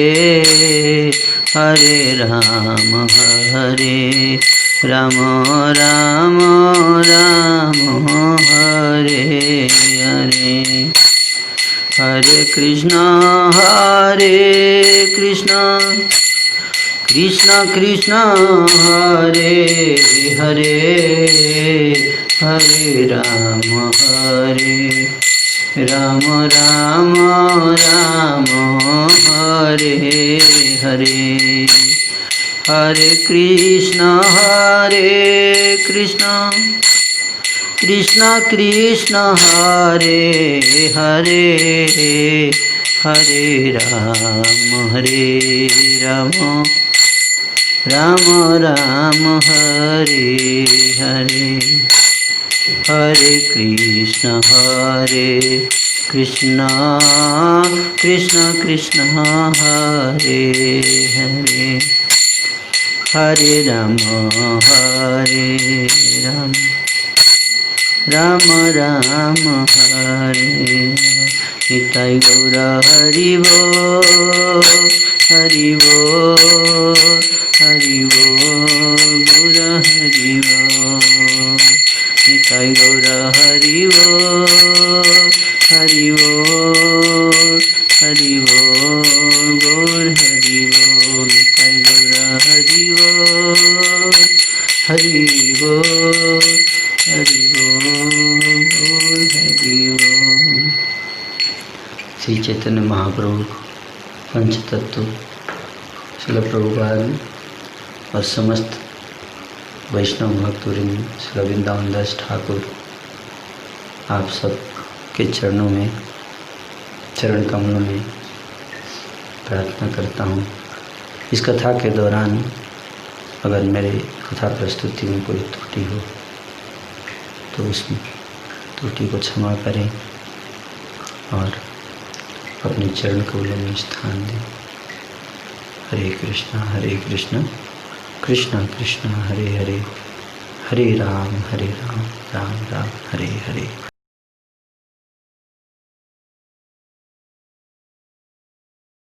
हरे राम राम हरे हरे। हरे कृष्ण कृष्ण कृष्ण हरे हरे। हरे राम राम हरे हरे। हरे कृष्ण कृष्ण कृष्ण हरे हरे। हरे राम राम हरे हरे। हरे कृष्ण कृष्ण कृष्ण हरे हरे। हरे राम राम हरे। निताई गौर हरि बोल गौर हरि बोल। निताय गौर हरि बोल, हरि बोल, हरि बोल, गौर हरि बोल, निताय गौर हरि बोल, हरि बोल, हरि बोल, गौर हरि बोल। श्री चैतन्य महाप्रभु पंचतत्व श्रील प्रभुपाद और समस्त वैष्णव भक्तवृंद श्री वृंदावन दास ठाकुर आप सब के चरणों में, चरण कमलों में प्रार्थना करता हूँ। इस कथा के दौरान अगर मेरे कथा प्रस्तुति में कोई त्रुटि हो तो उस त्रुटि को क्षमा करें और अपने चरण कमलों में स्थान दें। हरे कृष्णा कृष्णा कृष्णा हरे हरे, हरे राम राम राम हरे हरे।